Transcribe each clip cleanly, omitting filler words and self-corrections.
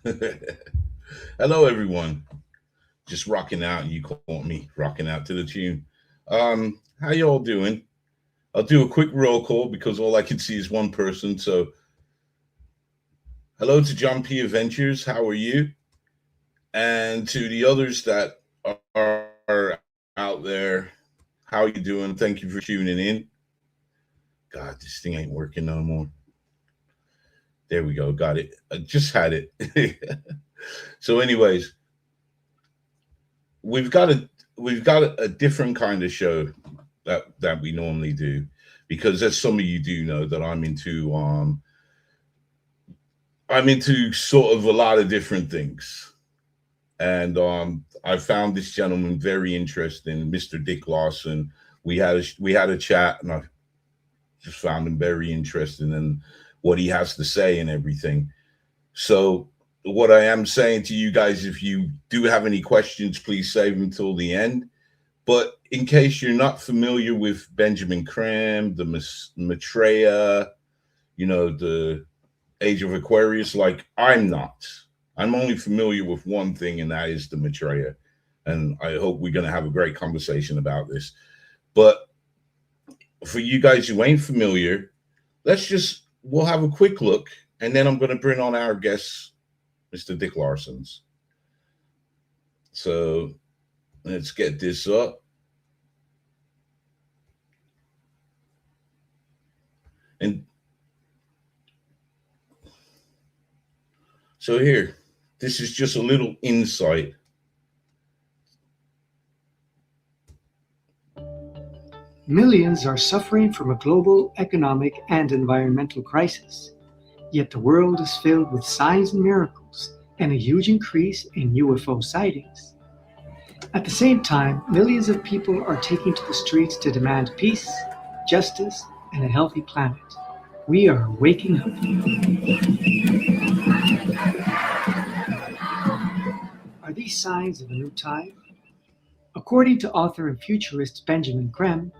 Hello, everyone. Just rocking out, and you caught me rocking out to the tune. How y'all doing? I'll do a quick roll call because all I can see is one person. So, hello to John P. Adventures. How are you? And to the others that are out there, how are you doing? Thank you for tuning in. God, this thing ain't working no more. There we go. Got it. I just had it. So, anyways, we've got a different kind of show that we normally do because as some of you do know that I'm into sort of a lot of different things. And I found this gentleman very interesting, Mr. Dick Larson. We had a chat, and I just found him very interesting and what he has to say and everything. So, what I am saying to you guys, if you do have any questions, please save them till the end. But in case you're not familiar with Benjamin Creme, the Maitreya, the Age of Aquarius, like I'm not. I'm only familiar with one thing, and that is the Maitreya. And I hope we're going to have a great conversation about this. But for you guys who ain't familiar, we'll have a quick look, and then I'm going to bring on our guest, Mr. Dick Larson's. So let's get this up. And so here, this is just a little insight. Millions are suffering from a global economic and environmental crisis. Yet the world is filled with signs and miracles and a huge increase in UFO sightings. At the same time, millions of people are taking to the streets to demand peace, justice, and a healthy planet. We are waking up. Are these signs of a new time? According to author and futurist Benjamin Creme,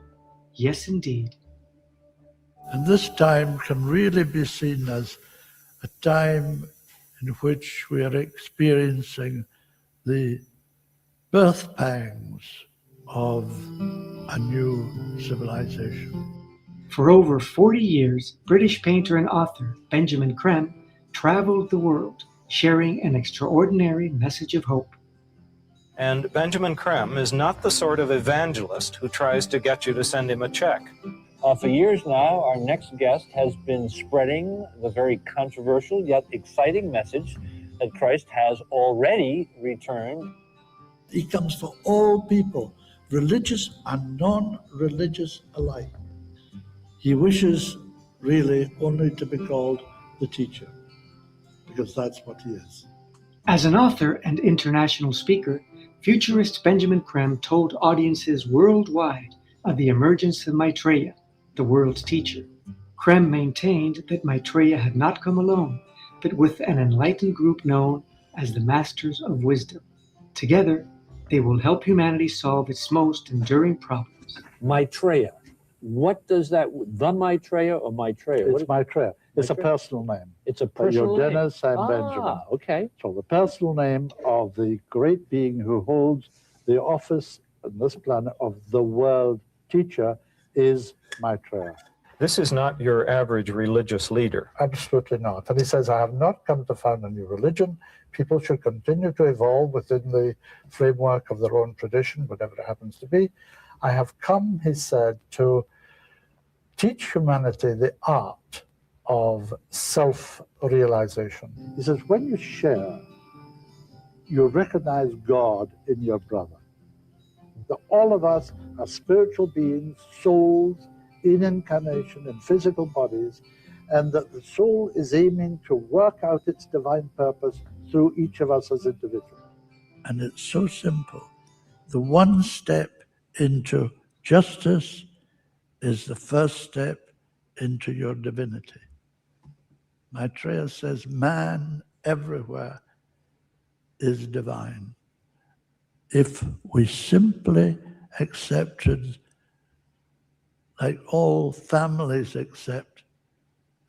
yes indeed. And this time can really be seen as a time in which we are experiencing the birth pangs of a new civilization. For over 40 years, British painter and author Benjamin Creme traveled the world, sharing an extraordinary message of hope. And Benjamin Creme is not the sort of evangelist who tries to get you to send him a check. For years now, our next guest has been spreading the very controversial yet exciting message that Christ has already returned. He comes for all people, religious and non-religious alike. He wishes really only to be called the teacher, because that's what he is. As an author and international speaker, futurist Benjamin Creme told audiences worldwide of the emergence of Maitreya, the world's teacher. Creme maintained that Maitreya had not come alone, but with an enlightened group known as the Masters of Wisdom. Together, they will help humanity solve its most enduring problems. Maitreya. What does that, the Maitreya or Maitreya? It's Maitreya. It's a personal name. It's a personal You're name. Dennis and Benjamin. Okay. So the personal name of the great being who holds the office on this planet of the world teacher is Maitreya. This is not your average religious leader. Absolutely not. And he says, I have not come to found a new religion. People should continue to evolve within the framework of their own tradition, whatever it happens to be. I have come, he said, to teach humanity the art of self-realization. He says, when you share, you recognize God in your brother. That all of us are spiritual beings, souls in incarnation, in physical bodies, and that the soul is aiming to work out its divine purpose through each of us as individuals. And it's so simple. The one step into justice is the first step into your divinity. Maitreya says man everywhere is divine. If we simply accepted, like all families accept,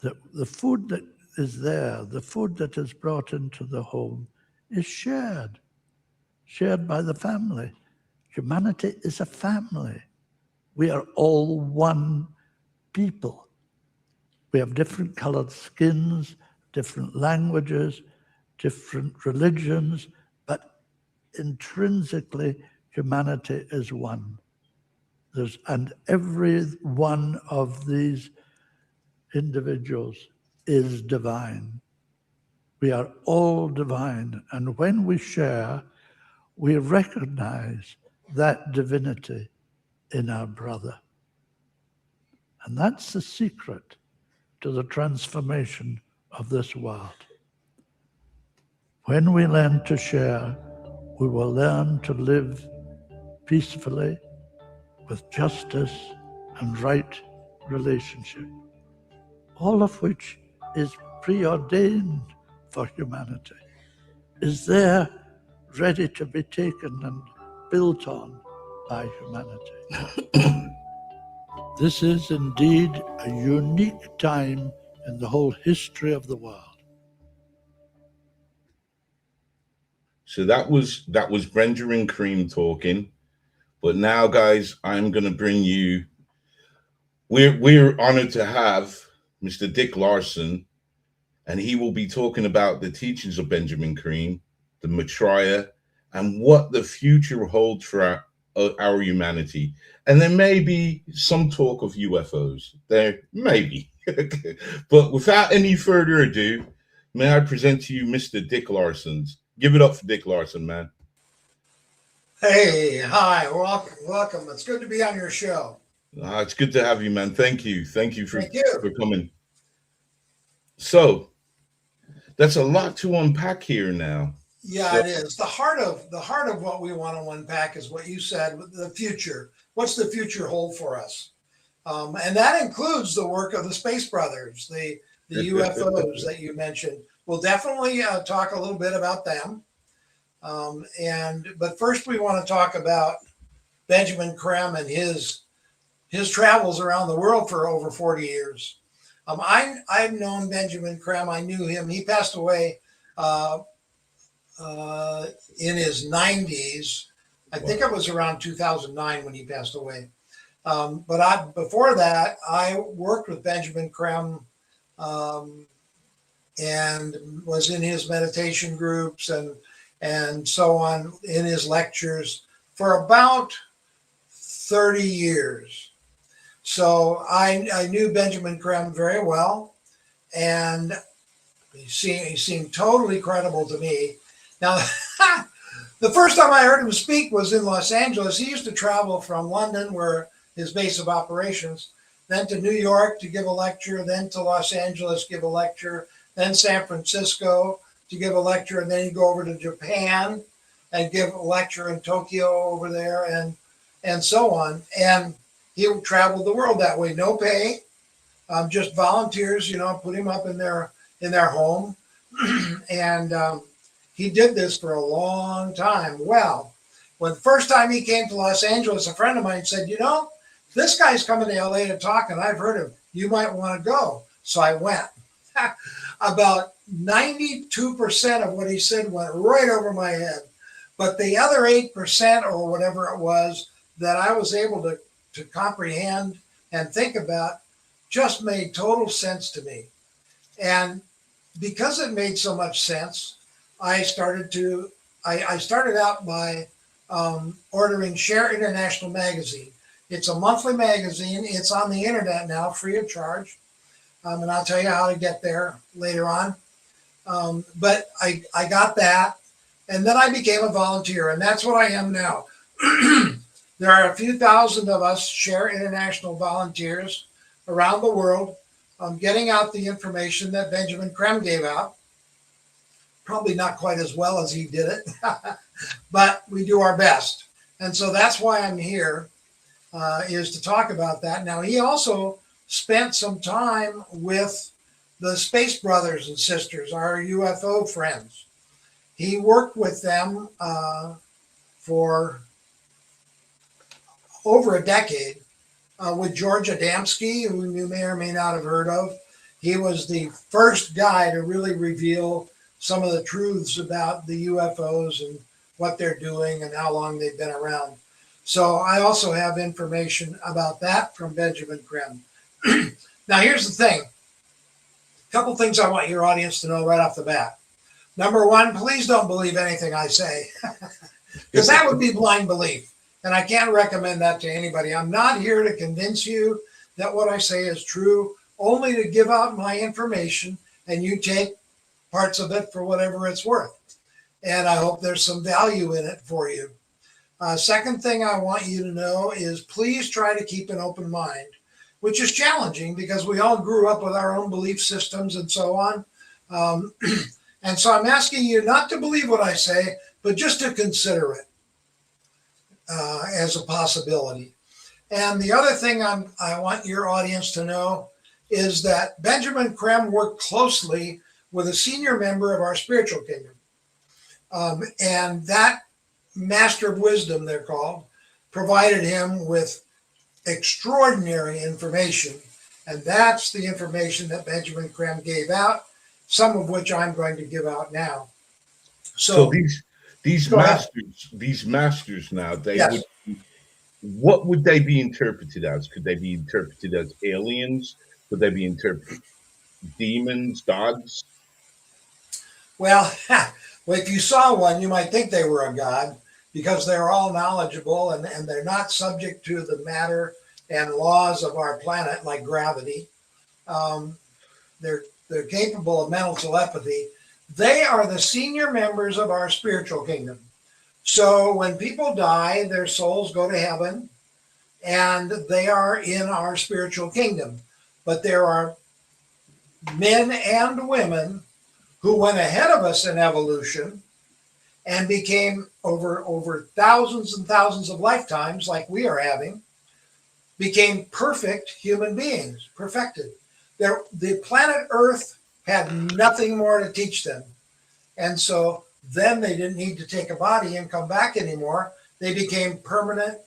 that the food that is there, the food that is brought into the home, is shared by the family. Humanity is a family. We are all one people. We have different colored skins, different languages, different religions, but intrinsically, humanity is one. And every one of these individuals is divine. We are all divine. And when we share, we recognize that divinity in our brother. And that's the secret to the transformation of this world. When we learn to share, we will learn to live peacefully with justice and right relationship, all of which is preordained for humanity, is there ready to be taken and built on by humanity. This is indeed a unique time in the whole history of the world. So that was Benjamin Creme talking. But now, guys, I'm going to bring you. We're honored to have Mr. Dick Larson, and he will be talking about the teachings of Benjamin Creme, the Maitreya, and what the future holds for our humanity. And there may be some talk of UFOs. There may be. But without any further ado, may I present to you Mr. Dick Larson. Give it up for Dick Larson, man. Hey, hi, welcome. It's good to be on your show. It's good to have you, man. Thank you for coming. So that's a lot to unpack here now. Yeah, it is. The heart of what we want to unpack is what you said, the future. What's the future hold for us? And that includes the work of the Space Brothers, the UFOs that you mentioned. We'll definitely talk a little bit about them. But first we want to talk about Benjamin Creme and his travels around the world for over 40 years. I've known Benjamin Creme. I knew him. He passed away in his 90s. I think it was around 2009 when he passed away. But before that, I worked with Benjamin Creme and was in his meditation groups and so on, in his lectures for about 30 years. So I knew Benjamin Creme very well, and he seemed totally credible to me. Now, the first time I heard him speak was in Los Angeles. He used to travel from London, where his base of operations, then to New York to give a lecture, then to Los Angeles, give a lecture, then San Francisco to give a lecture, and then he'd go over to Japan and give a lecture in Tokyo over there, and so on. And he traveled the world that way, no pay, just volunteers, put him up in their home, and he did this for a long time. Well, when the first time he came to Los Angeles, a friend of mine said, this guy's coming to LA to talk, and I've heard him. You might want to go. So I went. About 92% of what he said went right over my head. But the other 8% or whatever it was that I was able to comprehend and think about just made total sense to me. And because it made so much sense, I started out by ordering Share International magazine. It's a monthly magazine. It's on the internet now, free of charge. And I'll tell you how to get there later on. But I got that. And then I became a volunteer. And that's what I am now. There are a few thousand of us Share International volunteers around the world getting out the information that Benjamin Creme gave out. Probably not quite as well as he did it, but we do our best. And so that's why I'm here, is to talk about that. Now, he also spent some time with the Space Brothers and Sisters, our UFO friends. He worked with them for over a decade with George Adamski, who you may or may not have heard of. He was the first guy to really reveal some of the truths about the UFOs and what they're doing and how long they've been around. So I also have information about that from Benjamin Creme. Now, here's the thing. A couple things I want your audience to know right off the bat. Number one, please don't believe anything I say, because that would be blind belief. And I can't recommend that to anybody. I'm not here to convince you that what I say is true, only to give out my information and you take parts of it for whatever it's worth. And I hope there's some value in it for you. Second thing I want you to know is please try to keep an open mind, which is challenging because we all grew up with our own belief systems and so on. And so I'm asking you not to believe what I say, but just to consider it as a possibility. And the other thing I want your audience to know is that Benjamin Creme worked closely with a senior member of our spiritual kingdom. And that master of wisdom, they're called, provided him with extraordinary information. And that's the information that Benjamin Creme gave out, some of which I'm going to give out now. So these masters now, Yes. what would they be interpreted as? Could they be interpreted as aliens? Could they be interpreted demons, gods? Well, if you saw one, you might think they were a god because they're all knowledgeable and they're not subject to the matter and laws of our planet like gravity. They're capable of mental telepathy. They are the senior members of our spiritual kingdom. So when people die, their souls go to heaven and they are in our spiritual kingdom. But there are men and women who went ahead of us in evolution and became over thousands and thousands of lifetimes, like we are having, became perfect human beings, perfected. The planet Earth had nothing more to teach them. And so then they didn't need to take a body and come back anymore. They became permanent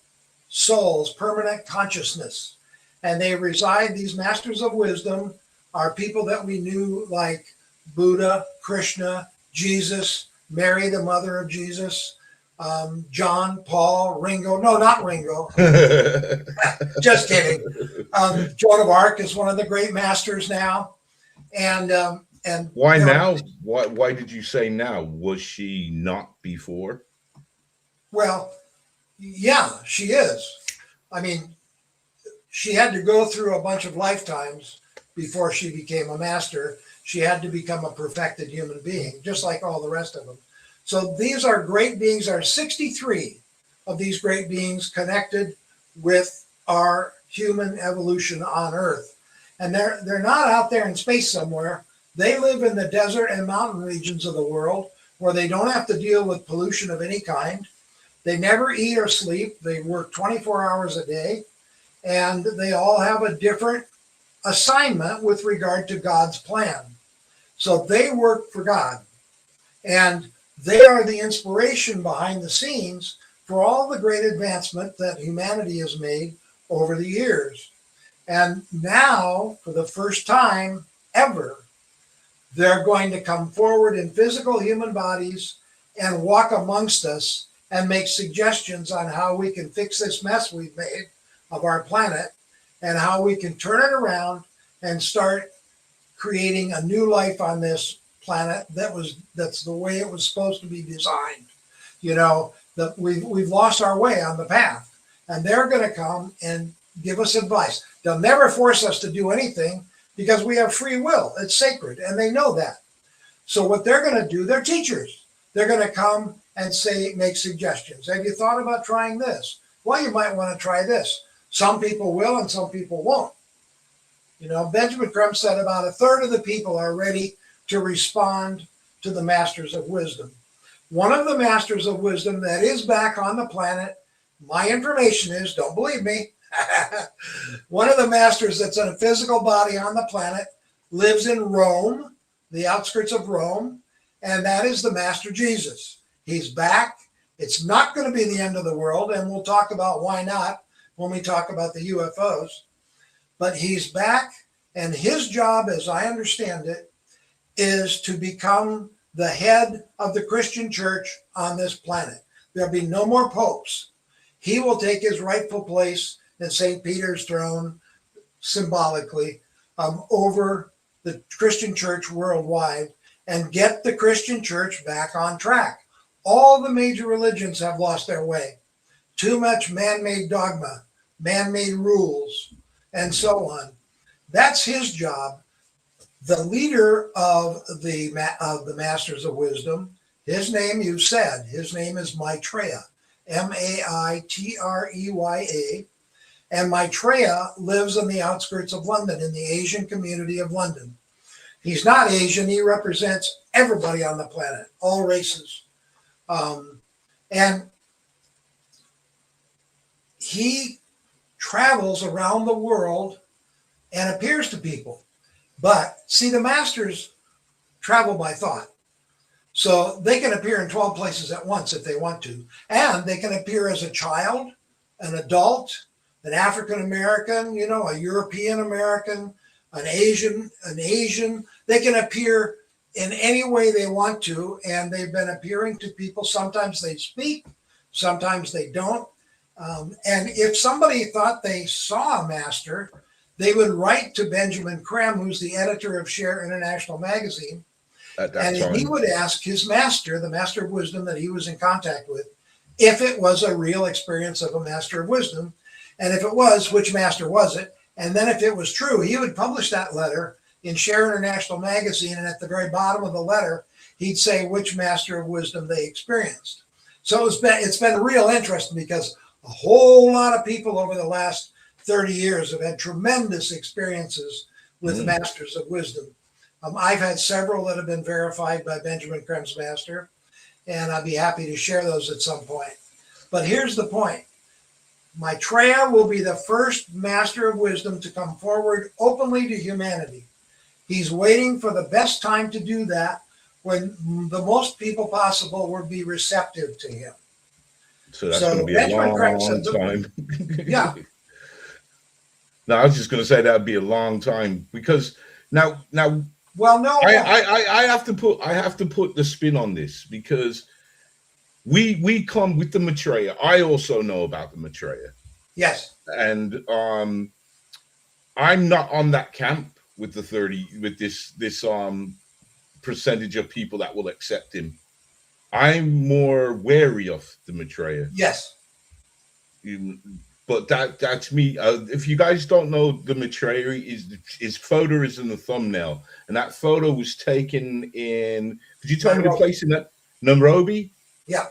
souls, permanent consciousness. And they reside, these masters of wisdom are people that we knew like Buddha, Krishna, Jesus, Mary, the mother of Jesus, John, Paul, Ringo. No, not Ringo. Just kidding. Joan of Arc is one of the great masters now. And why now? Why did you say now? Was she not before? Well, yeah, she is. I mean, she had to go through a bunch of lifetimes before she became a master. She had to become a perfected human being, just like all the rest of them. So these are great beings. There are 63 of these great beings connected with our human evolution on Earth. And they're not out there in space somewhere. They live in the desert and mountain regions of the world where they don't have to deal with pollution of any kind. They never eat or sleep. They work 24 hours a day. And they all have a different assignment with regard to God's plan. So they work for God. And they are the inspiration behind the scenes for all the great advancement that humanity has made over the years. And now, for the first time ever, they're going to come forward in physical human bodies and walk amongst us and make suggestions on how we can fix this mess we've made of our planet and how we can turn it around and start creating a new life on this planet that's the way it was supposed to be designed. You know, that we've lost our way on the path, and they're going to come and give us advice. They'll never force us to do anything because we have free will. It's sacred, and they know that. So what they're going to do, they're teachers. They're going to come and make suggestions. Have you thought about trying this? Well, you might want to try this. Some people will and some people won't. You know, Benjamin Creme said about a third of the people are ready to respond to the masters of wisdom. One of the masters of wisdom that is back on the planet, my information is, don't believe me, one of the masters that's in a physical body on the planet lives in Rome, the outskirts of Rome, and that is the Master Jesus. He's back. It's not going to be the end of the world, and we'll talk about why not when we talk about the UFOs. But he's back, And his job, as I understand it, is to become the head of the Christian church on this planet. There'll be no more popes. He will take his rightful place in St. Peter's throne, symbolically, over the Christian church worldwide, and get the Christian church back on track. All the major religions have lost their way. Too much man-made dogma, man-made rules, and so on. That's his job. The leader of the Masters of Wisdom, his name you said, his name is Maitreya, Maitreya. And Maitreya lives on the outskirts of London, in the Asian community of London. He's not Asian. He represents everybody on the planet, all races. And he travels around the world and appears to people. But see, the masters travel by thought. So they can appear in 12 places at once if they want to. And they can appear as a child, an adult, an African American, a European American, an Asian. They can appear in any way they want to. And they've been appearing to people. Sometimes they speak, sometimes they don't. And if somebody thought they saw a master, they would write to Benjamin Creme, who's the editor of Share International magazine, and he would ask his master, the master of wisdom that he was in contact with, if it was a real experience of a master of wisdom. And if it was, which master was it? And then if it was true, he would publish that letter in Share International magazine. And at the very bottom of the letter, he'd say which master of wisdom they experienced. So it's been real interesting, because a whole lot of people over the last 30 years have had tremendous experiences with the masters of wisdom. I've had several that have been verified by Benjamin Creme's master, and I'd be happy to share those at some point. But here's the point. Maitreya will be the first master of wisdom to come forward openly to humanity. He's waiting for the best time to do that, when the most people possible will be receptive to him. So that's going to be Benjamin a long time. Yeah. No, I was just going to say that'd be a long time, because now. Well, no. I have to put the spin on this, because we come with the Maitreya. I also know about the Maitreya. Yes. And I'm not on that camp with the 30 with this percentage of people that will accept him. I'm more wary of the Maitreya. Yes. But that's me. If you guys don't know, the Maitreya, his photo is in the thumbnail, and that photo was taken in. Could you tell me the place in that? Nairobi. Yeah.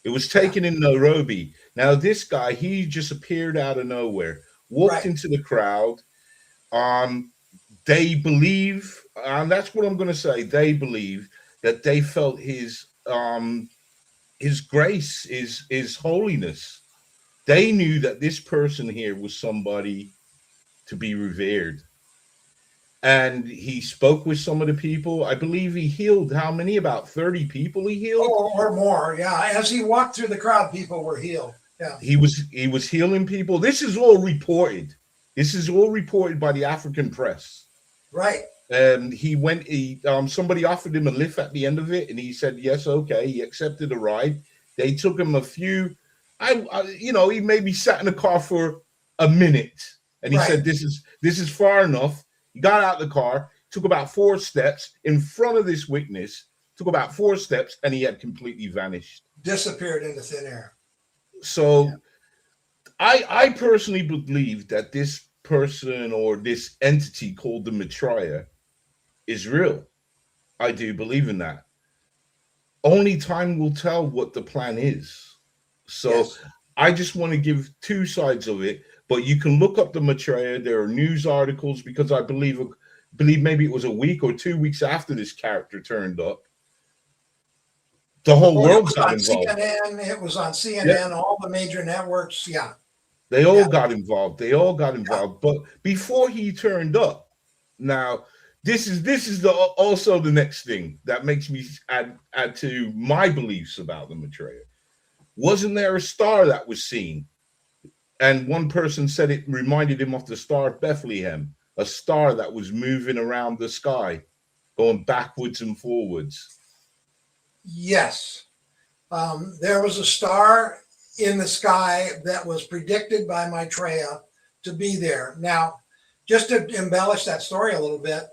It was taken in Nairobi. Now this guy, he just appeared out of nowhere, walked into the crowd. They believe, and that's what I'm going to say. They believe that they felt his grace, his holiness. They knew that this person here was somebody to be revered. And he spoke with some of the people. I believe he healed how many? About 30 people he healed? Oh, or more, yeah. As he walked through the crowd, people were healed. Yeah. He was healing people. This is all reported. This is all reported by the African press. Right. And somebody offered him a lift at the end of it, and he said, yes, okay. He accepted a ride. They took him a few... he maybe sat in the car for a minute, and he said, "This is far enough." He got out of the car, took about 4 steps in front of this witness, took about 4 steps, and he had completely vanished, disappeared into thin air. So, I personally believe that this person or this entity called the Maitreya is real. I do believe in that. Only time will tell what the plan is. So I just want to give 2 sides of it, but you can look up the Maitreya. There are news articles, because I believe maybe it was a week or 2 weeks after this character turned up, the whole world got involved. It was on CNN, all the major networks. Yeah. They all got involved. But before he turned up, now this is also the next thing that makes me add to my beliefs about the Maitreya. Wasn't there a star that was seen? And one person said it reminded him of the Star of Bethlehem. a star that was moving around the sky, going backwards and forwards. Yes. There was a star in the sky that was predicted by Maitreya to be there. Now, just to embellish that story a little bit,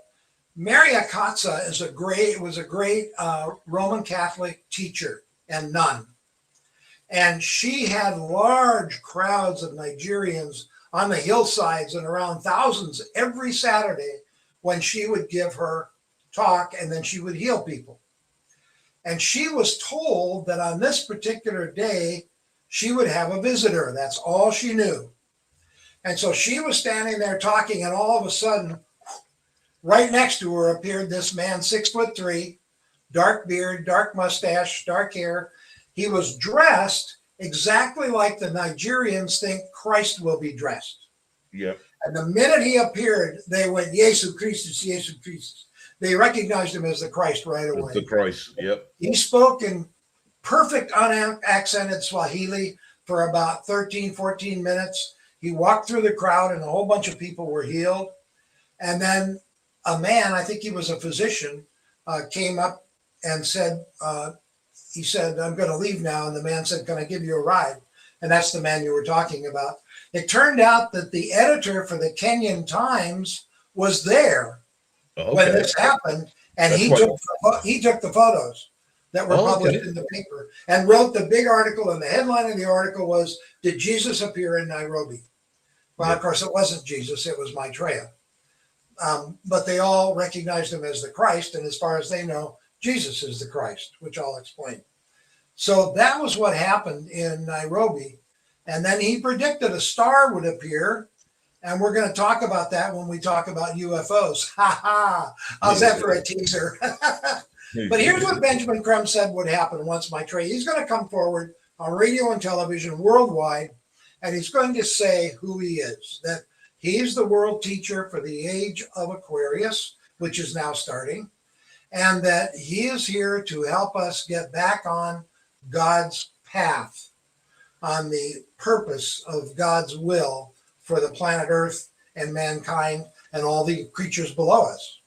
Maria Katsa was a great Roman Catholic teacher and nun. And she had large crowds of Nigerians on the hillsides and around, thousands every Saturday when she would give her talk, and then she would heal people. And she was told that on this particular day, she would have a visitor. That's all she knew. And so she was standing there talking, and all of a sudden, right next to her appeared this man, 6'3", dark beard, dark mustache, dark hair. He was dressed exactly like the Nigerians think Christ will be dressed. Yep. And the minute he appeared, they went, Jesu Christus, Jesu Christus. They recognized him as the Christ right away. The Christ, yep. He spoke in perfect unaccented Swahili for about 13, 14 minutes. He walked through the crowd and a whole bunch of people were healed. And then a man, I think he was a physician, came up and said, he said, I'm going to leave now. And the man said, can I give you a ride? And that's the man you were talking about. It turned out that the editor for the Kenyan Times was there when this happened, and he took the photos that were published in the paper and wrote the big article, and the headline of the article was, did Jesus appear in Nairobi? Well, of course, it wasn't Jesus, it was Maitreya. But they all recognized him as the Christ, and as far as they know, Jesus is the Christ, which I'll explain. So that was what happened in Nairobi. And then he predicted a star would appear, and we're going to talk about that when we talk about UFOs. Ha ha! How's that for a teaser? But here's what Benjamin Creme said would happen once Maitreya. He's going to come forward on radio and television worldwide, and he's going to say who he is, that he's the world teacher for the Age of Aquarius, which is now starting, and that he is here to help us get back on God's path, on the purpose of God's will for the planet Earth and mankind and all the creatures below us.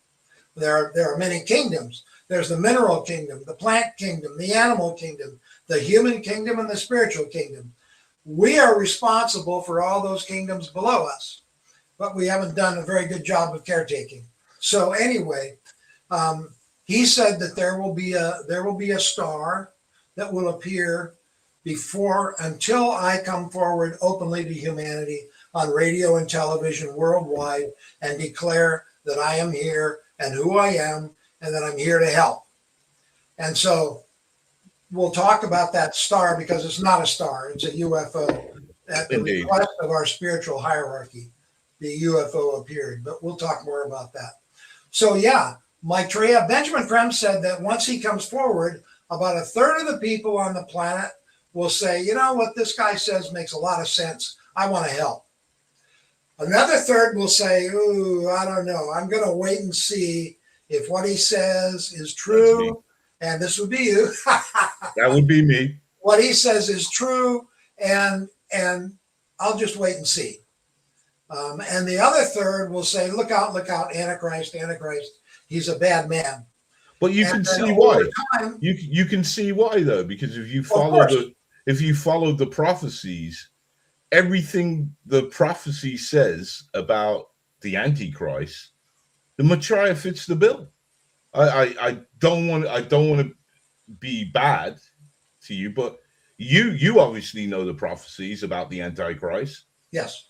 There are many kingdoms. There's the mineral kingdom, the plant kingdom, the animal kingdom, the human kingdom, and the spiritual kingdom. We are responsible for all those kingdoms below us, but we haven't done a very good job of caretaking. So anyway, he said that there will be a star that will appear until I come forward openly to humanity on radio and television worldwide and declare that I am here and who I am and that I'm here to help. And so we'll talk about that star, because it's not a star, it's a UFO. At the request of our spiritual hierarchy, the UFO appeared, but we'll talk more about that. So yeah, Maitreya, Benjamin Creme said that once he comes forward, about a third of the people on the planet will say, you know what this guy says makes a lot of sense. I want to help. Another third will say, ooh, I don't know. I'm going to wait and see if what he says is true. And this would be you. That would be me. What he says is true, and I'll just wait and see. And the other third will say, look out, Antichrist, he's a bad man. But you can see why. You can see why, though, because if you follow the prophecies, everything the prophecy says about the Antichrist, the Maitreya fits the bill. I don't want to be bad to you, but you obviously know the prophecies about the Antichrist. Yes.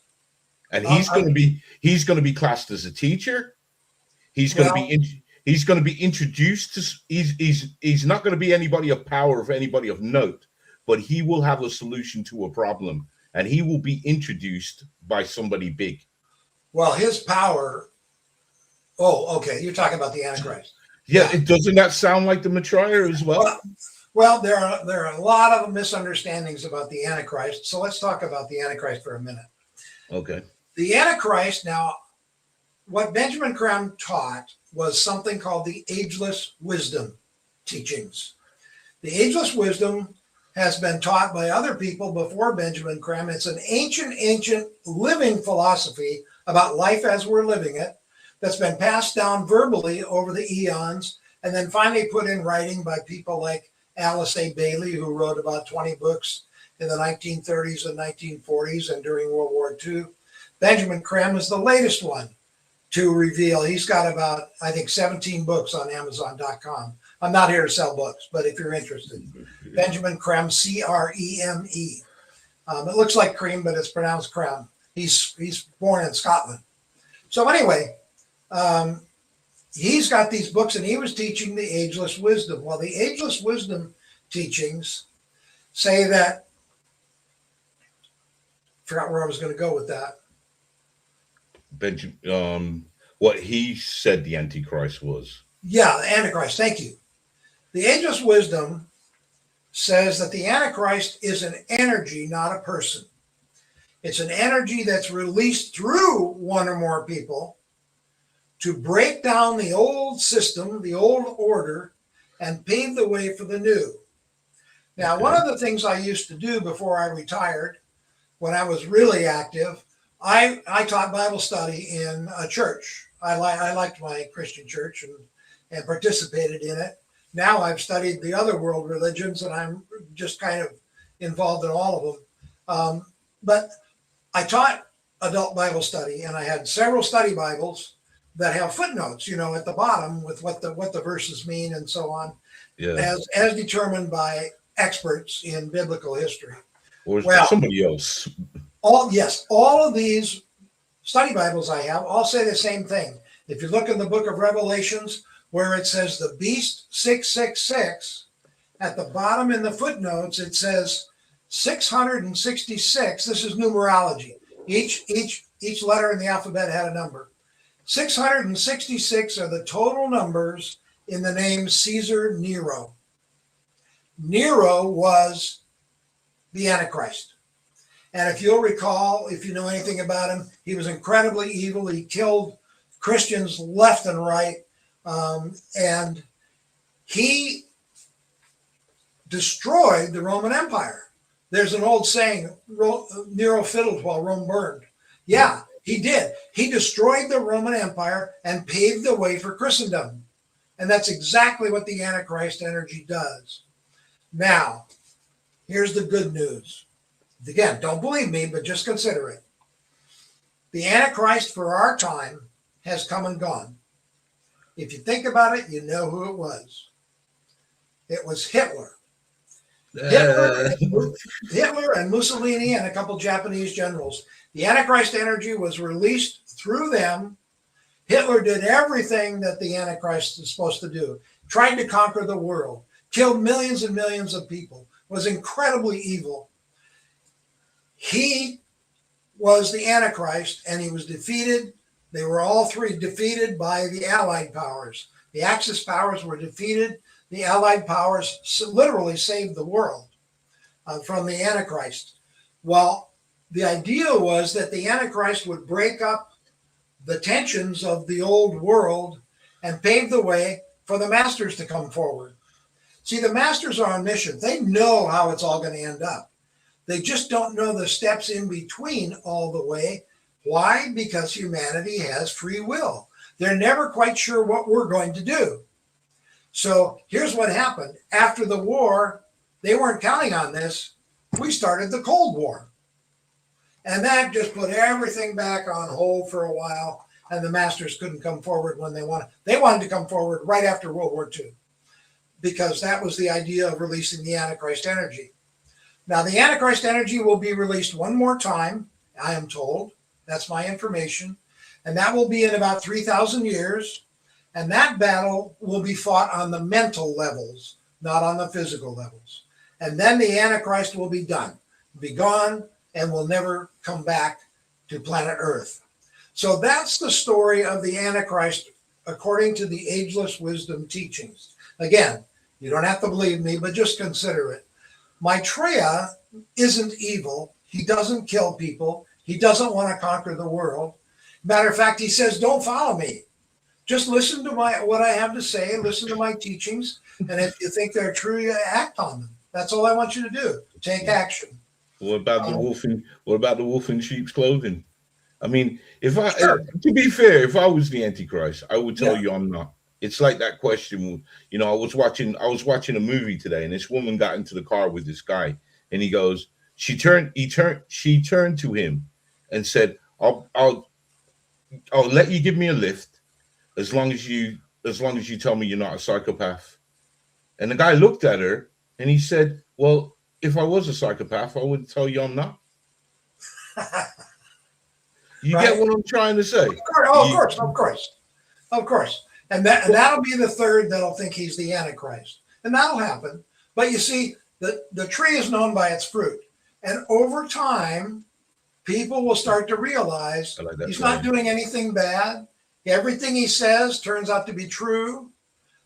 And he's going to be classed as a teacher. He's going to be introduced to. He's not going to be anybody of power, of anybody of note, but he will have a solution to a problem, and he will be introduced by somebody big. Well, his power. Oh, okay. You're talking about the Antichrist. Yeah. Doesn't that sound like the Maitreya as well? Well, there are a lot of misunderstandings about the Antichrist. So let's talk about the Antichrist for a minute. Okay. The Antichrist, now, what Benjamin Creme taught was something called the ageless wisdom teachings. The ageless wisdom has been taught by other people before Benjamin Creme. It's an ancient living philosophy about life as we're living it, that's been passed down verbally over the eons, and then finally put in writing by people like Alice A. Bailey, who wrote about 20 books in the 1930s and 1940s and during World War II. Benjamin Creme is the latest one to reveal. He's got about, I think, 17 books on Amazon.com. I'm not here to sell books, but if you're interested, Benjamin Creme, C-R-E-M-E. It looks like cream, but it's pronounced creme. He's born in Scotland. So anyway, he's got these books, and he was teaching the ageless wisdom. Well, the ageless wisdom teachings say that, forgot where I was going to go with that. What he said the Antichrist was. Yeah, the Antichrist. Thank you. The ageless wisdom says that the Antichrist is an energy, not a person. It's an energy that's released through one or more people to break down the old system, the old order, and pave the way for the new. Now, one of the things I used to do before I retired, when I was really active, I taught Bible study in a church. I liked my Christian church and participated in it. Now I've studied the other world religions, and I'm just kind of involved in all of them. But I taught adult Bible study, and I had several study Bibles that have footnotes, at the bottom with what the verses mean and so on, as determined by experts in biblical history. Or is that somebody else? All of these study Bibles I have all say the same thing. If you look in the book of Revelations, where it says the beast 666, at the bottom in the footnotes, it says 666. This is numerology. Each letter in the alphabet had a number. 666 are the total numbers in the name Caesar Nero. Nero was the Antichrist. And if you'll recall, if you know anything about him, he was incredibly evil. He killed Christians left and right. And he destroyed the Roman Empire. There's an old saying, Nero fiddled while Rome burned. Yeah, he did. He destroyed the Roman Empire and paved the way for Christendom. And that's exactly what the Antichrist energy does. Now, here's the good news. Again, don't believe me, but just consider it. The Antichrist for our time has come and gone. If you think about it, you know who it was. It was Hitler. Hitler and Mussolini and a couple Japanese generals. The Antichrist energy was released through them. Hitler did everything that the Antichrist is supposed to do. Tried to conquer the world. Killed millions and millions of people. Was incredibly evil. He was the Antichrist, and he was defeated. They were all three defeated by the Allied powers. The Axis powers were defeated. The Allied powers literally saved the world from the Antichrist. Well, the idea was that the Antichrist would break up the tensions of the old world and pave the way for the masters to come forward. See, the masters are omniscient. They know how it's all going to end up. They just don't know the steps in between all the way. Why? Because humanity has free will. They're never quite sure what we're going to do. So here's what happened. After the war, they weren't counting on this. We started the Cold War. And that just put everything back on hold for a while. And the masters couldn't come forward when they wanted. They wanted to come forward right after World War II, because that was the idea of releasing the Antichrist energy. Now, the Antichrist energy will be released one more time, I am told. That's my information. And that will be in about 3,000 years. And that battle will be fought on the mental levels, not on the physical levels. And then the Antichrist will be done, be gone, and will never come back to planet Earth. So that's the story of the Antichrist according to the Ageless Wisdom teachings. Again, you don't have to believe me, but just consider it. Maitreya isn't evil. He doesn't kill people. He doesn't want to conquer the world. Matter of fact, he says, don't follow me. Just listen to what I have to say, listen to my teachings, and if you think they're true, you act on them. That's all I want you to do. Take action. What about the wolf in sheep's clothing? I mean, if I, Sure. to be fair, if I was the Antichrist, I would tell Yeah. you I'm not. It's like that question. You know, I was watching a movie today, and this woman got into the car with this guy, and he goes, she turned to him, and said, I'll let you give me a lift as long as you tell me you're not a psychopath. And the guy looked at her, and he said, well, if I was a psychopath, I would tell you I'm not. You Right. get what I'm trying to say? Of course. And that'll be the third that'll think he's the Antichrist. And that'll happen. But you see, the tree is known by its fruit. And over time, people will start to realize like he's not doing anything bad. Everything he says turns out to be true.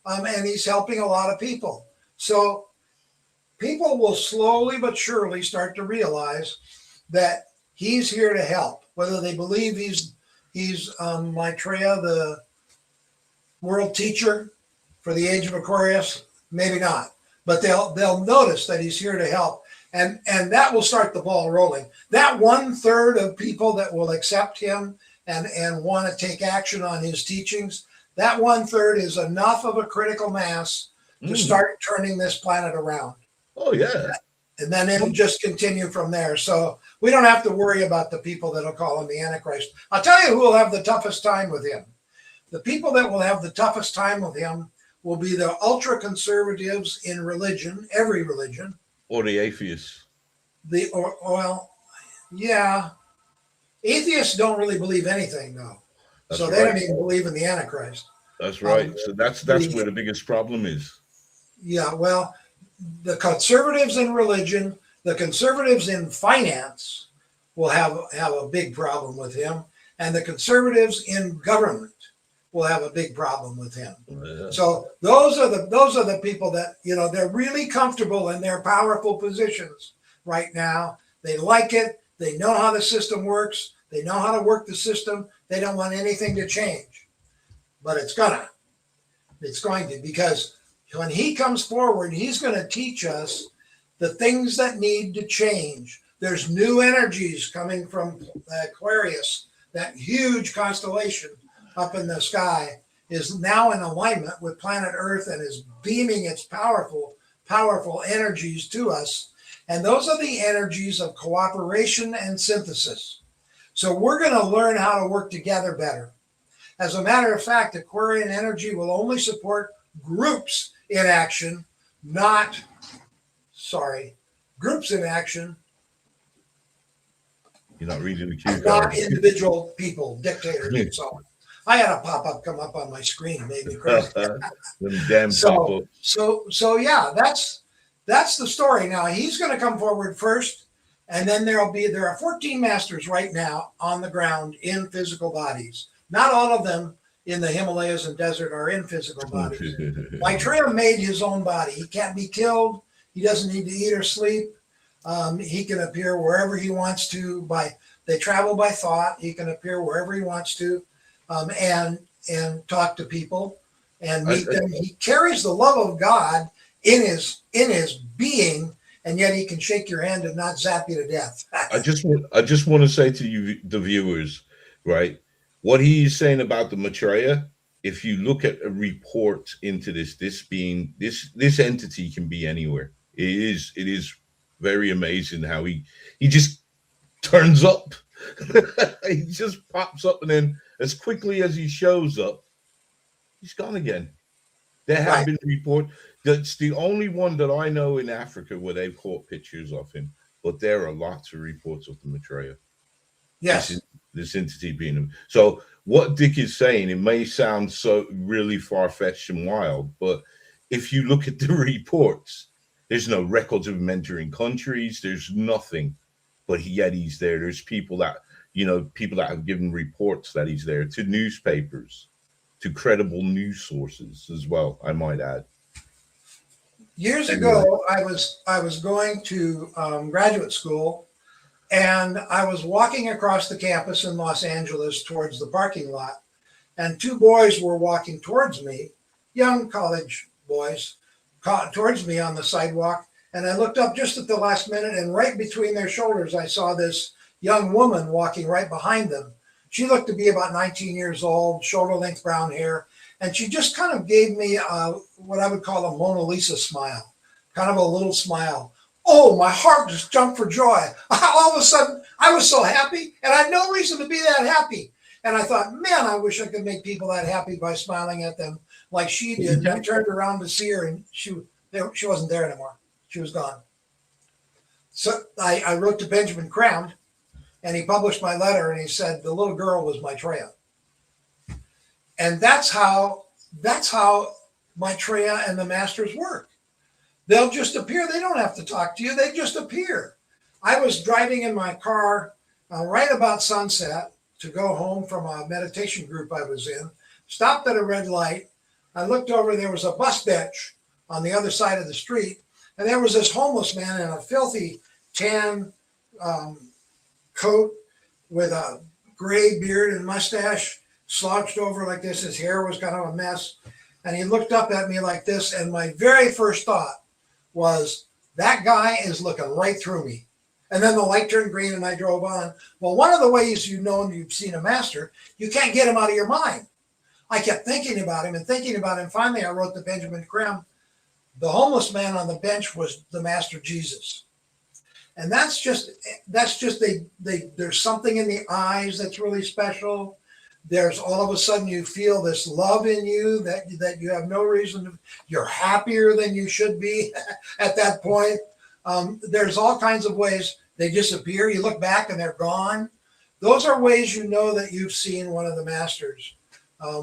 And he's helping a lot of people. So people will slowly but surely start to realize that he's here to help. Whether they believe he's Maitreya, the world teacher for the Age of Aquarius, maybe not. But they'll notice that he's here to help. And that will start the ball rolling. That 1/3 of people that will accept him and want to take action on his teachings, that 1/3 is enough of a critical mass to start turning this planet around. Oh, yeah. And then it'll just continue from there. So we don't have to worry about the people that'll call him the Antichrist. I'll tell you who will have the toughest time with him. The people that will have the toughest time with him will be the ultra conservatives in religion, every religion. Or the atheists. Yeah. Atheists don't really believe anything, though. That's so they right. don't even believe in the Antichrist. That's right. So that's where the biggest problem is. Yeah, well, the conservatives in religion, the conservatives in finance will have a big problem with him, and the conservatives in government will have a big problem with him. Yeah. So those are the people that, they're really comfortable in their powerful positions right now. They like it. They know how the system works. They know how to work the system. They don't want anything to change, but it's going to, because when he comes forward, he's going to teach us the things that need to change. There's new energies coming from Aquarius, that huge constellation up in the sky is now in alignment with planet Earth and is beaming its powerful energies to us. And those are the energies of cooperation and synthesis. So we're going to learn how to work together better. As a matter of fact, Aquarian energy will only support groups in action, groups in action. You're not reading the cue Not card. individual people, dictators and so on. I had a pop-up come up on my screen, made me crazy. Them damn pop-ups. So yeah, that's the story. Now he's going to come forward first, and then there are 14 masters right now on the ground in physical bodies. Not all of them in the Himalayas and desert are in physical bodies. Maitreya made his own body. He can't be killed. He doesn't need to eat or sleep. He can appear wherever he wants to. They travel by thought. He can appear wherever he wants to, and talk to people and meet them. He carries the love of God in his being, and yet he can shake your hand and not zap you to death. I just want to say to you, the viewers, right? What he is saying about the Maitreya, if you look at a report into this entity can be anywhere. It is very amazing how he just turns up. He just pops up, and then as quickly as he shows up, he's gone again. There have been reports. That's the only one that I know in Africa where they've caught pictures of him, but there are lots of reports of the Maitreya. Yes. This entity being him. So what Dick is saying, it may sound so really far-fetched and wild, but if you look at the reports, there's no records of him entering countries. There's nothing, but yet he's there. There's people that have given reports that he's there to newspapers, to credible news sources as well, I might add. Years ago, I was going to graduate school, and I was walking across the campus in Los Angeles towards the parking lot, and two boys were walking towards me, young college boys, towards me on the sidewalk. And I looked up just at the last minute, and right between their shoulders, I saw this young woman walking right behind them. She looked to be about 19 years old, shoulder length brown hair. And she just kind of gave me what I would call a Mona Lisa smile, kind of a little smile. Oh, my heart just jumped for joy. All of a sudden, I was so happy, and I had no reason to be that happy. And I thought, man, I wish I could make people that happy by smiling at them like she did. And I turned around to see her, and she wasn't there anymore. She was gone. So I wrote to Benjamin Creme, and he published my letter, and he said the little girl was Maitreya. And that's how Maitreya and the masters work. They'll just appear. They don't have to talk to you. They just appear. I was driving in my car right about sunset to go home from a meditation group I was in, stopped at a red light. I looked over, there was a bus bench on the other side of the street, and there was this homeless man in a filthy tan coat with a gray beard and mustache, slouched over like this. His hair was kind of a mess. And he looked up at me like this. And my very first thought was, that guy is looking right through me. And then the light turned green and I drove on. Well, one of the ways you know you've seen a master, you can't get him out of your mind. I kept thinking about him and thinking about him. Finally, I wrote to Benjamin Creme. The homeless man on the bench was the Master Jesus. And that's just there's something in the eyes that's really special. There's all of a sudden you feel this love in you that you have no reason to. You're happier than you should be at that point. There's all kinds of ways they disappear. You look back and they're gone. Those are ways you know that you've seen one of the masters,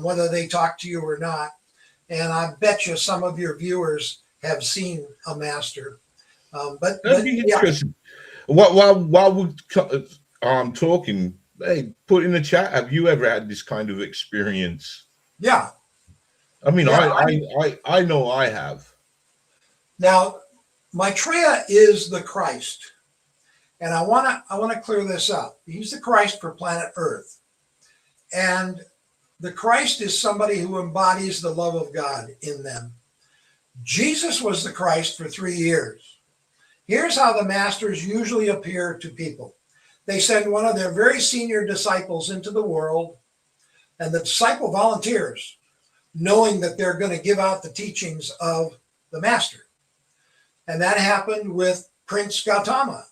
whether they talk to you or not. And I bet you some of your viewers have seen a master. But that'd be interesting. While we're talking, hey, put in the chat, have you ever had this kind of experience? Yeah. I mean, yeah, I know I have. Now, Maitreya is the Christ. And I want to clear this up. He's the Christ for planet Earth. And the Christ is somebody who embodies the love of God in them. Jesus was the Christ for 3 years. Here's how the masters usually appear to people. They send one of their very senior disciples into the world, and the disciple volunteers, knowing that they're going to give out the teachings of the master. And that happened with Prince Gautama.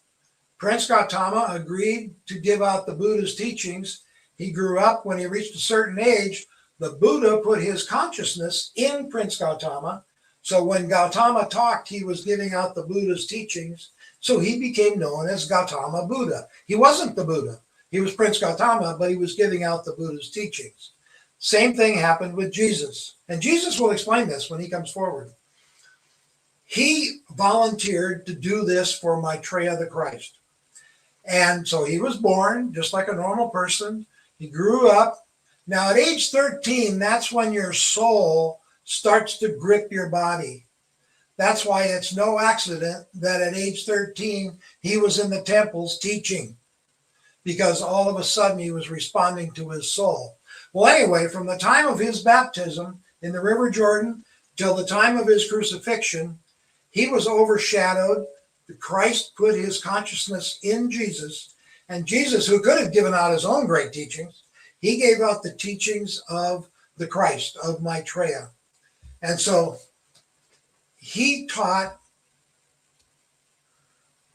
Prince Gautama agreed to give out the Buddha's teachings. He grew up. When he reached a certain age, the Buddha put his consciousness in Prince Gautama. So when Gautama talked, he was giving out the Buddha's teachings. So he became known as Gautama Buddha. He wasn't the Buddha. He was Prince Gautama, but he was giving out the Buddha's teachings. Same thing happened with Jesus. And Jesus will explain this when he comes forward. He volunteered to do this for Maitreya the Christ. And so he was born just like a normal person. He grew up. Now at age 13, that's when your soul starts to grip your body. That's why it's no accident that at age 13, he was in the temples teaching, because all of a sudden he was responding to his soul. Well, anyway, from the time of his baptism in the River Jordan till the time of his crucifixion, he was overshadowed. Christ put his consciousness in Jesus, and Jesus, who could have given out his own great teachings, he gave out the teachings of the Christ, of Maitreya. And so he taught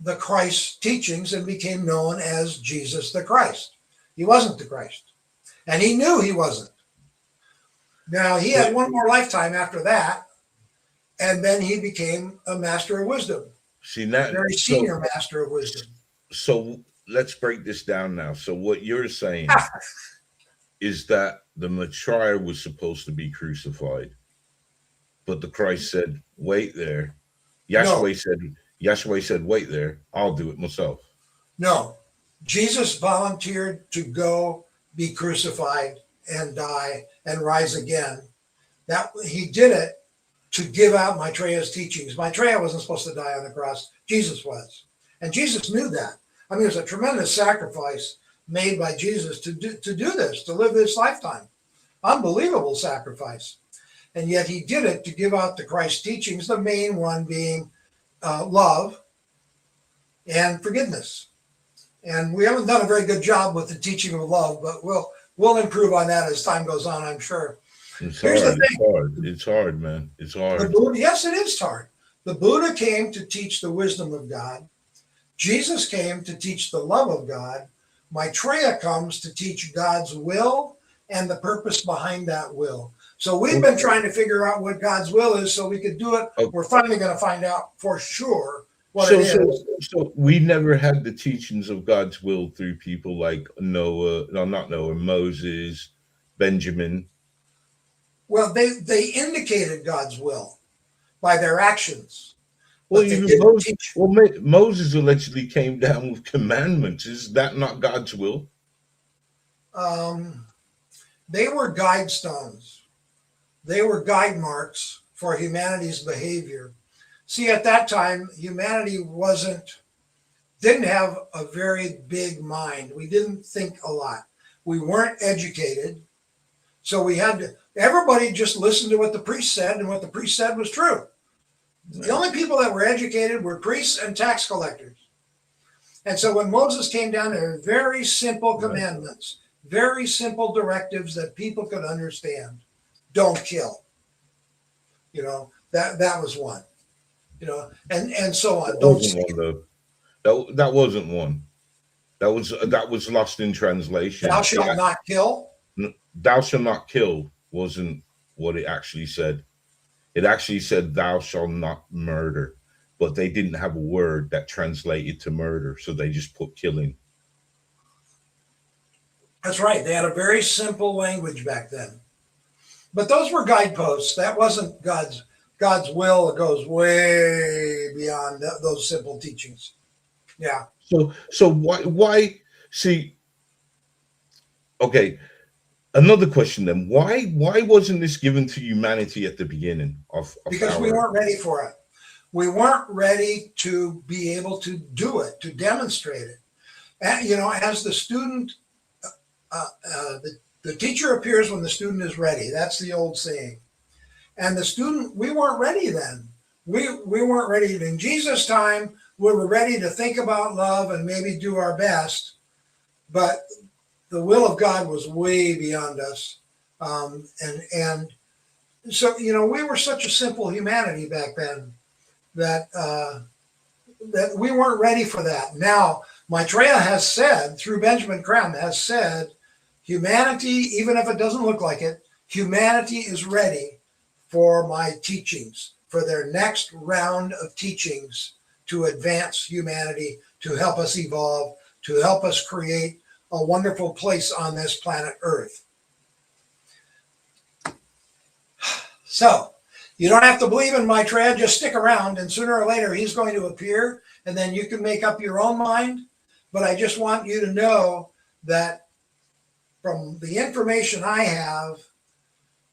the Christ's teachings and became known as Jesus the Christ. He wasn't the Christ, and he knew he wasn't. Now, he had one more lifetime after that, and then he became a master of wisdom. See, that very senior master of wisdom. So let's break this down now. So what you're saying is that the Maitreya was supposed to be crucified, but the Christ said, wait there. Yahweh said, wait there. I'll do it myself. No, Jesus volunteered to go be crucified and die and rise again. That he did it to give out Maitreya's teachings. Maitreya wasn't supposed to die on the cross. Jesus was. And Jesus knew that. I mean, it was a tremendous sacrifice made by Jesus to do this, to live this lifetime. Unbelievable sacrifice. And yet he did it to give out the Christ teachings, the main one being love and forgiveness. And we haven't done a very good job with the teaching of love, but we'll improve on that as time goes on, I'm sure. It's Here's hard. the thing. It's hard. It's hard, man. It's The hard. Buddha, yes, it is hard. The Buddha came to teach the wisdom of God. Jesus came to teach the love of God. Maitreya comes to teach God's will and the purpose behind that will. So we've been trying to figure out what God's will is so we could do it. Okay. We're finally going to find out for sure what it is. So we never had the teachings of God's will through people like Noah, no, not Noah, Moses, Benjamin. Well, they indicated God's will by their actions. Well, But they even didn't Moses, teach. Moses allegedly came down with commandments. Is that not God's will? They were guide stones. They were guide marks for humanity's behavior. See, at that time, humanity didn't have a very big mind. We didn't think a lot. We weren't educated. So everybody just listened to what the priest said, and what the priest said was true. The only people that were educated were priests and tax collectors. And so when Moses came down, there were very simple commandments, very simple directives that people could understand. Don't kill. That was one. And so on. Don't steal. That wasn't one. That was lost in translation. Thou shalt not kill. Thou shalt not kill wasn't what it actually said. It actually said thou shalt not murder, but they didn't have a word that translated to murder, so they just put killing. That's right. They had a very simple language back then. But those were guideposts. That wasn't God's will. It goes way beyond those simple teachings. Yeah. So why see? Okay, another question then. Why wasn't this given to humanity at the beginning of because we weren't ready for it. We weren't ready to be able to do it, to demonstrate it. And, as the student, the teacher appears when the student is ready. That's the old saying. And the student, we weren't ready then. We weren't ready in Jesus' time. We were ready to think about love and maybe do our best, but the will of God was way beyond us. And so, we were such a simple humanity back then that we weren't ready for that. Now, Maitreya has said, through Benjamin Creme, has said, humanity, even if it doesn't look like it, humanity is ready for my teachings, for their next round of teachings to advance humanity, to help us evolve, to help us create a wonderful place on this planet Earth. So, you don't have to believe in Maitreya, just stick around, and sooner or later he's going to appear, and then you can make up your own mind. But I just want you to know that from the information I have,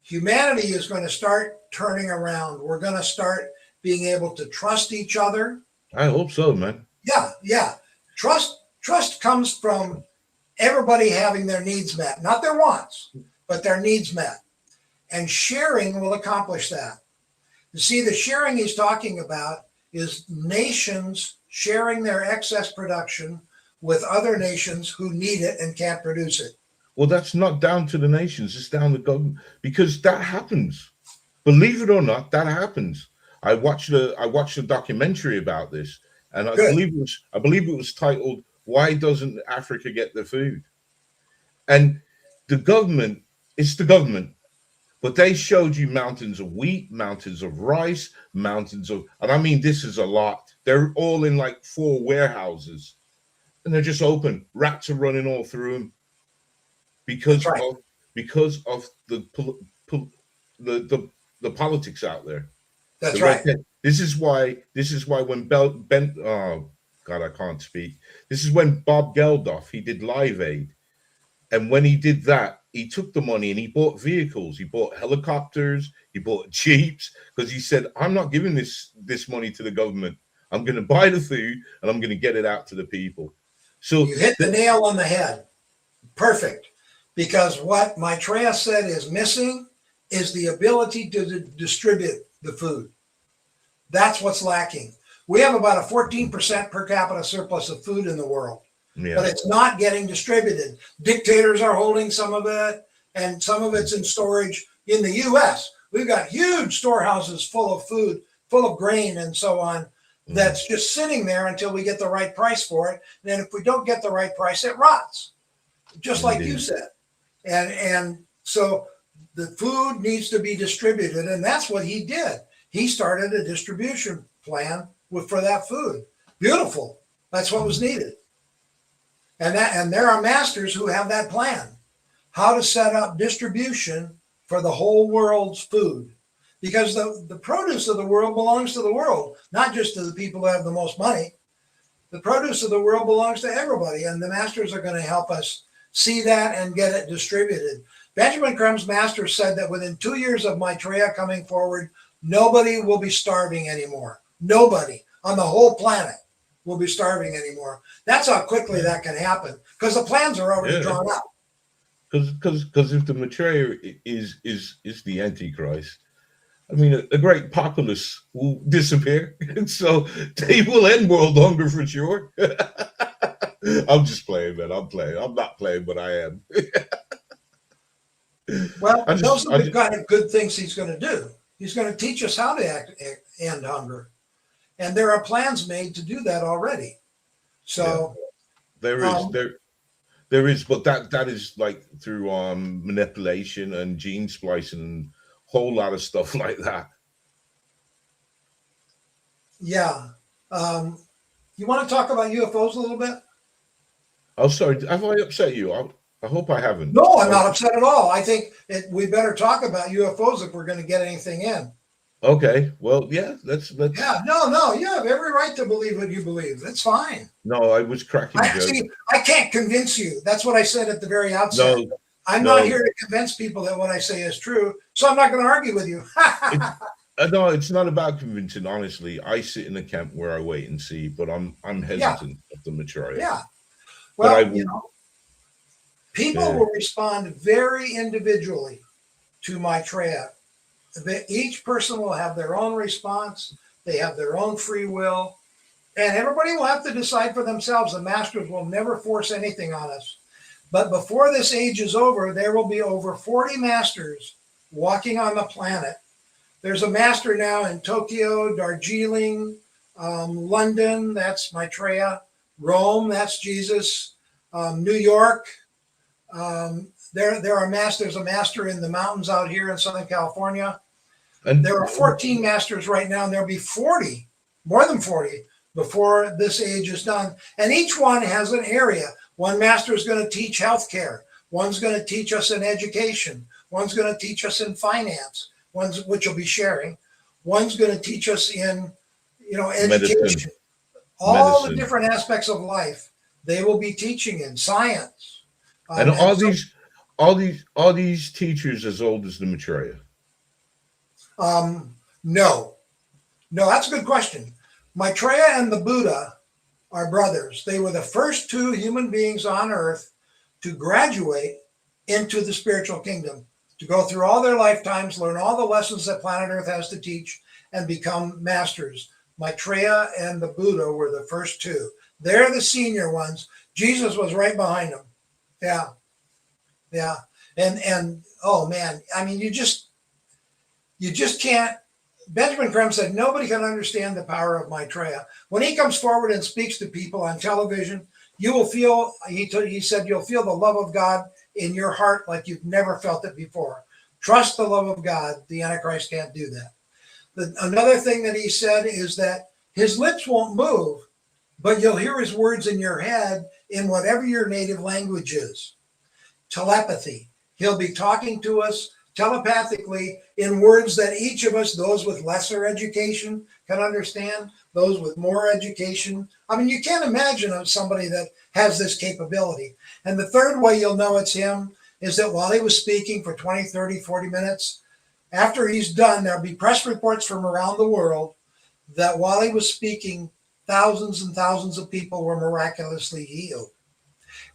humanity is going to start turning around. We're going to start being able to trust each other. I hope so, man. Yeah. Trust comes from everybody having their needs met, not their wants, but their needs met. And sharing will accomplish that. You see, the sharing he's talking about is nations sharing their excess production with other nations who need it and can't produce it. Well, that's not down to the nations, it's down to government, because that happens. Believe it or not, that happens. I watched a documentary about this, and I believe it was titled "Why Doesn't Africa Get the Food?" And the government, it's the government, but they showed you mountains of wheat, mountains of rice, mountains of, and I mean, this is a lot. They're all in like 4 warehouses, and they're just open. Rats are running all through them because of the politics out there. That's right. This is why when I can't speak. This is when Bob Geldof, he did Live Aid. And when he did that, he took the money and he bought vehicles. He bought helicopters, he bought Jeeps, because he said, I'm not giving this money to the government. I'm going to buy the food and I'm going to get it out to the people. So you hit the nail on the head. Perfect. Because what Maitreya said is missing is the ability to distribute the food. That's what's lacking. We have about a 14% per capita surplus of food in the world. Yeah. but it's not getting distributed. Dictators are holding some of it, and some of it's in storage in the U.S. We've got huge storehouses full of food, full of grain and so on, that's just sitting there until we get the right price for it. And then if we don't get the right price, it rots, just like you said. And so the food needs to be distributed, and that's what he did. He started a distribution plan for that food. Beautiful. That's what was needed. And there are masters who have that plan, how to set up distribution for the whole world's food. Because the produce of the world belongs to the world, not just to the people who have the most money. The produce of the world belongs to everybody, and the masters are going to help us see that and get it distributed. Benjamin Creme's master said that within 2 years of Maitreya coming forward, nobody will be starving anymore. Nobody on the whole planet will be starving anymore. That's how quickly that can happen, because the plans are already drawn up. Because if the Maitreya is the Antichrist, I mean, a great populace will disappear, and so they will end world hunger for sure. I'm just playing, man. I'm playing. I'm not playing, but I am. Well, those are the kind of good things he's going to do. He's going to teach us how to end hunger, and there are plans made to do that already. So there is, but that is like through manipulation and gene splicing and whole lot of stuff like that. Yeah. You want to talk about UFOs a little bit? Oh, sorry. Have I upset you? I hope I haven't. No, I'm not upset at all. I think we better talk about UFOs if we're going to get anything in. Okay. Well, yeah, let's. Yeah, no, you have every right to believe what you believe. That's fine. No, I was cracking a joke. See, I can't convince you. That's what I said at the very outset. No, I'm not here to convince people that what I say is true, so I'm not going to argue with you. No, it's not about convincing. Honestly, I sit in the camp where I wait and see, but I'm hesitant of the Maitreya. Yeah. Well, people Yeah. will respond very individually to Maitreya. Each person will have their own response. They have their own free will, and everybody will have to decide for themselves. The masters will never force anything on us. But before this age is over, there will be over 40 masters walking on the planet. There's a master now in Tokyo, Darjeeling, London, that's Maitreya, Rome, that's Jesus, New York. There are masters, a master in the mountains out here in Southern California. And there are 14 masters right now, and there'll be 40, more than 40, before this age is done. And each one has an area. One master is going to teach healthcare. One's going to teach us in education. One's going to teach us in finance. One's, which will be sharing. One's going to teach us in, education. Medicine. All the different aspects of life they will be teaching in science. And all these teachers as old as the Maitreya. No, that's a good question. Maitreya and the Buddha are brothers. They were the first two human beings on earth to graduate into the spiritual kingdom, to go through all their lifetimes, learn all the lessons that planet Earth has to teach, and become masters. Maitreya and the Buddha were the first two. They're the senior ones. Jesus was right behind them. Yeah. And oh man, I mean, you just can't. Benjamin Creme said nobody can understand the power of Maitreya. When he comes forward and speaks to people on television, you will feel, he said, you'll feel the love of God in your heart like you've never felt it before. Trust the love of God. The Antichrist can't do that. Another thing that he said is that his lips won't move, but you'll hear his words in your head in whatever your native language is. Telepathy. He'll be talking to us telepathically in words that each of us, those with lesser education, can understand, those with more education. I mean, you can't imagine somebody that has this capability. And the third way you'll know it's him is that while he was speaking for 20, 30, 40 minutes, after he's done, there'll be press reports from around the world that while he was speaking, thousands and thousands of people were miraculously healed.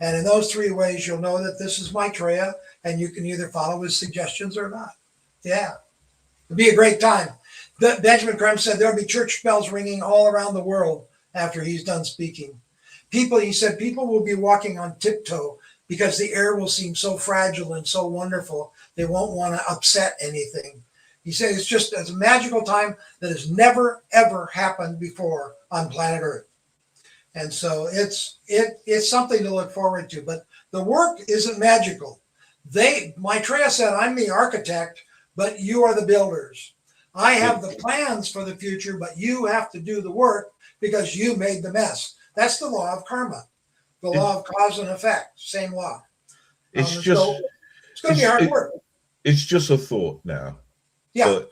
And in those three ways, you'll know that this is Maitreya, and you can either follow his suggestions or not. Yeah, it'd be a great time. Benjamin Creme said there'll be church bells ringing all around the world after he's done speaking. he said, people will be walking on tiptoe because the air will seem so fragile and so wonderful. They won't want to upset anything. He said it's a magical time that has never, ever happened before on planet Earth. And so it's something to look forward to. But the work isn't magical. Maitreya said, I'm the architect, but you are the builders. I have the plans for the future, but you have to do the work because you made the mess. That's the law of karma, the law of cause and effect, same law. It's it's going to be hard work. It's just a thought now. Yeah. But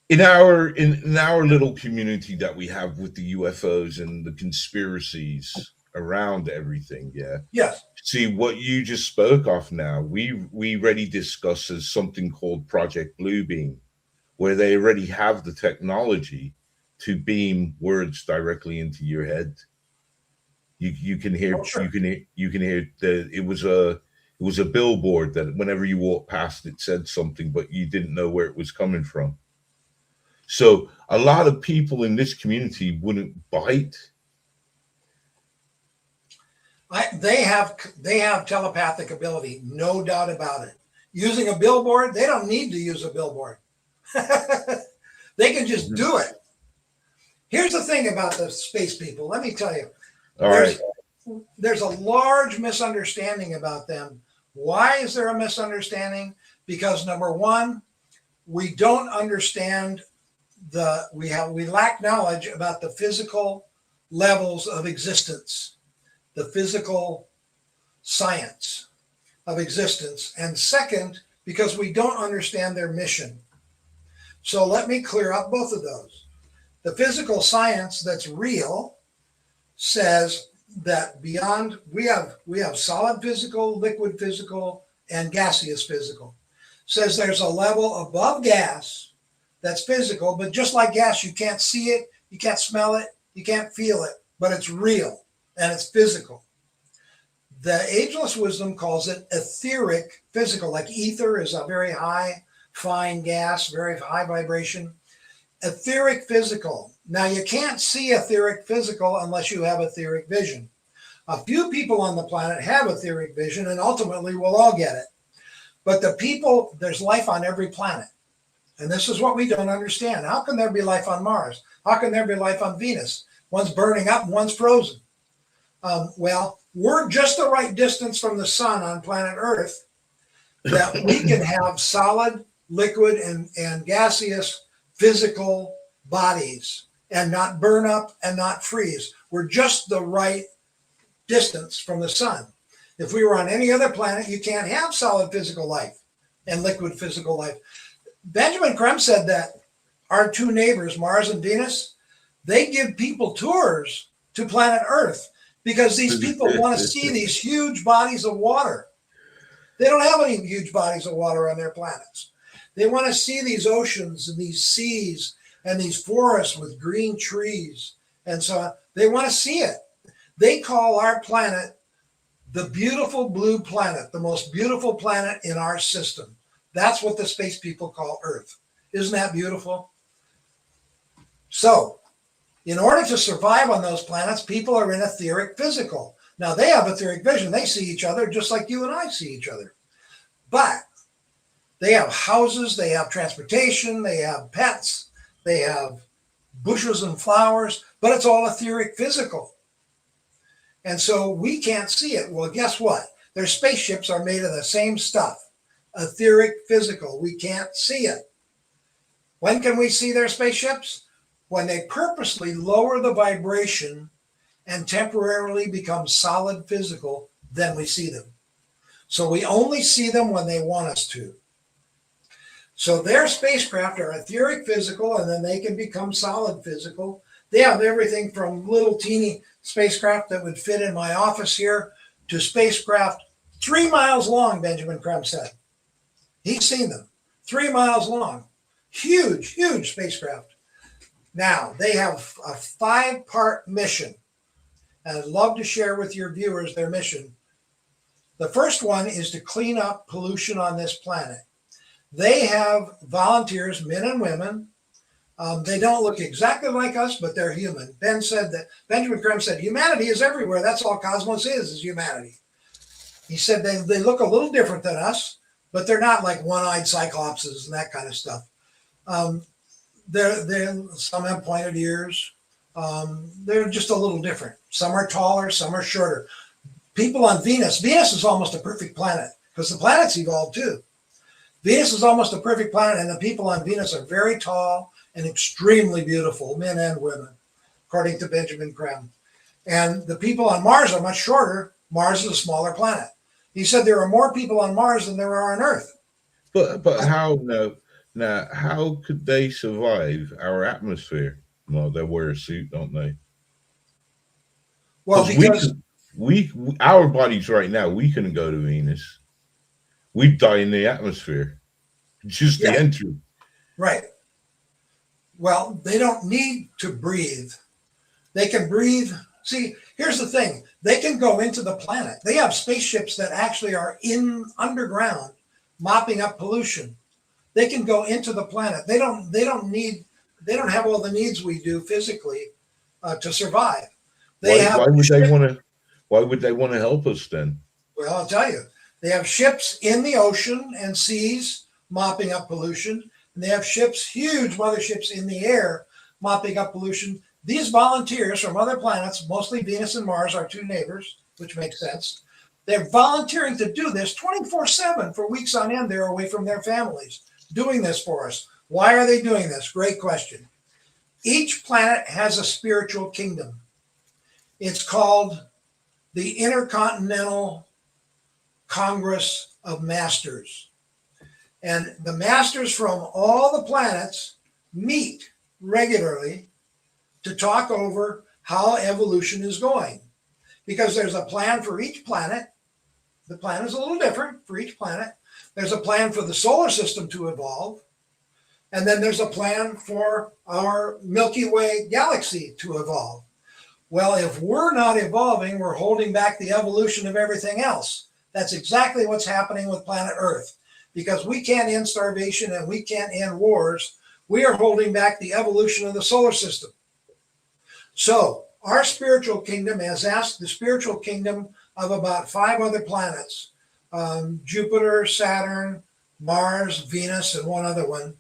in our little community that we have with the UFOs and the conspiracies around everything, yeah. Yes. See what you just spoke of now. We already discussed as something called Project Bluebeam, where they already have the technology to beam words directly into your head. You can hear you can hear that it was a billboard that whenever you walk past it said something, but you didn't know where it was coming from. So a lot of people in this community wouldn't bite. They have telepathic ability, no doubt about it. Using a billboard, they don't need to use a billboard. They can just do it. Here's the thing about the space people. Let me tell you. There's a large misunderstanding about them. Why is there a misunderstanding? Because number one, we don't understand we lack knowledge about the physical levels of existence, the physical science of existence. And second, because we don't understand their mission. So let me clear up both of those. The physical science that's real says that beyond we have solid physical, liquid physical, and gaseous physical. Says there's a level above gas that's physical, but just like gas, you can't see it, you can't smell it, you can't feel it, but it's real and it's physical. The ageless wisdom calls it etheric physical, like ether is a very high, fine gas, very high vibration. Etheric physical. Now, you can't see etheric physical unless you have etheric vision. A few people on the planet have etheric vision, and ultimately we'll all get it. But there's life on every planet. And this is what we don't understand. How can there be life on Mars? How can there be life on Venus? One's burning up and one's frozen. Well, we're just the right distance from the sun on planet Earth that we can have solid, liquid, and gaseous physical bodies and not burn up and not freeze. We're just the right distance from the sun. If we were on any other planet, you can't have solid physical life and liquid physical life. Benjamin Creme said that our two neighbors, Mars and Venus, they give people tours to planet Earth because these people want to see these huge bodies of water. They don't have any huge bodies of water on their planets. They want to see these oceans and these seas and these forests with green trees and so on. They want to see it. They call our planet the beautiful blue planet, the most beautiful planet in our system. That's what the space people call Earth. Isn't that beautiful? So, in order to survive on those planets, people are in etheric physical. Now, they have etheric vision. They see each other just like you and I see each other. But they have houses, they have transportation, they have pets, they have bushes and flowers, but it's all etheric physical. And so we can't see it. Well, guess what? Their spaceships are made of the same stuff. Etheric physical. We can't see it. When can we see their spaceships? When they purposely lower the vibration and temporarily become solid physical, then we see them. So we only see them when they want us to. So their spacecraft are etheric physical, and then they can become solid physical. They have everything from little teeny spacecraft that would fit in my office here to spacecraft 3 miles long, Benjamin Creme said. He's seen them, 3 miles long. Huge, huge spacecraft. Now, they have a 5-part mission. And I'd love to share with your viewers their mission. The first one is to clean up pollution on this planet. They have volunteers, men and women, They don't look exactly like us, but they're human. Benjamin Creme said, humanity is everywhere. That's all cosmos is humanity. He said they look a little different than us, but they're not like one-eyed cyclopses and that kind of stuff. Some have pointed ears. They're just a little different. Some are taller, some are shorter. People on Venus is almost a perfect planet because the planets evolved too. Venus is almost a perfect planet, and the people on Venus are very tall and extremely beautiful, men and women, according to Benjamin Creme. And the people on Mars are much shorter. Mars is a smaller planet. He said there are more people on Mars than there are on Earth. But how now how could they survive our atmosphere? Well, they wear a suit, don't they? Well, because we our bodies right now, we couldn't go to Venus. We'd die in the atmosphere. Just the entry. Right. Well, they don't need to breathe. They can breathe. See, here's the thing. They can go into the planet. They have spaceships that actually are underground, mopping up pollution. They can go into the planet. They don't have all the needs we do physically to survive. Why would they want to help us then? Well, I'll tell you. They have ships in the ocean and seas mopping up pollution. And they have ships, huge motherships in the air mopping up pollution. These volunteers from other planets, mostly Venus and Mars, are two neighbors, which makes sense. They're volunteering to do this 24/7 for weeks on end. They're away from their families doing this for us. Why are they doing this? Great question. Each planet has a spiritual kingdom. It's called the Intercontinental Congress of Masters. And the masters from all the planets meet regularly to talk over how evolution is going. Because there's a plan for each planet. The plan is a little different for each planet. There's a plan for the solar system to evolve. And then there's a plan for our Milky Way galaxy to evolve. Well, if we're not evolving, we're holding back the evolution of everything else. That's exactly what's happening with planet Earth. Because we can't end starvation and we can't end wars, we are holding back the evolution of the solar system. So our spiritual kingdom has asked the spiritual kingdom of about 5 other planets, Jupiter, Saturn, Mars, Venus, and one other one,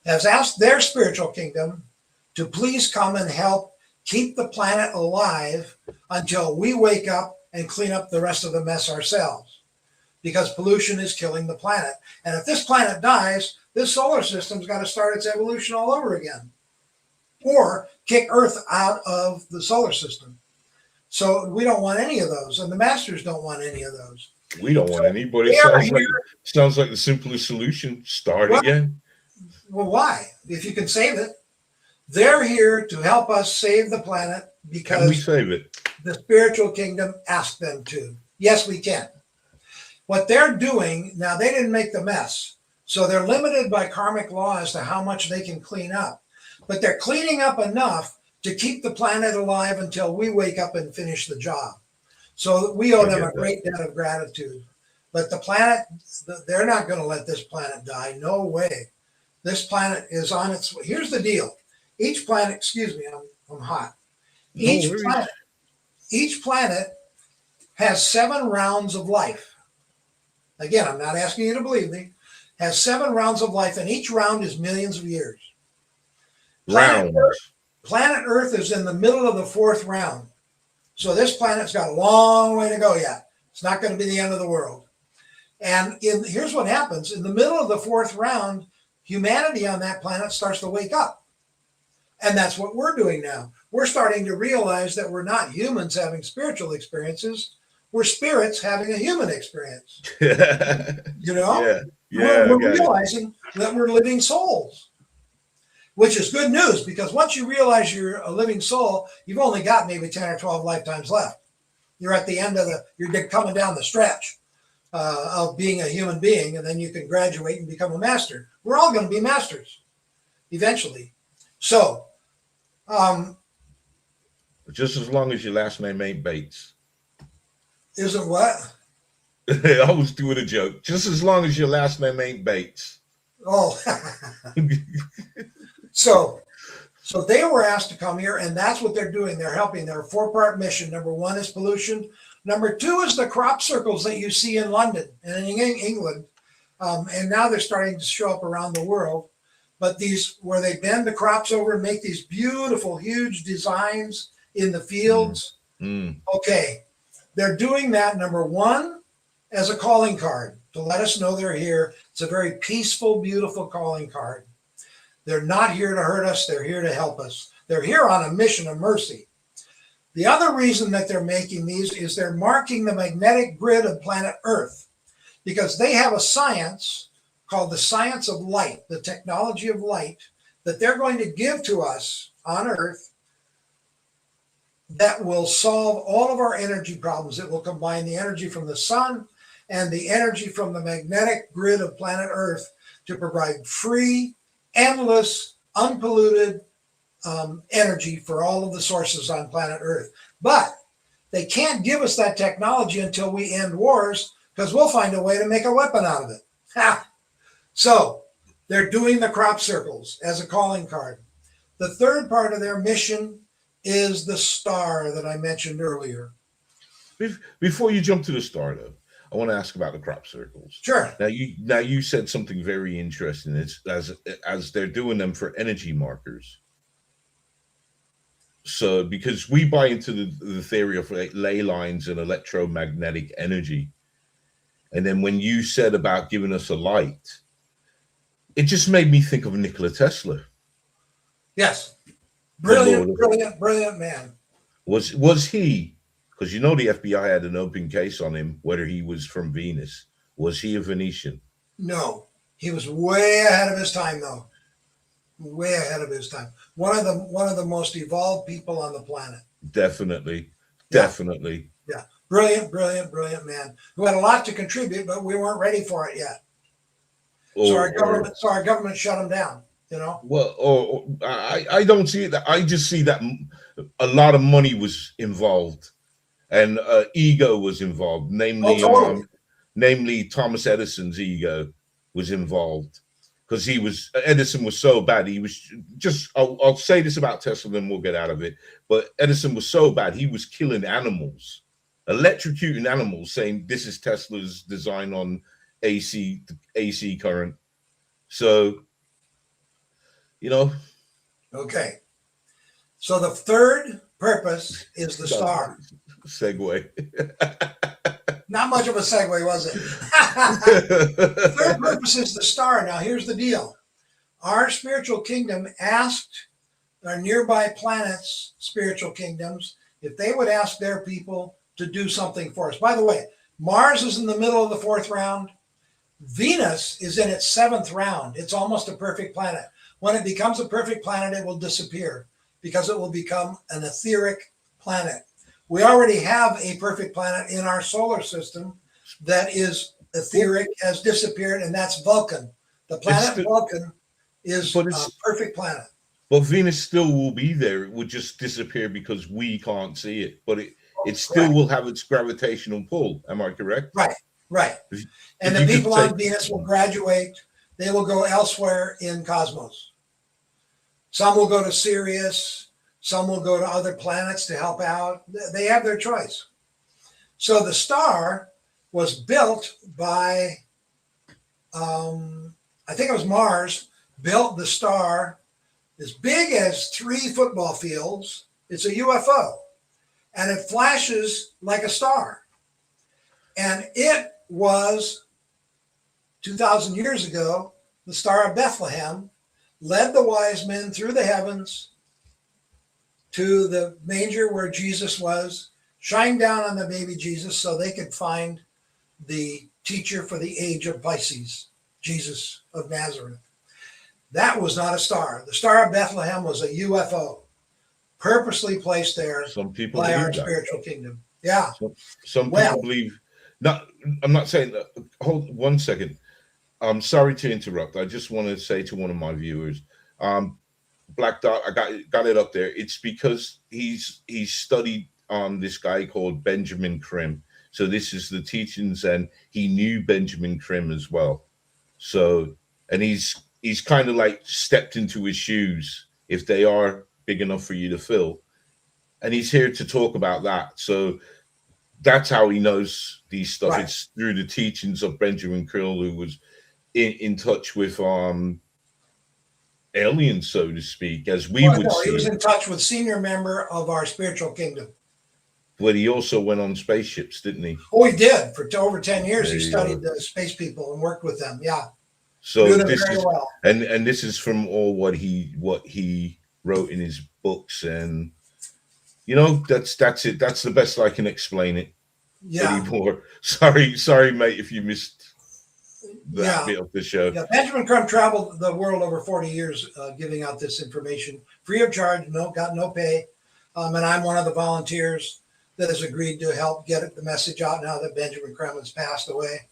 has asked their spiritual kingdom to please come and help keep the planet alive until we wake up and clean up the rest of the mess ourselves. Because pollution is killing the planet. And if this planet dies, this solar system's got to start its evolution all over again. Or kick Earth out of the solar system. So we don't want any of those. And the masters don't want any of those. We don't want any, but it sounds like the simplest solution. Start again. Well, why? If you can save it. They're here to help us save the planet because can we save it? The spiritual kingdom asked them to. Yes, we can. What they're doing, now they didn't make the mess. So they're limited by karmic law as to how much they can clean up. But they're cleaning up enough to keep the planet alive until we wake up and finish the job. So we owe them a great debt of gratitude. But the planet, they're not going to let this planet die. No way. This planet is on its way. Here's the deal. Each planet, excuse me, I'm hot. Each planet has 7 rounds of life. Again, I'm not asking you to believe me. Has 7 rounds of life, and each round is millions of years. Planet Earth is in the middle of the 4th round. So this planet's got a long way to go yet. It's not going to be the end of the world. And here's what happens. In the middle of the 4th round, humanity on that planet starts to wake up. And that's what we're doing now. We're starting to realize that we're not humans having spiritual experiences. We're spirits having a human experience. You know? Yeah. We're realizing that we're living souls, which is good news because once you realize you're a living soul, you've only got maybe 10 or 12 lifetimes left. You're at the end of you're coming down the stretch of being a human being, and then you can graduate and become a master. We're all going to be masters eventually. So, just as long as your last name ain't Bates. Isn't what? I was doing a joke. Just as long as your last name ain't Bates. Oh. So they were asked to come here, and that's what they're doing. They're helping. They're a four-part mission. Number one is pollution. Number two is the crop circles that you see in London and in England. And now they're starting to show up around the world. But these, where they bend the crops over and make these beautiful, huge designs in the fields. Okay, they're doing that, number one, as a calling card to let us know they're here. It's a very peaceful, beautiful calling card. They're not here to hurt us. They're here to help us. They're here on a mission of mercy. The other reason that they're making these is they're marking the magnetic grid of planet Earth, because they have a science called the science of light, the technology of light, that they're going to give to us on Earth that will solve all of our energy problems. It will combine the energy from the sun and the energy from the magnetic grid of planet Earth to provide free, endless, unpolluted energy for all of the sources on planet Earth. But they can't give us that technology until we end wars, because we'll find a way to make a weapon out of it. Ha! So they're doing the crop circles as a calling card. The third part of their mission is the star that I mentioned earlier. Before you jump to the star, though, I want to ask about the crop circles. Sure. Now you said something very interesting. It's as they're doing them for energy markers. So because we buy into the theory of ley lines and electromagnetic energy, and then when you said about giving us a light, it just made me think of Nikola Tesla. Yes. Brilliant man. Was he, because you know the FBI had an open case on him, whether he was from Venus. Was he a Venetian? No, he was way ahead of his time, though. Way ahead of his time. One of the most evolved people on the planet. Definitely. Yeah. Brilliant man who had a lot to contribute, but we weren't ready for it yet. So our government shut him down. You know. Well, I don't see it. I just see that a lot of money was involved, and ego was involved. Namely, Thomas Edison's ego was involved, because Edison was so bad. He was just. I'll say this about Tesla, then we'll get out of it. But Edison was so bad. He was killing animals, electrocuting animals, saying this is Tesla's design on AC current. So. You know. Okay. So the third purpose is the star. Segue. Not much of a segue, was it? The third purpose is the star. Now, here's the deal. Our spiritual kingdom asked our nearby planets' spiritual kingdoms if they would ask their people to do something for us. By the way, Mars is in the middle of the fourth round. Venus is in its seventh round. It's almost a perfect planet. When it becomes a perfect planet, it will disappear because it will become an etheric planet. We already have a perfect planet in our solar system that is etheric, has disappeared, and that's Vulcan. The planet Vulcan is a perfect planet. But Venus still will be there. It would just disappear because we can't see it. But it still will have its gravitational pull. Am I correct? Right. And the people on Venus will graduate. They will go elsewhere in cosmos. Some will go to Sirius. Some will go to other planets to help out. They have their choice. So the star was built by, I think it was Mars, built the star as big as 3 football fields. It's a UFO. And it flashes like a star. And it was 2,000 years ago, the Star of Bethlehem led the wise men through the heavens to the manger where Jesus was, shined down on the baby Jesus so they could find the teacher for the age of Pisces, Jesus of Nazareth. That was not a star. The Star of Bethlehem was a UFO, purposely placed there by our spiritual kingdom. Yeah. Some people believe. I'm not saying that. Hold 1 second. I'm sorry to interrupt. I just want to say to one of my viewers, Black Dot, I got it up there. It's because he's studied this guy called Benjamin Creme. So this is the teachings, and he knew Benjamin Creme as well. So, and he's he's kind of like stepped into his shoes, if they are big enough for you to fill. And he's here to talk about that. So that's how he knows these stuff. Right. It's through the teachings of Benjamin Creme, who was in touch with aliens, so to speak, as we would see. He was in touch with senior member of our spiritual kingdom. But he also went on spaceships, didn't he? Oh, he did. For over 10 years, There he you studied go. the space people and worked with them. Yeah. So Doing it this very is well. and this is from all what he wrote in his books, and you know, that's it. That's the best I can explain it anymore. Sorry, mate, if you missed that bit of the show. Yeah, Benjamin Creme traveled the world over 40 years giving out this information free of charge, got no pay. And I'm one of the volunteers that has agreed to help get the message out now that Benjamin Creme has passed away.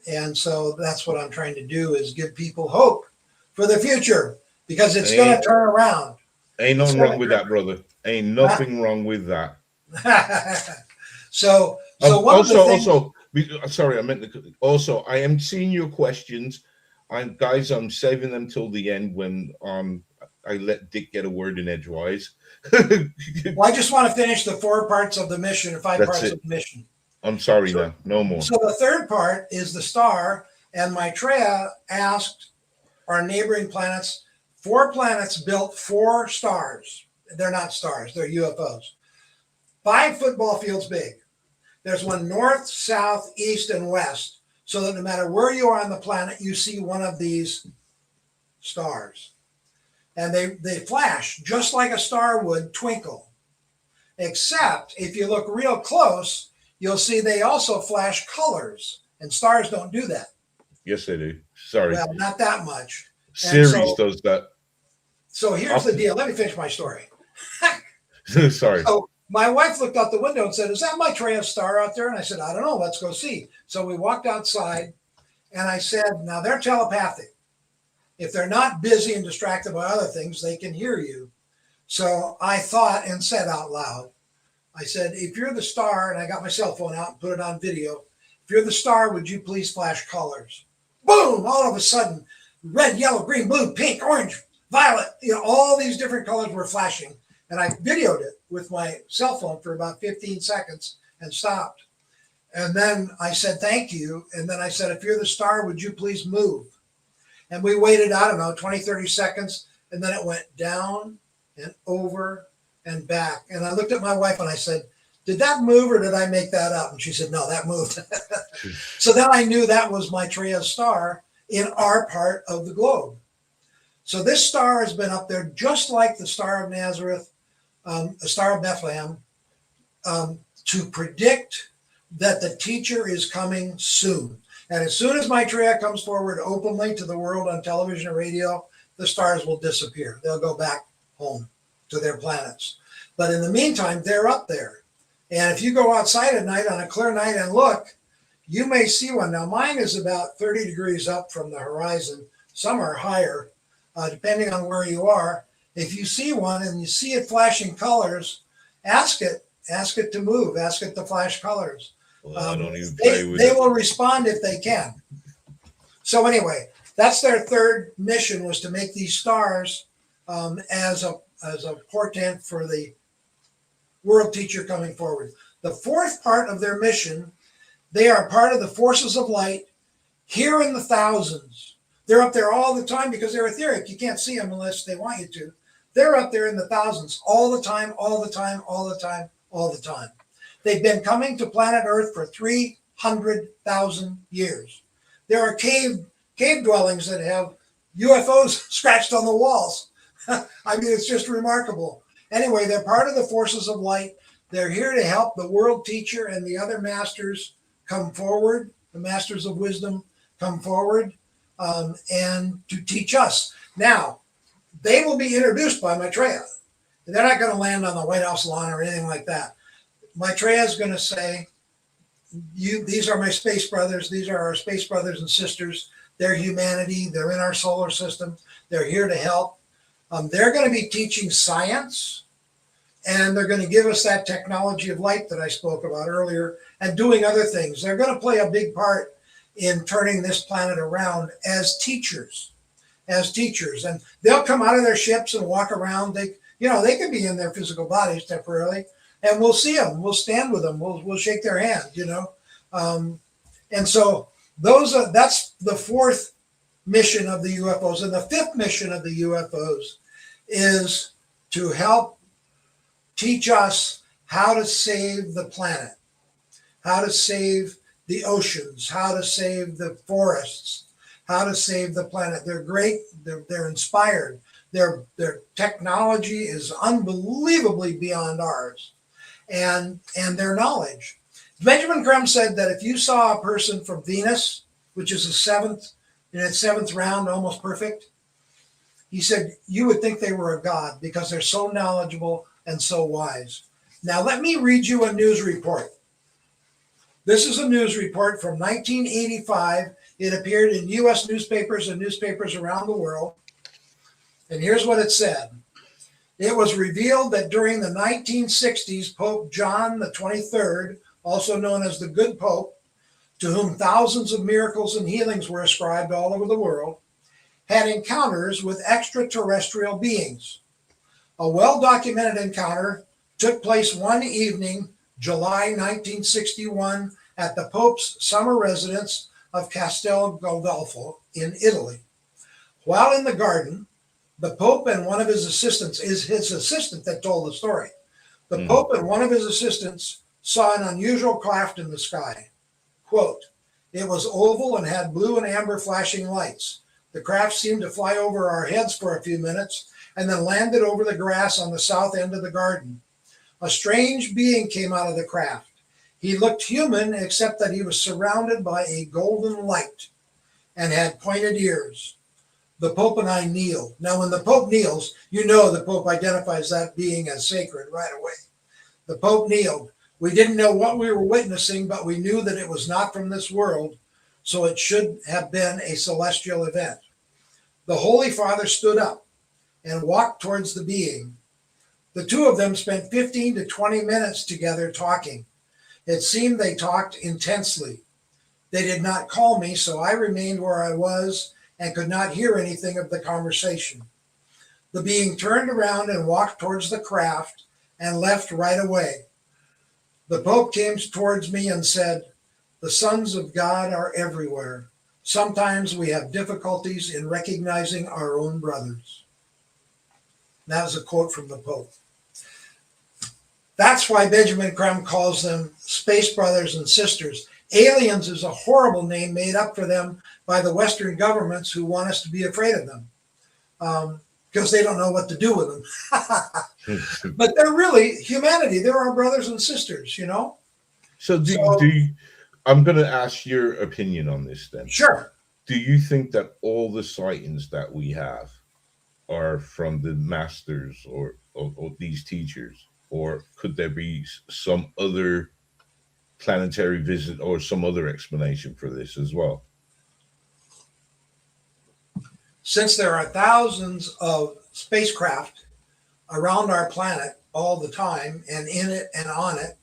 And so that's what I'm trying to do, is give people hope for the future, because it's going to turn around. Ain't nothing wrong with that, brother. Ain't nothing wrong with that. So sorry, I meant to. Also, I am seeing your questions. I'm saving them till the end when I let Dick get a word in edgewise. Well, I just want to finish the 4 parts of the mission, or 5 parts of the mission. I'm sorry now, no more. So the third part is the star, and Maitreya asked our neighboring planets. 4 planets built 4 stars. They're not stars, they're UFOs. 5 football fields big. There's one north, south, east, and west, so that no matter where you are on the planet, you see one of these stars. And they flash just like a star would twinkle. Except if you look real close, you'll see they also flash colors, and stars don't do that. Yes, they do. Sorry. Well, not that much. Ceres does that. So here's the deal. Let me finish my story. Sorry. So my wife looked out the window and said, "Is that Maitreya's star out there?" And I said, "I don't know. Let's go see." So we walked outside, and I said, "Now they're telepathic. If they're not busy and distracted by other things, they can hear you." So I thought and said out loud, I said, "If you're the star," and I got my cell phone out and put it on video, "if you're the star, would you please flash colors?" Boom! All of a sudden, red, yellow, green, blue, pink, orange, violet, all these different colors were flashing. And I videoed it with my cell phone for about 15 seconds and stopped. And then I said, "Thank you." And then I said, "If you're the star, would you please move?" And we waited, I don't know, 20, 30 seconds. And then it went down and over and back. And I looked at my wife and I said, "Did that move or did I make that up?" And she said, "No, that moved." So then I knew that was Maitreya's star in our part of the globe. So this star has been up there just like the Star of Nazareth, the Star of Bethlehem, to predict that the teacher is coming soon. And as soon as Maitreya comes forward openly to the world on television and radio, the stars will disappear. They'll go back home to their planets. But in the meantime, they're up there. And if you go outside at night on a clear night and look, you may see one. Now, mine is about 30 degrees up from the horizon. Some are higher, depending on where you are. If you see one and you see it flashing colors, ask it to move, ask it to flash colors. Well, I don't even play with they will respond if they can. So anyway, that's their third mission, was to make these stars as a portent for the world teacher coming forward. The fourth part of their mission, they are part of the forces of light here in the thousands. They're up there all the time because they're etheric. You can't see them unless they want you to. They're up there in the thousands all the time, all the time, all the time, all the time. They've been coming to planet Earth for 300,000 years. There are cave dwellings that have UFOs scratched on the walls. I mean, it's just remarkable. Anyway, they're part of the forces of light. They're here to help the world teacher and the other masters come forward, the masters of wisdom come forward, and to teach us. Now, they will be introduced by Maitreya. They're not going to land on the White House lawn or anything like that. Maitreya is going to say, these are my space brothers. These are our space brothers and sisters. They're humanity. They're in our solar system. They're here to help. They're going to be teaching science, and they're going to give us that technology of light that I spoke about earlier, and doing other things. They're going to play a big part in turning this planet around as teachers. as teachers, and they'll come out of their ships and walk around. They could be in their physical bodies temporarily, and we'll see them. We'll stand with them. We'll shake their hand. And so that's the fourth mission of the UFOs, and the fifth mission of the UFOs is to help teach us how to save the planet, how to save the oceans, how to save the forests, how to save the planet. They're great. They're inspired. Their technology is unbelievably beyond ours, and their knowledge. Benjamin Creme said that if you saw a person from Venus, which is in its seventh round, almost perfect, he said you would think they were a god because they're so knowledgeable and so wise. Now let me read you a news report. This is a news report from 1985. It appeared in U.S. newspapers and newspapers around the world. And here's what it said. It was revealed that during the 1960s, Pope John the 23rd, also known as the Good Pope, to whom thousands of miracles and healings were ascribed all over the world, had encounters with extraterrestrial beings. A well-documented encounter took place one evening, July 1961, at the Pope's summer residence of Castel Gandolfo in Italy. While in the garden, the Pope and one of his assistants, is his assistant that told the story. The Pope and one of his assistants saw an unusual craft in the sky. Quote, it was oval and had blue and amber flashing lights. The craft seemed to fly over our heads for a few minutes and then landed over the grass on the south end of the garden. A strange being came out of the craft. He looked human, except that he was surrounded by a golden light and had pointed ears. The Pope and I kneeled. Now, when the Pope kneels, the Pope identifies that being as sacred right away. The Pope kneeled. We didn't know what we were witnessing, but we knew that it was not from this world, so it should have been a celestial event. The Holy Father stood up and walked towards the being. The two of them spent 15 to 20 minutes together talking. It seemed they talked intensely. They did not call me, so I remained where I was and could not hear anything of the conversation. The being turned around and walked towards the craft and left right away. The Pope came towards me and said, the sons of God are everywhere. Sometimes we have difficulties in recognizing our own brothers. That was a quote from the Pope. That's why Benjamin Creme calls them space brothers and sisters. Aliens is a horrible name made up for them by the Western governments who want us to be afraid of them because they don't know what to do with them. But they're really humanity. They're our brothers and sisters, So I'm going to ask your opinion on this then. Sure. Do you think that all the sightings that we have are from the masters or these teachers? Or could there be some other planetary visit or some other explanation for this as well? Since there are thousands of spacecraft around our planet all the time and in it and on it,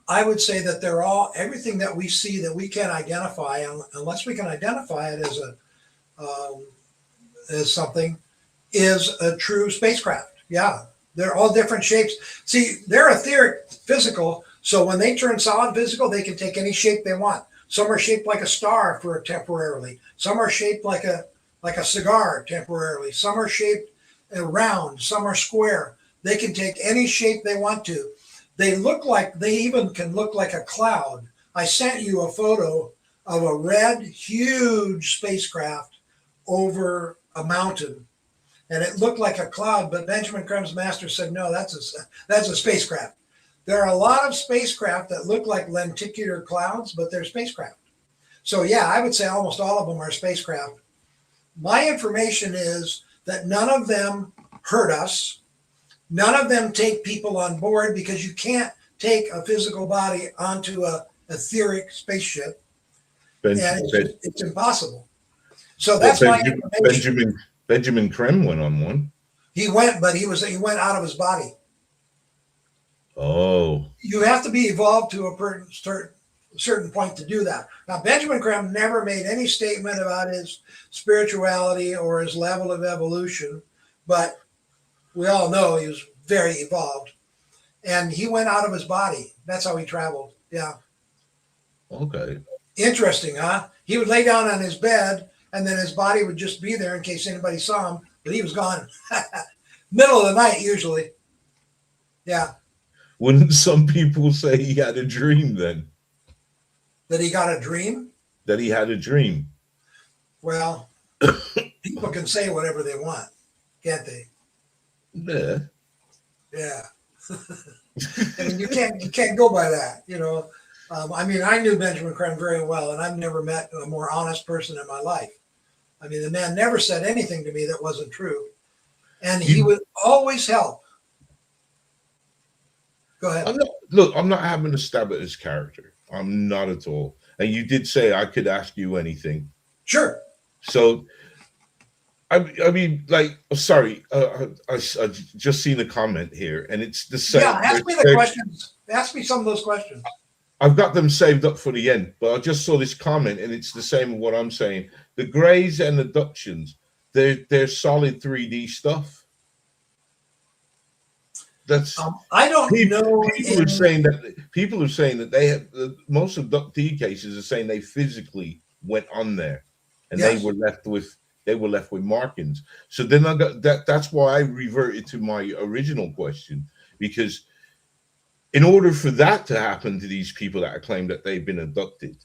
I would say that they're all, everything that we see that we can identify, unless we can identify it as something, is a true spacecraft. Yeah. They're all different shapes. See, they're etheric physical, so when they turn solid physical, they can take any shape they want. Some are shaped like a star for temporarily. Some are shaped like a cigar temporarily. Some are shaped round. Some are square. They can take any shape they want to. They even can look like a cloud. I sent you a photo of a red, huge spacecraft over a mountain. And it looked like a cloud, but Benjamin Creme's master said, no, that's a spacecraft. There are a lot of spacecraft that look like lenticular clouds, but they're spacecraft. So yeah, I would say almost all of them are spacecraft. My information is that none of them hurt us. None of them take people on board because you can't take a physical body onto a etheric spaceship. It's impossible. So that's my information. Benjamin Creme went on one. He went, but he went out of his body. Oh. You have to be evolved to a certain certain point to do that. Now, Benjamin Creme never made any statement about his spirituality or his level of evolution, but we all know he was very evolved. And he went out of his body. That's how he traveled. Yeah. Okay. Interesting, huh? He would lay down on his bed, and then his body would just be there in case anybody saw him, but he was gone. Middle of the night, usually. Yeah. Wouldn't some people say he had a dream then? That he got a dream? That he had a dream? Well, people can say whatever they want, can't they? Yeah. Yeah. I mean, you can't go by that, you know. I mean, I knew Benjamin Creme very well, and I've never met a more honest person in my life. I mean, the man never said anything to me that wasn't true, and he would always help. Go ahead. I'm not having a stab at his character. I'm not at all. And you did say I could ask you anything. Sure. So, I mean, like, sorry, I just seen a comment here, and it's the same. Yeah, ask me the questions. Ask me some of those questions. I've got them saved up for the end, but I just saw this comment, and it's the same as what I'm saying. The grays and abductions, they're solid 3D stuff. That's I don't know. People are saying that they have most abductee cases are saying they physically went on there, and Yes. they were left with markings. So then I got that. That's why I reverted to my original question, because in order for that to happen to these people that claim that they've been abducted,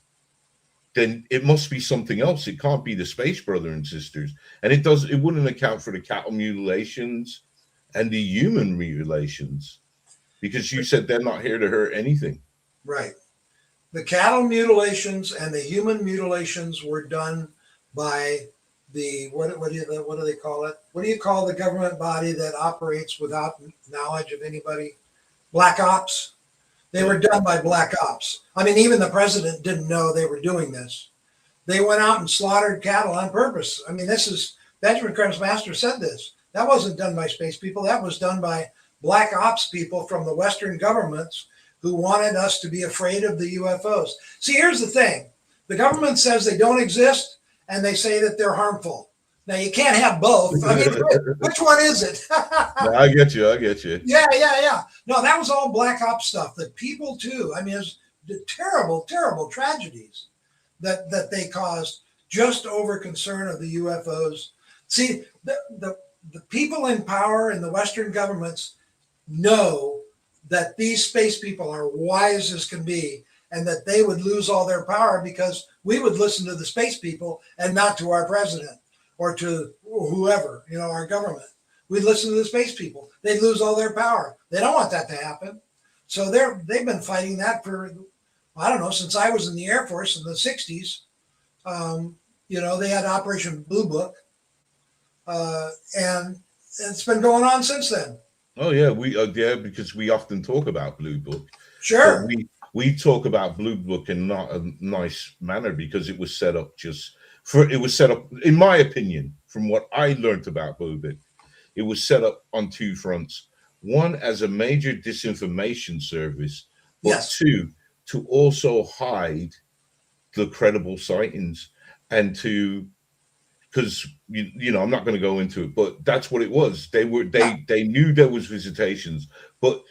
then it must be something else. It can't be the space brother and sisters, and it wouldn't account for the cattle mutilations and the human mutilations, because you said they're not here to hurt anything. Right. The cattle mutilations and the human mutilations were done by the what do they call it? What do you call the government body that operates without knowledge of anybody? Black ops. They were done by black ops. I mean, even the president didn't know they were doing this. They went out and slaughtered cattle on purpose. I mean, this is Benjamin Creme's master said this. That wasn't done by space people. That was done by black ops people from the Western governments who wanted us to be afraid of the UFOs. See, here's the thing. The government says they don't exist, and they say that they're harmful. Now, you can't have both. I mean, which one is it? No, I get you. Yeah. No, that was all black ops stuff. The people, too. I mean, it's the terrible, terrible tragedies that they caused just over concern of the UFOs. See, the people in power in the Western governments know that these space people are wise as can be, and that they would lose all their power because we would listen to the space people and not to our president or to whoever, you know, our government. We'd listen to the space people. They'd lose all their power. They don't want that to happen. So they've been fighting that for, I don't know, since I was in the Air Force in the 60s. You know, they had Operation Blue Book. And it's been going on since then. Oh yeah, because we often talk about Blue Book. Sure. But we talk about Blue Book in not a nice manner, because it was set up in my opinion, from what I learned about Blue Book, it was set up on two fronts. One, as a major disinformation service, but Yes. two, to also hide the credible sightings, and because you know, I'm not going to go into it, but that's what it was. They knew there was visitations. But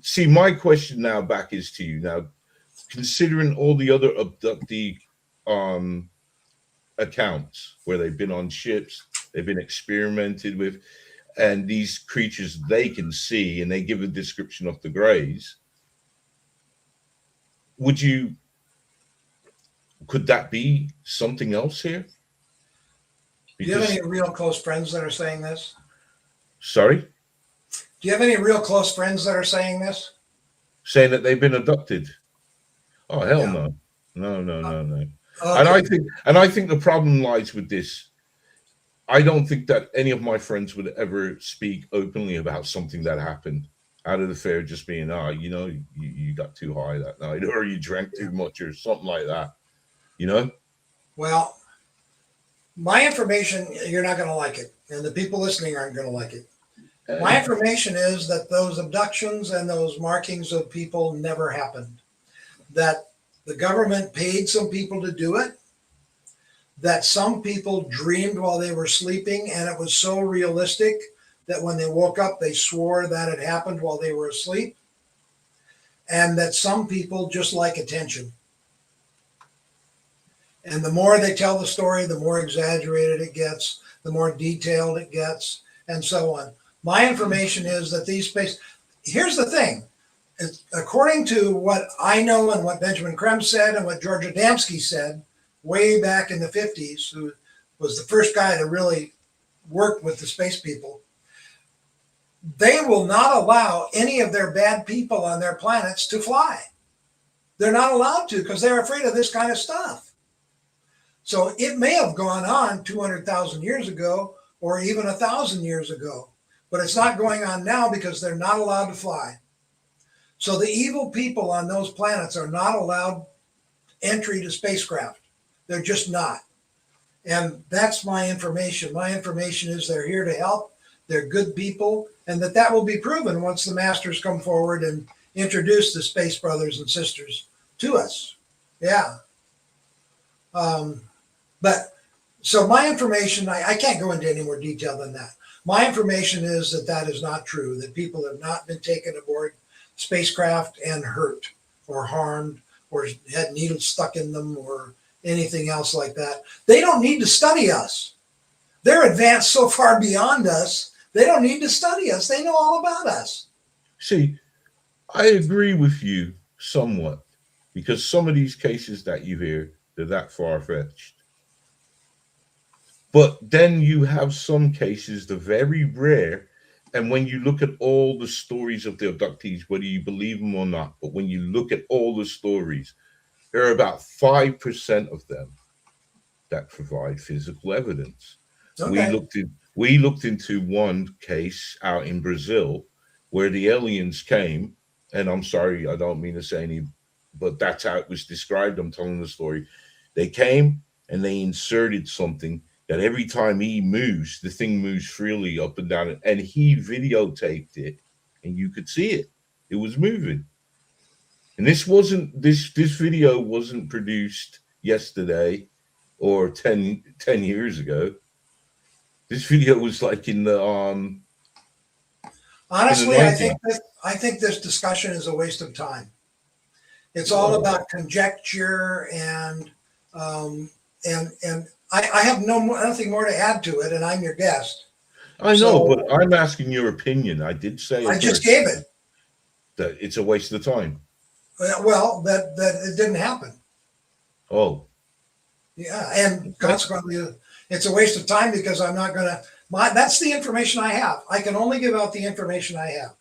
see, my question now back is to you now, considering all the other abductee accounts where they've been on ships, they've been experimented with, and these creatures they can see, and they give a description of the grays. Could that be something else here? Do you have any real close friends that are saying this? Sorry? Do you have any real close friends that are saying this? Saying that they've been abducted? Oh, hell Yeah. no. No. Okay. And I think the problem lies with this. I don't think that any of my friends would ever speak openly about something that happened, out of the fear of just being, you know, you got too high that night, or you drank too much, or something like that, you know? Well, my information, you're not going to like it, and the people listening aren't going to like it. My information is that those abductions and those markings of people never happened. That the government paid some people to do it, that some people dreamed while they were sleeping, and it was so realistic that when they woke up, they swore that it happened while they were asleep, and that some people just like attention. And the more they tell the story, the more exaggerated it gets, the more detailed it gets, and so on. My information is that these space, here's the thing, according to what I know and what Benjamin Creme said and what George Adamski said way back in the 50s, who was the first guy to really work with the space people, they will not allow any of their bad people on their planets to fly. They're not allowed to because they're afraid of this kind of stuff. So it may have gone on 200,000 years ago or even 1,000 years ago, but it's not going on now because they're not allowed to fly. So the evil people on those planets are not allowed entry to spacecraft. They're just not. And that's my information. My information is they're here to help. They're good people, and that will be proven once the masters come forward and introduce the space brothers and sisters to us. Yeah. But so my information, I can't go into any more detail than that. My information is that is not true, that people have not been taken aboard spacecraft and hurt or harmed or had needles stuck in them or anything else like that. They don't need to study us. They're advanced so far beyond us, they don't need to study us. They know all about us. See, I agree with you somewhat, because some of these cases that you hear, they're that far-fetched. But then you have some cases, they're very rare, and when you look at all the stories of the abductees, whether you believe them or not, but when you look at all the stories, there are about 5% of them that provide physical evidence. Okay. We looked into one case out in Brazil where the aliens came, and I'm sorry, I don't mean to say any, but that's how it was described. I'm telling the story. They came and they inserted something that every time he moves, the thing moves freely up and down, and he videotaped it, and you could see it. It was moving. And this video wasn't produced yesterday or 10 years ago. This video was like in the honestly, in the I think this discussion is a waste of time. It's all about conjecture and I have nothing more to add to it, and I'm your guest. I know, but I'm asking your opinion. I did say I just gave it. That it's a waste of time. Well, that it didn't happen. Oh. Yeah, and consequently, it's a waste of time because I'm not going to. That's the information I have. I can only give out the information I have.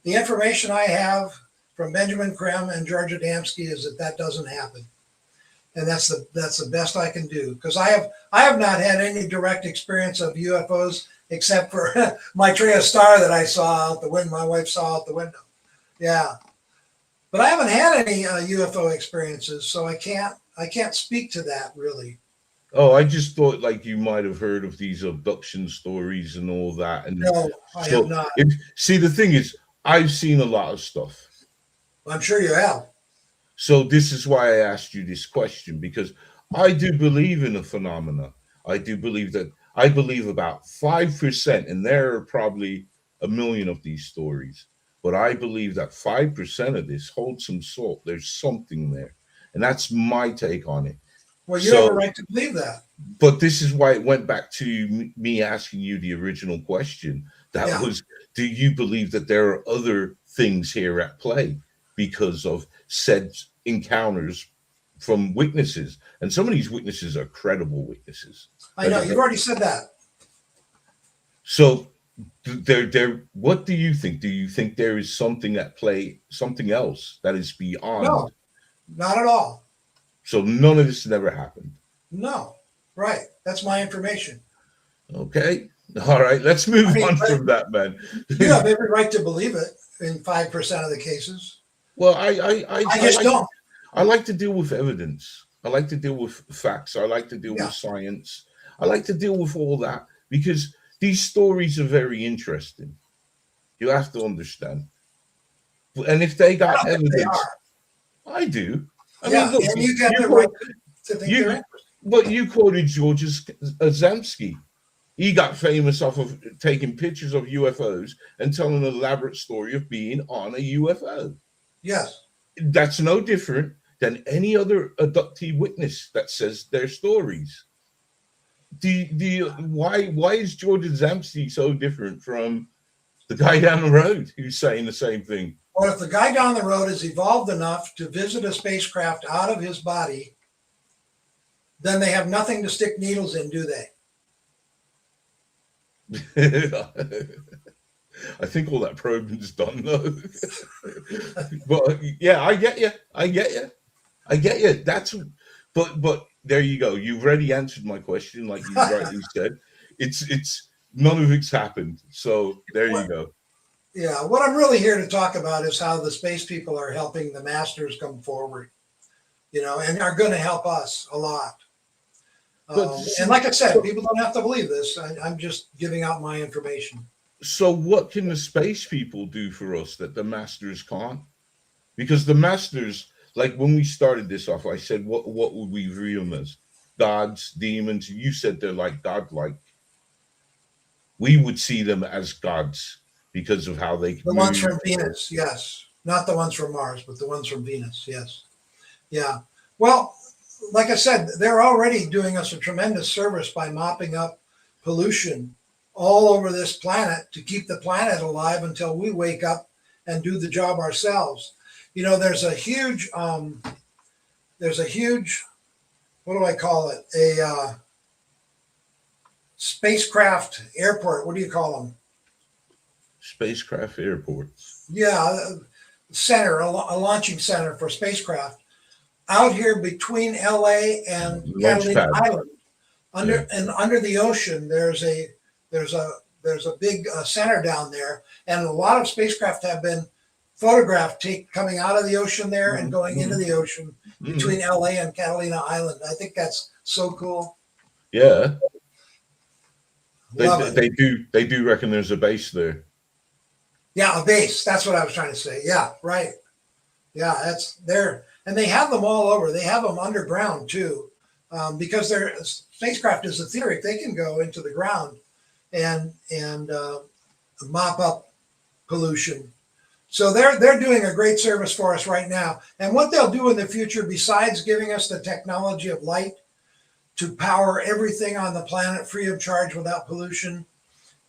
The information I have from Benjamin Creme and George Adamski is that doesn't happen, and that's the best I can do, because I have not had any direct experience of UFOs except for Maitreya star that I saw out the window. My wife saw out the window. Yeah, but I haven't had any UFO experiences, so I can't speak to that really. Oh, I just thought like you might have heard of these abduction stories and all that. And no, I have not. See, the thing is, I've seen a lot of stuff. I'm sure you have. So this is why I asked you this question, because I do believe in a phenomena. I do believe that. I believe about 5%, and there are probably a million of these stories, but I believe that 5% of this holds some salt. There's something there, and that's my take on it. Well, you have a right to believe that. But this is why it went back to me asking you the original question. That was, do you believe that there are other things here at play because of said encounters from witnesses? And some of these witnesses are credible witnesses. I know, you've already said that. So what do you think? Do you think there is something at play, something else that is beyond? No, not at all. So none of this never happened? No, right. That's my information. Okay. All right. Let's move on from that, man. You have every right to believe it in 5% of the cases. Well, I just don't. I like to deal with evidence. I like to deal with facts. I like to deal with science. I like to deal with all that because these stories are very interesting. You have to understand. And if they got evidence, I do. I mean, look, and you got you the right quote- to think you- they're interesting. but you quoted George Adamski. He got famous off of taking pictures of UFOs and telling an elaborate story of being on a UFO. Yes. That's no different than any other abductee witness that says their stories. Why is George Adamski so different from the guy down the road who's saying the same thing? Well, if the guy down the road is evolved enough to visit a spacecraft out of his body, then they have nothing to stick needles in, do they? I think all that probing's done though. But yeah, I get you. But there you go. You've already answered my question, like you rightly said. It's none of it's happened. So there you go. Yeah, what I'm really here to talk about is how the space people are helping the masters come forward, and are going to help us a lot. And like I said, people don't have to believe this. I'm just giving out my information. So what can the space people do for us that the masters can't? Because the masters, like when we started this off, I said, what would we view them as? Gods, demons? You said they're like godlike. We would see them as gods because of how they can The ones from Venus, yes. Not the ones from Mars, but the ones from Venus, yes. Yeah. Well, like I said, they're already doing us a tremendous service by mopping up pollution all over this planet to keep the planet alive until we wake up and do the job ourselves. There's a huge, what do I call it? A spacecraft airport. What do you call them? Spacecraft airports. Yeah, center, a launching center for spacecraft out here between LA and Catalina Island. Under the ocean, there's a big center down there, and a lot of spacecraft have been photographed coming out of the ocean there and going into the ocean between LA and Catalina Island. I think that's so cool. Yeah. They do reckon there's a base there. Yeah, a base. That's what I was trying to say. Yeah, right. Yeah, that's there. And they have them all over. They have them underground too, because their spacecraft is etheric. They can go into the ground and mop up pollution. So they're doing a great service for us right now. And what they'll do in the future, besides giving us the technology of light to power everything on the planet free of charge without pollution,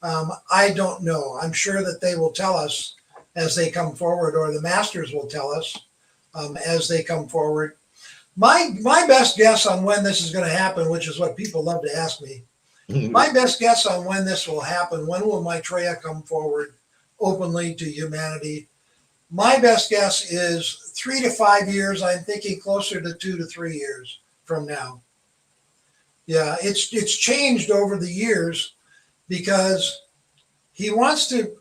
I don't know. I'm sure that they will tell us as they come forward, or the masters will tell us as they come forward. My best guess on when this is going to happen, which is what people love to ask me, my best guess on when this will happen, when will Maitreya come forward openly to humanity? My best guess is 3 to 5 years. I'm thinking closer to 2 to 3 years from now. Yeah, it's changed over the years because he wants to.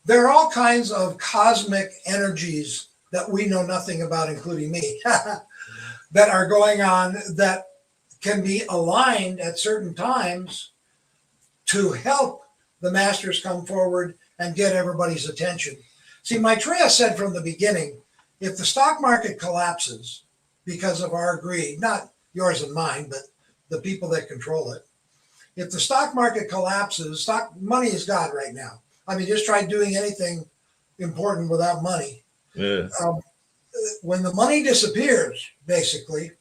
There are all kinds of cosmic energies that we know nothing about, including me, that are going on that can be aligned at certain times to help the masters come forward and get everybody's attention. See, Maitreya said from the beginning, if the stock market collapses because of our greed, not yours and mine, but the people that control it, if the stock market collapses, money is God right now. I mean, just try doing anything important without money. Yeah. When the money disappears, basically,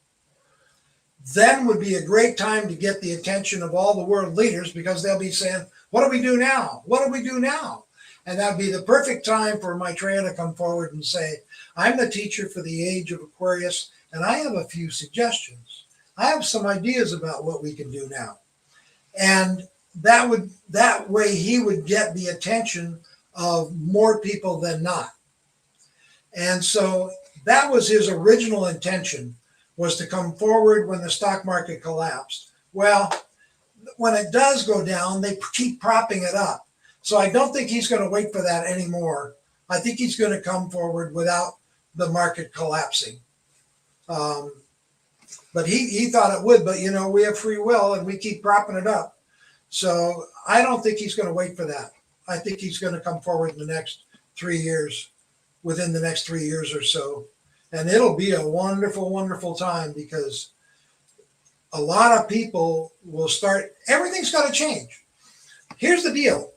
then would be a great time to get the attention of all the world leaders, because they'll be saying, what do we do now? What do we do now? And that'd be the perfect time for Maitreya to come forward and say, I'm the teacher for the Age of Aquarius, and I have a few suggestions. I have some ideas about what we can do now. And that way he would get the attention of more people than not. And so that was his original intention, was to come forward when the stock market collapsed. Well, when it does go down, they keep propping it up. So I don't think he's going to wait for that anymore. I think he's going to come forward without the market collapsing. But he thought it would, but we have free will and we keep propping it up. So I don't think he's going to wait for that. I think he's going to come forward in the next 3 years, within the next 3 years or so, And it'll be a wonderful, wonderful time because a lot of people will start, everything's got to change. Here's the deal.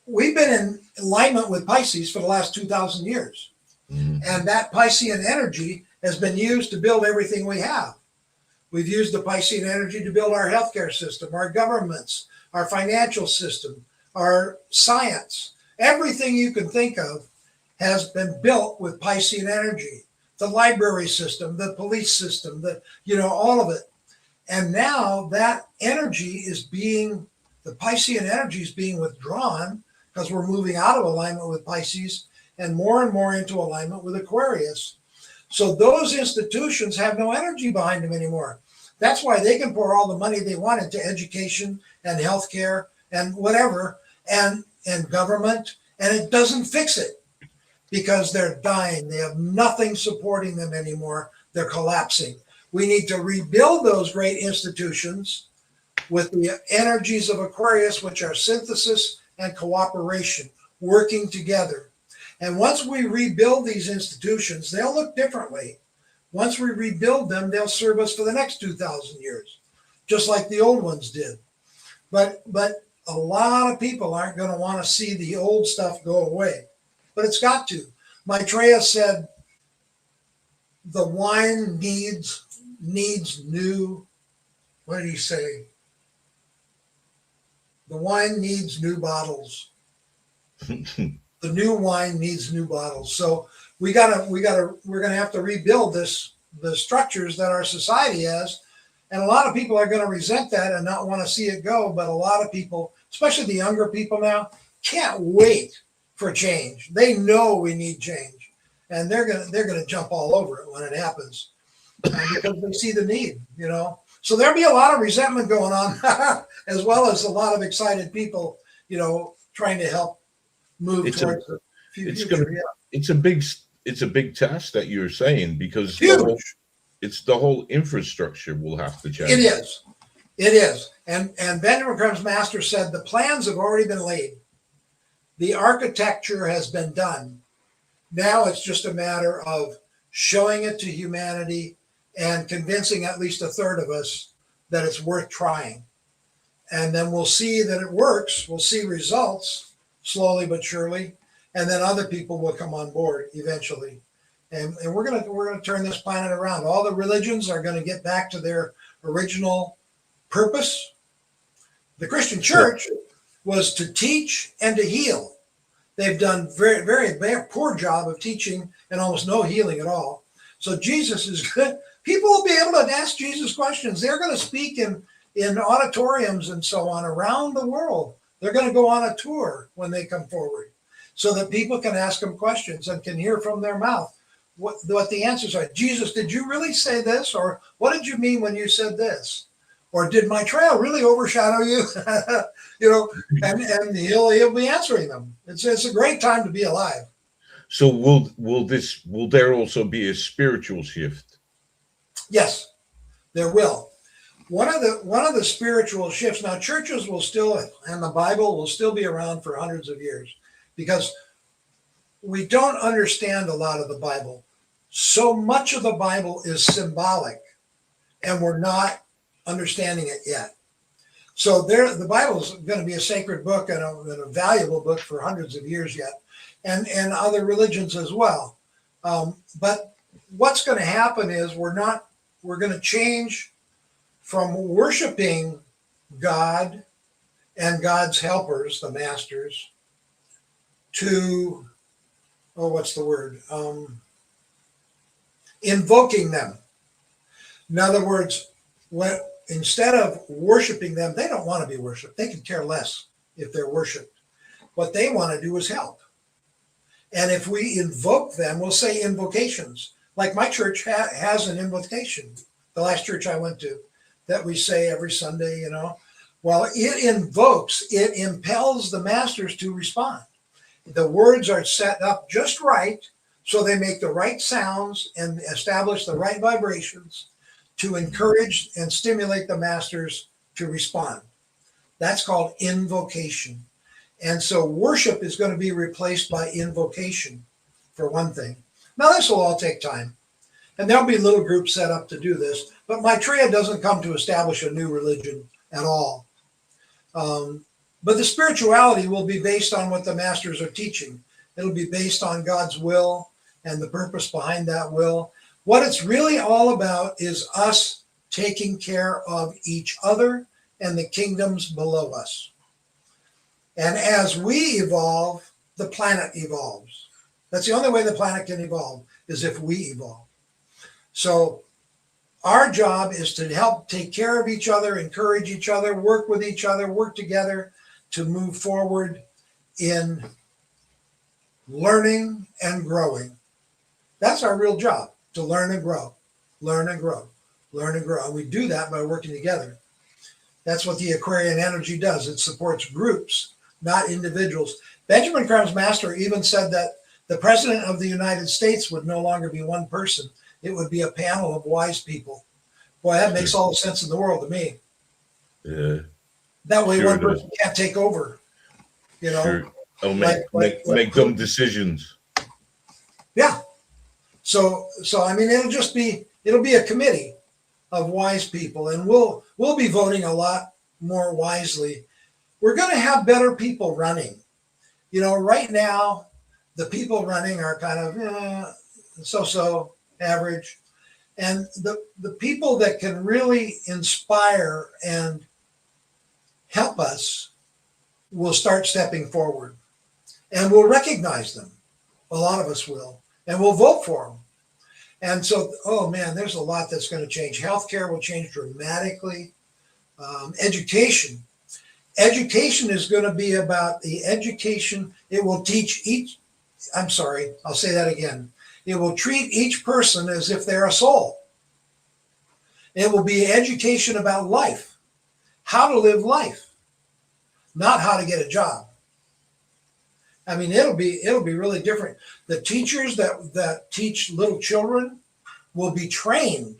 We've been in alignment with Pisces for the last 2,000 years. And that Piscean energy has been used to build everything we have. We've used the Piscean energy to build our healthcare system, our governments, our financial system, our science. Everything you can think of has been built with Piscean energy. The library system, the police system, all of it. And now that energy is being, the Piscean energy is being withdrawn because we're moving out of alignment with Pisces and more into alignment with Aquarius. So those institutions have no energy behind them anymore. That's why they can pour all the money they want into education and healthcare and whatever and government, and it doesn't fix it because they're dying. They have nothing supporting them anymore. They're collapsing. We need to rebuild those great institutions with the energies of Aquarius, which are synthesis and cooperation, working together. And once we rebuild these institutions, they'll look differently. Once we rebuild them, they'll serve us for the next 2,000 years, just like the old ones did. But a lot of people aren't going to want to see the old stuff go away. But it's got to. Maitreya said, the wine needs new, what did he say? The wine needs new bottles. The new wine needs new bottles. So we're gonna have to rebuild the structures that our society has. And a lot of people are going to resent that and not want to see it go. But a lot of people, especially the younger people now, can't wait for change. They know we need change, and they're gonna jump all over it when it happens because they see the need. So there'll be a lot of resentment going on, as well as a lot of excited people, trying to help move towards the future. It's a big task that you're saying, because the whole infrastructure will have to change. It is. And Benjamin Creme's master said the plans have already been laid. The architecture has been done. Now it's just a matter of showing it to humanity and convincing at least a third of us that it's worth trying. And then we'll see that it works. We'll see results slowly but surely. And then other people will come on board eventually. And we're gonna turn this planet around. All the religions are going to get back to their original purpose. The Christian church was to teach and to heal. They've done very, very poor job of teaching and almost no healing at all. So Jesus is good. People will be able to ask Jesus questions. They're going to speak in auditoriums and so on around the world. They're going to go on a tour when they come forward so that people can ask them questions and can hear from their mouth what the answers are. Jesus, did you really say this? Or what did you mean when you said this? Or did Maitreya really overshadow you? And he'll be answering them. It's a great time to be alive. So will there also be a spiritual shift? Yes, there will. One of the spiritual shifts. Now, churches will still, and the Bible will still be around for hundreds of years, because we don't understand a lot of the Bible. So much of the Bible is symbolic, and we're not understanding it yet. So the Bible is going to be a sacred book and a valuable book for hundreds of years yet, and other religions as well. But what's going to happen is we're going to change from worshiping God and God's helpers, the masters, to, invoking them. In other words, instead of worshiping them, they don't want to be worshiped. They can care less if they're worshiped. What they want to do is help. And if we invoke them, we'll say invocations. Like my church has an invocation, the last church I went to, that we say every Sunday, Well, it impels the masters to respond. The words are set up just right, so they make the right sounds and establish the right vibrations to encourage and stimulate the masters to respond. That's called invocation. And so worship is going to be replaced by invocation, for one thing. Now, this will all take time. And there'll be little groups set up to do this. But Maitreya doesn't come to establish a new religion at all. But the spirituality will be based on what the masters are teaching. It'll be based on God's will and the purpose behind that will. What it's really all about is us taking care of each other and the kingdoms below us. And as we evolve, the planet evolves. That's the only way the planet can evolve, is if we evolve. So our job is to help take care of each other, encourage each other, work with each other, work together to move forward in learning and growing. That's our real job, to learn and grow, learn and grow, learn and grow. And we do that by working together. That's what the Aquarian energy does. It supports groups, not individuals. Benjamin Creme's master even said that the president of the United States would no longer be one person. It would be a panel of wise people. Boy, that makes all the sense in the world to me. Yeah. That way, Sure one person can't take over. You know, Sure. Oh, make dumb decisions. Yeah. So I mean, it'll be a committee of wise people, and we'll be voting a lot more wisely. We're going to have better people running. You know, right now, the people running are kind of so average. And the people that can really inspire and help us will start stepping forward. And we'll recognize them. A lot of us will. And we'll vote for them. And so, oh man, there's a lot that's going to change. Healthcare will change dramatically. Education is going to be about the education. It will teach I'll say that again. It will treat each person as if they're a soul. It will be education about life, how to live life, not how to get a job. I mean, it'll be really different. The teachers that teach little children will be trained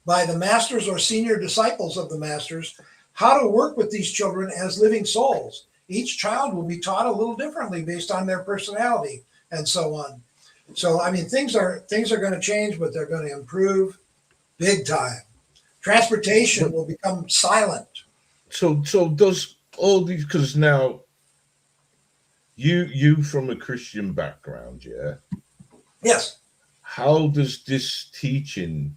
by the masters or senior disciples of the masters how to work with these children as living souls. Each child will be taught a little differently based on their personality and so on. So, I mean, things are going to change, but they're going to improve big time. Transportation will become silent. So does all these, because now you from a Christian background, yeah? Yes. How does this teaching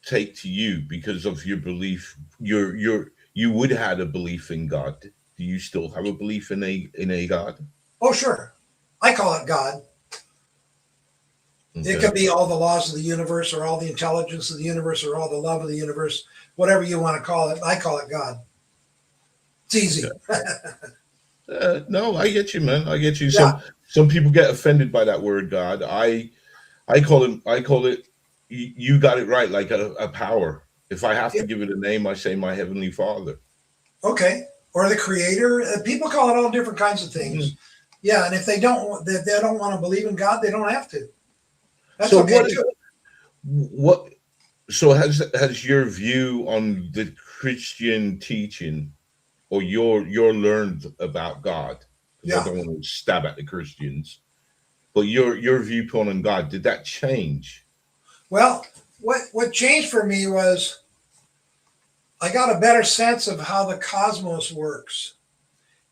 take to you because of your belief? You would have had a belief in God. Do you still have a belief in a God? Oh, sure. I call it God. Okay. It could be all the laws of the universe or all the intelligence of the universe or all the love of the universe, whatever you want to call it. I call it God. It's easy. No, I get you, man. I get you. Yeah. Some people get offended by that word God. I call it. You got it right, like a power. If I have to give it a name, I say my heavenly Father. Okay. Or the Creator. People call it all different kinds of things. Mm-hmm. Yeah, and if they don't want to believe in God, they don't have to. That's so okay too. So has your view on the Christian teaching or your learned about God? Yeah. I don't want to stab at the Christians, but your viewpoint on God, did that change? Well, what changed for me was I got a better sense of how the cosmos works.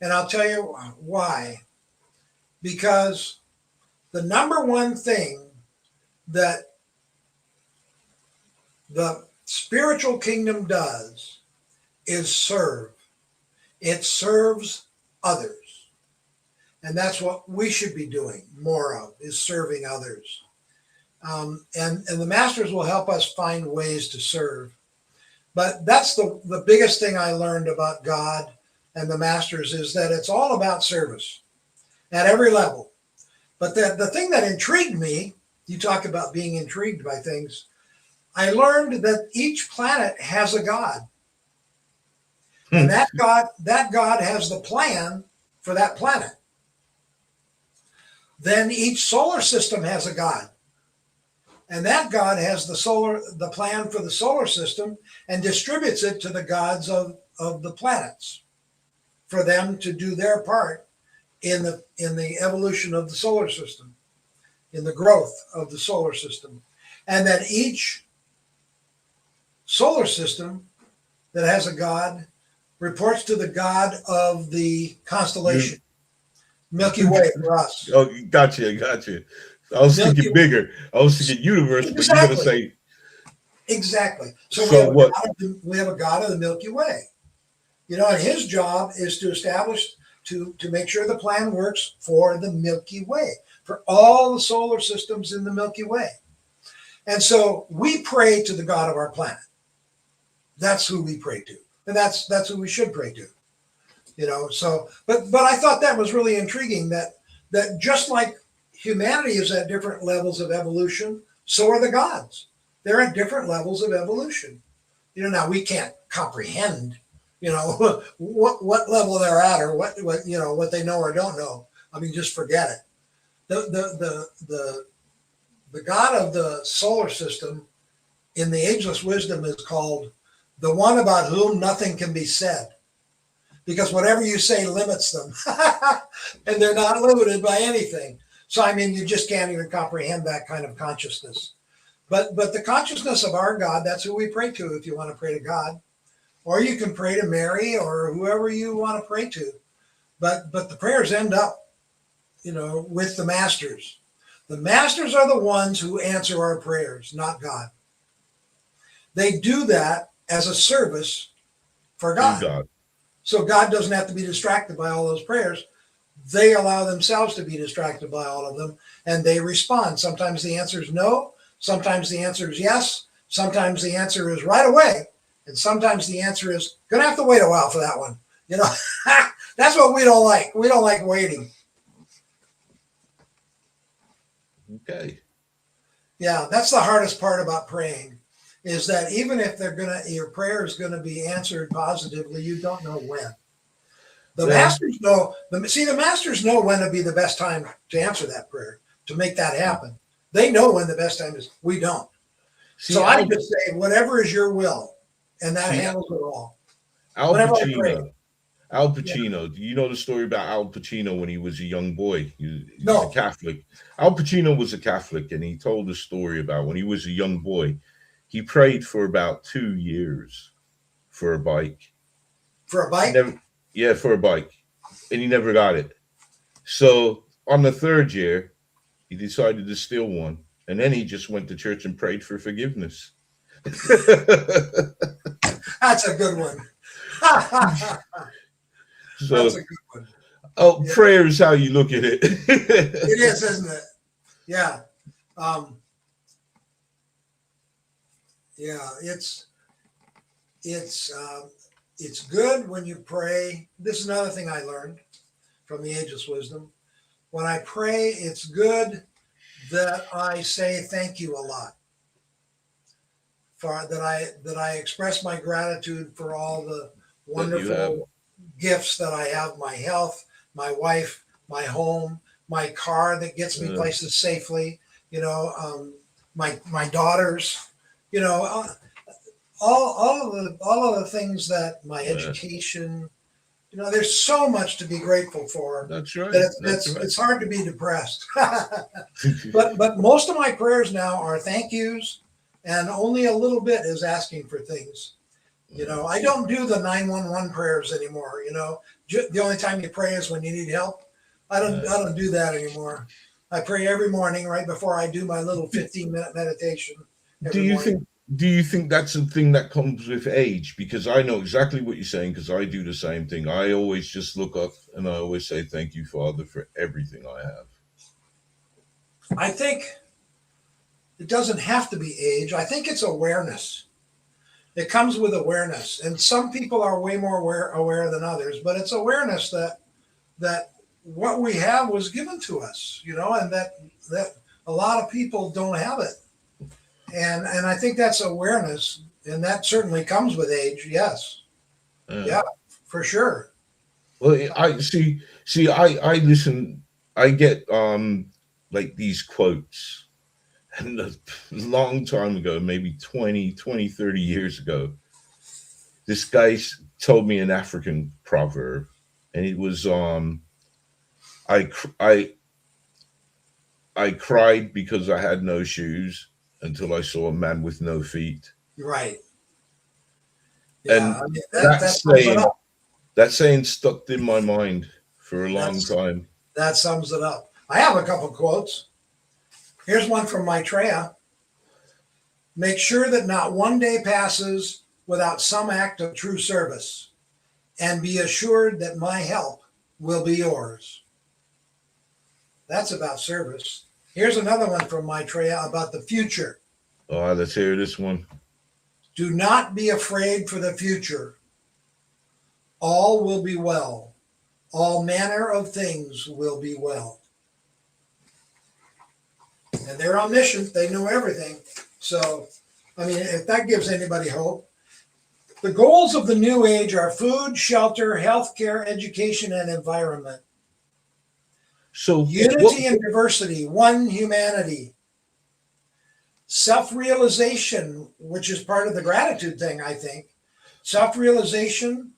And I'll tell you why. Because the number one thing that the spiritual kingdom does is serve. It serves others. And that's what we should be doing more of, is serving others. And the masters will help us find ways to serve. But that's the biggest thing I learned about God and the masters, is that it's all about service at every level. But the thing that intrigued me, you talk about being intrigued by things, I learned that each planet has a god. And that god has the plan for that planet. Then each solar system has a god. And that god has the plan for the solar system and distributes it to the gods of the planets for them to do their part in the evolution of the solar system, in the growth of the solar system. and that each solar system that has a god reports to the god of the constellation. Milky Way for us. Oh, gotcha. I was Milky thinking bigger. I was thinking universe, but you're gonna say exactly. So so what? We have a god of the Milky Way. You know, and his job is to establish to make sure the plan works for the Milky Way, for all the solar systems in the Milky Way. And so we pray to the God of our planet. That's who we pray to, and that's who we should pray to. You know, so but I thought that was really intriguing that just like humanity is at different levels of evolution, so are the gods. They're at different levels of evolution. You know, now we can't comprehend, you know, what level they're at or what you know what they know or don't know. I mean, just forget it. The God of the solar system in the ageless wisdom is called the one about whom nothing can be said, because whatever you say limits them, and they're not limited by anything. So I mean, you just can't even comprehend that kind of consciousness. But the consciousness of our God, that's who we pray to. If you want to pray to God, or you can pray to Mary or whoever you want to pray to. But the prayers end up, you know, with the masters. The masters are the ones who answer our prayers, not God. They do that as a service for God. So God doesn't have to be distracted by all those prayers. They allow themselves to be distracted by all of them, and they respond. Sometimes the answer is no. Sometimes the answer is yes. Sometimes the answer is right away. And sometimes the answer is going to have to wait a while for that one. You know, that's what we don't like. We don't like waiting. Okay. Yeah, that's the hardest part about praying, is that even if your prayer is going to be answered positively, you don't know when. The masters know. The masters know when would be the best time to answer that prayer, to make that happen. They know when the best time is. We don't. So I just say, whatever is your will, and that handles it all. Al Pacino. Do you know the story about Al Pacino when he was a young boy? He was a Catholic. Al Pacino was a Catholic, and he told a story about when he was a young boy. He prayed for about 2 years for a bike. For a bike? For a bike. And he never got it. So on the third year, he decided to steal one. And then he just went to church and prayed for forgiveness. That's a good one. So, that's a good one. Oh, yeah. Prayer is how you look at it. It is, isn't it? Yeah. Yeah, it's good when you pray. This is another thing I learned from the Ageless Wisdom. When I pray, it's good that I say thank you a lot. That I express my gratitude for all the wonderful gifts that I have: my health, my wife, my home, my car that gets me places safely. You know, my daughters. You know, all of the things that my education. You know, there's so much to be grateful for. That's right. It's hard to be depressed. but most of my prayers now are thank yous, and only a little bit is asking for things. You know, I don't do the 911 prayers anymore. You know, the only time you pray is when you need help. I don't do that anymore. I pray every morning right before I do my little 15-minute meditation. Do you think that's a thing that comes with age? Because I know exactly what you're saying, because I do the same thing. I always just look up and I always say, thank you, Father, for everything I have. I think it doesn't have to be age. I think it's awareness. It comes with awareness. And some people are way more aware than others, but it's awareness that what we have was given to us, you know, and that a lot of people don't have it. And I think that's awareness, and that certainly comes with age. Yes, yeah, for sure. Well, I see. I listen. I get like these quotes, and a long time ago, maybe 20, 30 years ago, this guy told me an African proverb, and it was I cried because I had no shoes, until I saw a man with no feet. Right. And I mean, that sums it saying, up. that saying stuck in my mind for a long That's- time. That sums it up. I have a couple quotes. Here's one from Maitreya. Make sure that not one day passes without some act of true service, and be assured that my help will be yours. That's about service. Here's another one from Maitreya about the future. Oh, let's hear this one. Do not be afraid for the future. All will be well. All manner of things will be well. And they're omniscient. They know everything. So, I mean, if that gives anybody hope. The goals of the new age are food, shelter, healthcare, education, and environment. So Unity and diversity, one humanity. Self-realization, which is part of the gratitude thing, I think. Self-realization,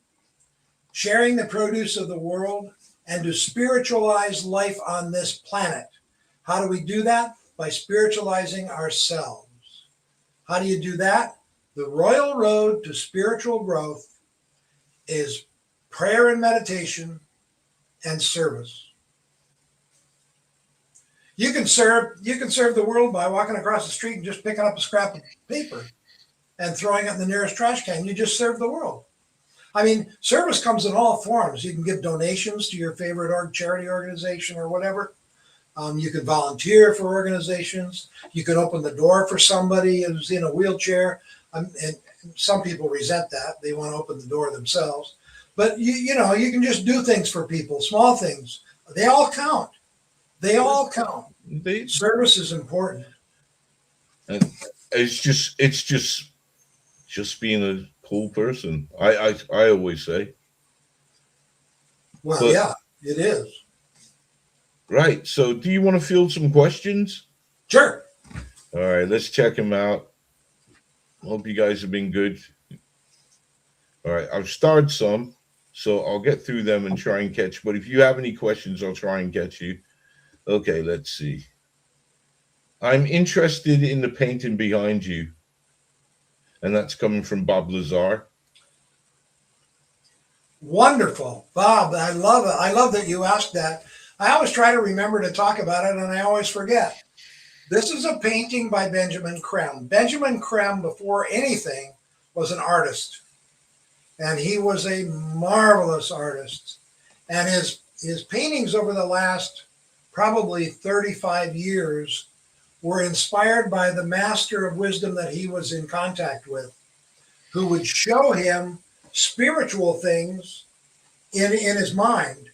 sharing the produce of the world, and to spiritualize life on this planet. How do we do that? By spiritualizing ourselves. How do you do that? The royal road to spiritual growth is prayer and meditation and service. You can serve the world by walking across the street and just picking up a scrap of paper and throwing it in the nearest trash can. You just serve the world. I mean, service comes in all forms. You can give donations to your favorite charity organization or whatever. You can volunteer for organizations. You can open the door for somebody who's in a wheelchair. And some people resent that. They want to open the door themselves. But, you know, you can just do things for people, small things. They all count. They all count. Service is important. And it's just being a cool person. I always say. Well, yeah, it is. Right. So do you want to field some questions? Sure. All right, let's check them out. Hope you guys have been good. All right, I've starred some, so I'll get through them and try and catch. But if you have any questions, I'll try and catch you. Okay, let's see. I'm interested in the painting behind you. And that's coming from Bob Lazar. Wonderful. Bob, I love it. I love that you asked that. I always try to remember to talk about it, and I always forget. This is a painting by Benjamin Creme. Benjamin Creme, before anything, was an artist. And he was a marvelous artist. And his paintings over the last probably 35 years were inspired by the master of wisdom that he was in contact with, who would show him spiritual things in his mind,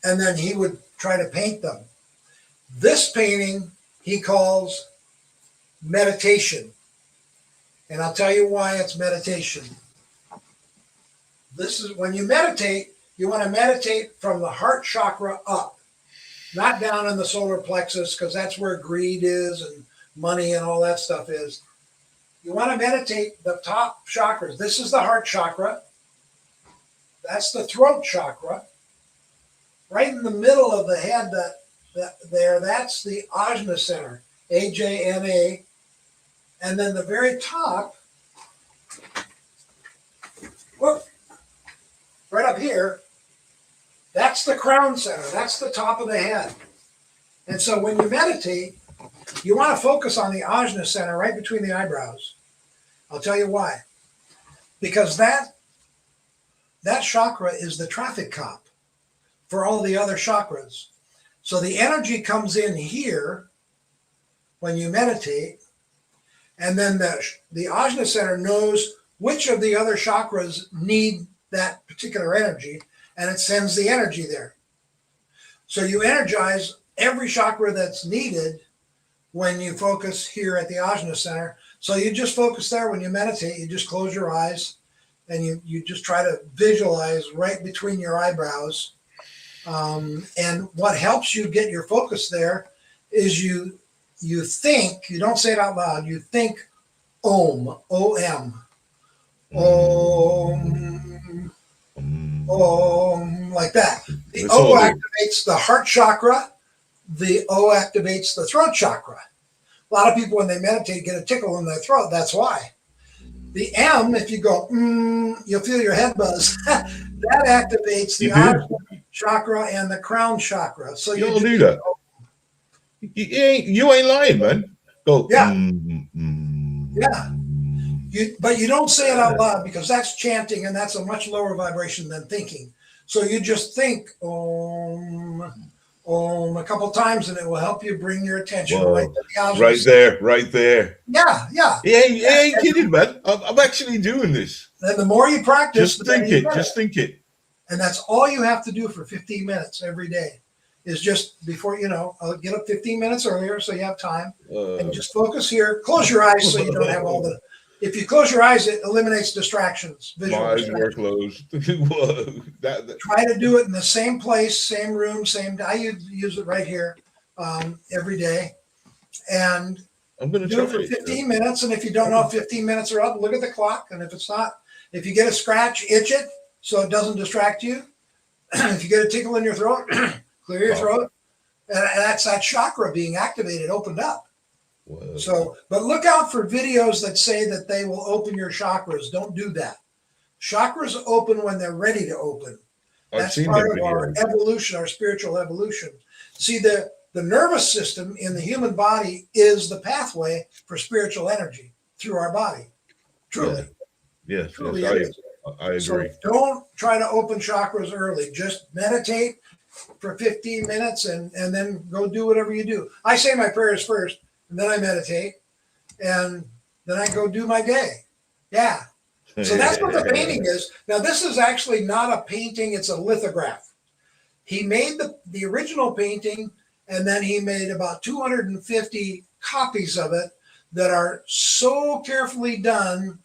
and then he would try to paint them. This painting he calls meditation, and I'll tell you why it's meditation. This is when you meditate, you want to meditate from the heart chakra up, not down in the solar plexus, because that's where greed is and money and all that stuff is. You want to meditate the top chakras. This is the heart chakra. That's the throat chakra. Right in the middle of the head, that's the ajna center, AJNA. And then the very top, look, right up here, that's the crown center. That's the top of the head. And so when you meditate, you want to focus on the ajna center right between the eyebrows. I'll tell you why. Because that chakra is the traffic cop for all the other chakras. So the energy comes in here when you meditate, and then the ajna center knows which of the other chakras need that particular energy, and it sends the energy there. So you energize every chakra that's needed when you focus here at the ajna center. So you just focus there when you meditate. You just close your eyes and you just try to visualize right between your eyebrows. And what helps you get your focus there is you think, you don't say it out loud, you think Om, O-M. Om, Om, like that. The O activates the heart chakra. The O activates the throat chakra. A lot of people, when they meditate, get a tickle in their throat. That's why. The M, if you go, you'll feel your head buzz. That activates the Ajna chakra and the crown chakra. So you don't do that. You ain't lying, man. Go. Yeah. Yeah. But you don't say it out loud because that's chanting and that's a much lower vibration than thinking. So you just think Om a couple times and it will help you bring your attention right to the Ajna. Right there. Yeah. You ain't kidding, man. I'm actually doing this. And the more you practice, just think it. And that's all you have to do for 15 minutes every day. Is just before, I'll get up 15 minutes earlier so you have time and just focus here. Close your eyes so you don't have all the. If you close your eyes, it eliminates distractions. My eyes were closed. Try to do it in the same place, same room, I use it right here every day. And I'm going to do it for 15 minutes. And if you don't know if 15 minutes are up, look at the clock. And if it's not, if you get a scratch, itch it so it doesn't distract you. If you get a tickle in your throat, clear your throat. And that's that chakra being activated, opened up. Whoa. So, but look out for videos that say that they will open your chakras. Don't do that. Chakras open when they're ready to open. That's part of our evolution, our spiritual evolution. See, the nervous system in the human body is the pathway for spiritual energy through our body. Truly. Yes, Truly I agree. So don't try to open chakras early. Just meditate for 15 minutes and then go do whatever you do. I say my prayers first, and then I meditate, and then I go do my day. Yeah. So that's what the painting is. Now, this is actually not a painting. It's a lithograph. He made the original painting, and then he made about 250 copies of it that are so carefully done.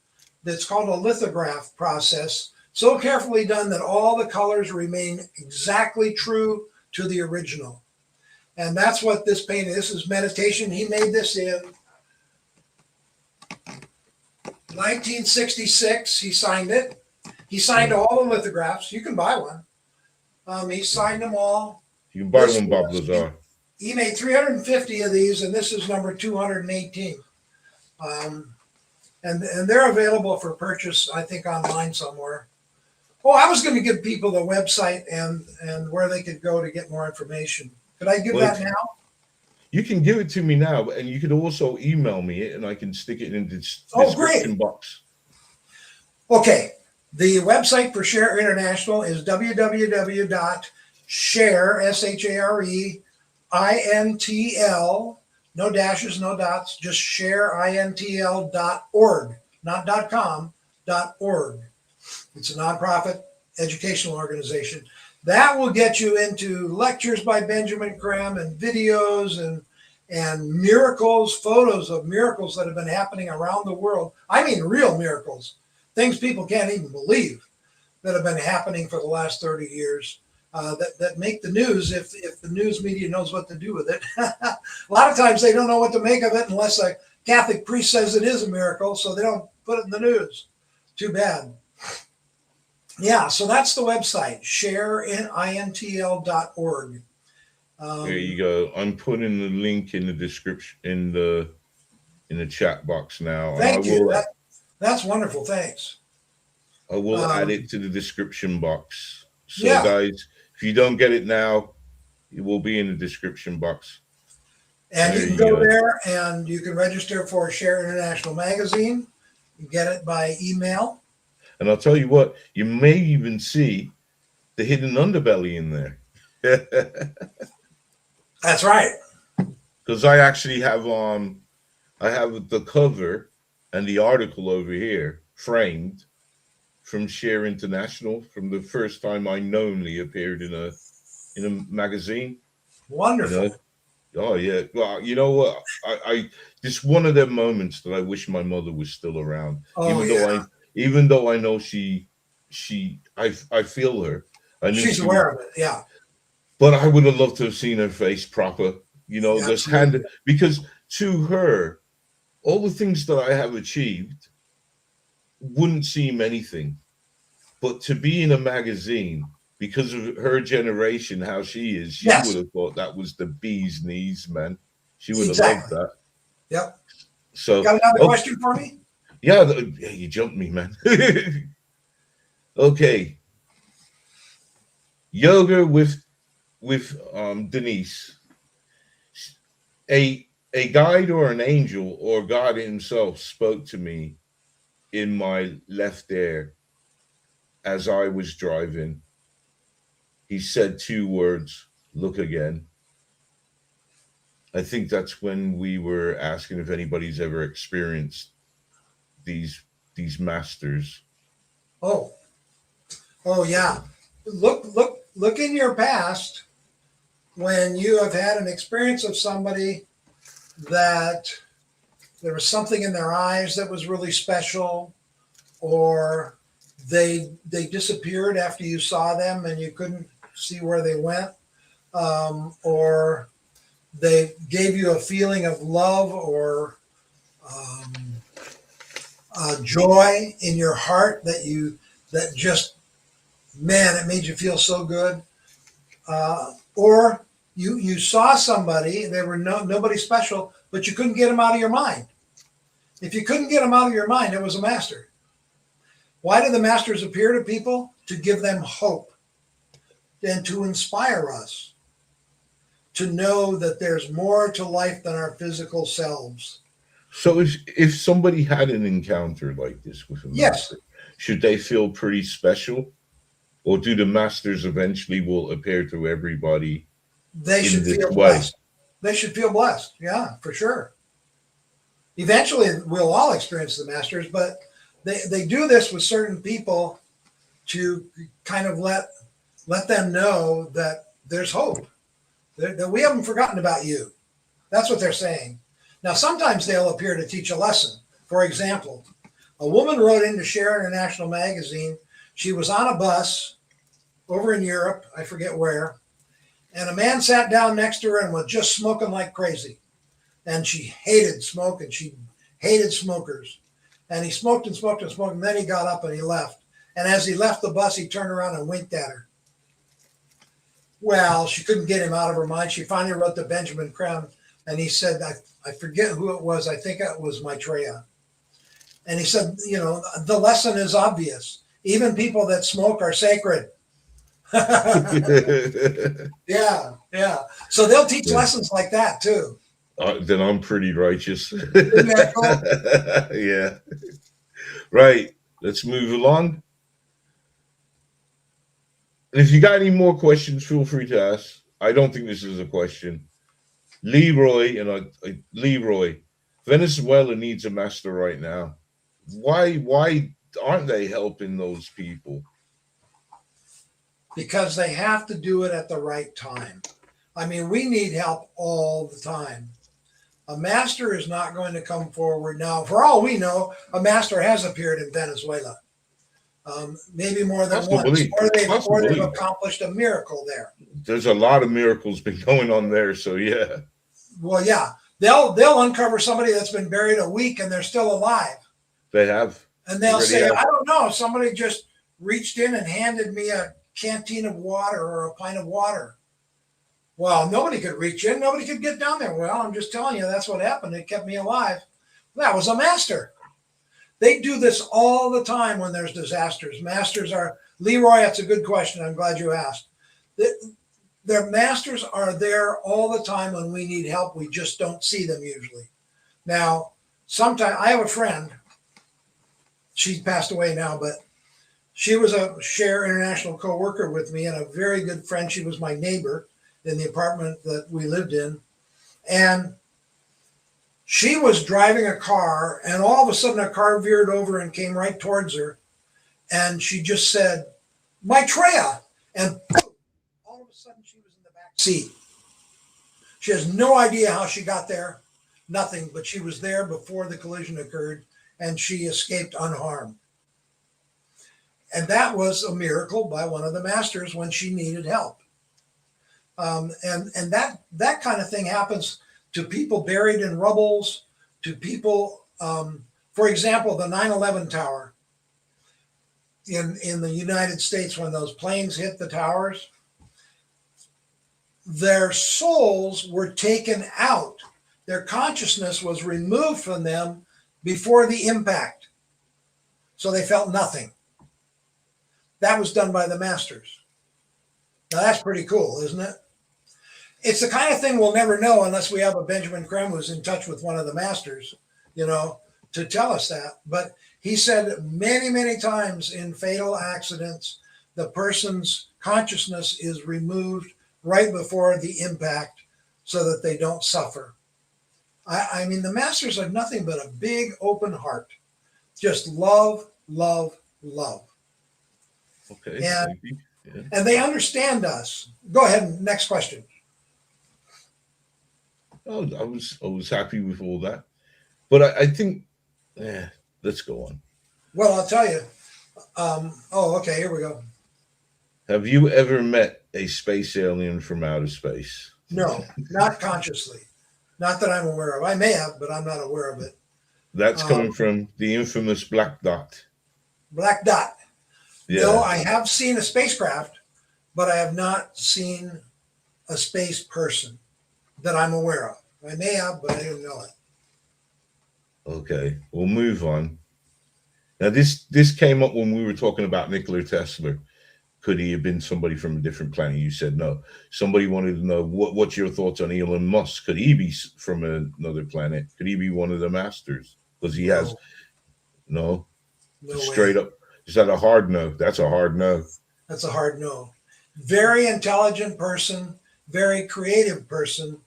That's called a lithograph process. So carefully done that all the colors remain exactly true to the original. And that's what this painting, this is meditation. He made this in 1966. He signed it. He signed all the lithographs. You can buy one. He signed them all. You can buy one, Bob Lazar. He made 350 of these, and this is number 218. And they're available for purchase, I think, online somewhere. Oh, I was going to give people the website and where they could go to get more information. Could I give that now? You can give it to me now, and you could also email me it, and I can stick it in the description box. Okay. The website for Share International is www.share, SHAREINTL, no dashes, no dots, just shareintl.org, not .com, .org. It's a nonprofit educational organization. That will get you into lectures by Benjamin Creme and videos and miracles, photos of miracles that have been happening around the world. I mean, real miracles, things people can't even believe that have been happening for the last 30 years. That make the news if the news media knows what to do with it. A lot of times they don't know what to make of it unless a Catholic priest says it is a miracle, so they don't put it in the news. Too bad. Yeah, so that's the website, shareintl.org. There you go. I'm putting the link in the description in the chat box now. Thank you. That's wonderful. Thanks. I will add it to the description box. So guys, if you don't get it now, it will be in the description box. And you can go there and you can register for Share International Magazine. You get it by email. And I'll tell you what, you may even see the hidden underbelly in there. That's right. Because I actually have I have the cover and the article over here framed from Share International from the first time I knowingly appeared in a magazine. Wonderful. You know? Oh yeah. Well, you know what? I just one of them moments that I wish my mother was still around. Oh, even though I know I feel her. I knew she's aware of it, yeah. But I would have loved to have seen her face proper, just handed, because to her, all the things that I have achieved wouldn't seem anything. But to be in a magazine, because of her generation, how she is, she would have thought that was the bee's knees, man. She would have loved that. Yep. So, Got another question for me? yeah, you jumped me, man. Okay. Yoga with Denise. A guide or an angel or God himself spoke to me in my left ear as I was driving. He said 2 words, look again. I think that's when we were asking if anybody's ever experienced these masters. Oh, oh yeah. Look in your past when you have had an experience of somebody that there was something in their eyes that was really special, or they disappeared after you saw them and you couldn't see where they went, or they gave you a feeling of love or joy in your heart that just, man, it made you feel so good. Or you saw somebody, they were nobody special, but you couldn't get them out of your mind. If you couldn't get them out of your mind, it was a master. Why do the masters appear to people? To give them hope and to inspire us to know that there's more to life than our physical selves. So if somebody had an encounter like this with a Yes. master, should they feel pretty special? Or do the masters eventually will appear to everybody They in should this feel way? blessed. They should feel blessed. Yeah, for sure. Eventually, we'll all experience the masters, but they do this with certain people to kind of let them know that there's hope, that we haven't forgotten about you. That's what they're saying. Now, sometimes they'll appear to teach a lesson. For example, a woman wrote in to Share International magazine. She was on a bus over in Europe, I forget where, and a man sat down next to her and was just smoking like crazy. And she hated smoke and she hated smokers. And he smoked and smoked and smoked, and then he got up and he left. And as he left the bus, he turned around and winked at her. Well, she couldn't get him out of her mind. She finally wrote to Benjamin Creme, and he said, I forget who it was. I think it was Maitreya. And he said, the lesson is obvious. Even people that smoke are sacred. Yeah. So they'll teach lessons like that too. Then I'm pretty righteous. Isn't that cool? Yeah. Right. Let's move along. And if you got any more questions, feel free to ask. I don't think this is a question. Leroy, Leroy, Venezuela needs a master right now. Why aren't they helping those people? Because they have to do it at the right time. I mean, we need help all the time. A master is not going to come forward now. For all we know, a master has appeared in Venezuela, maybe more than once, or they've accomplished a miracle there. There's a lot of miracles been going on there, so yeah. Well, yeah, they'll uncover somebody that's been buried a week and they're still alive. They have, and they'll say, I don't know, somebody just reached in and handed me a canteen of water or a pint of water. Well, nobody could reach in. Nobody could get down there. Well, I'm just telling you, that's what happened. It kept me alive. That was a master. They do this all the time when there's disasters. Masters are, Leroy, that's a good question. I'm glad you asked. Their masters are there all the time when we need help. We just don't see them usually. Now, sometimes I have a friend. She's passed away now, but she was a Share International co-worker with me and a very good friend. She was my neighbor in the apartment that we lived in. And she was driving a car, and all of a sudden a car veered over and came right towards her. And she just said, Maitreya. And all of a sudden she was in the back seat. She has no idea how she got there, nothing, but she was there before the collision occurred, and she escaped unharmed. And that was a miracle by one of the masters when she needed help. And that kind of thing happens to people buried in rubbles, to people, for example, the 9/11 tower in the United States, when those planes hit the towers, their souls were taken out their consciousness was removed from them before the impact. So they felt nothing. That was done by the masters. Now that's pretty cool, isn't it? It's the kind of thing we'll never know unless we have a Benjamin Creme who's in touch with one of the masters, to tell us that. But he said many, many times in fatal accidents, the person's consciousness is removed right before the impact so that they don't suffer. I mean, the masters have nothing but a big open heart. Just love, love, love. Okay. And, yeah. and they understand us. Go ahead. Next question. Oh, I was happy with all that. But I think, let's go on. Well, I'll tell you. Okay, here we go. Have you ever met a space alien from outer space? No, not consciously. Not that I'm aware of. I may have, but I'm not aware of it. That's coming from the infamous black dot. Black dot. Yeah. No, I have seen a spacecraft, but I have not seen a space person that I'm aware of. I may have, but I don't know it. Okay, we'll move on. Now, this came up when we were talking about Nikola Tesla. Could he have been somebody from a different planet? You said no. Somebody wanted to know what's your thoughts on Elon Musk? Could he be from another planet? Could he be one of the masters? Because he has no straight way. up. Is that a hard no? That's a hard no. That's a hard no. Very intelligent person, very creative person,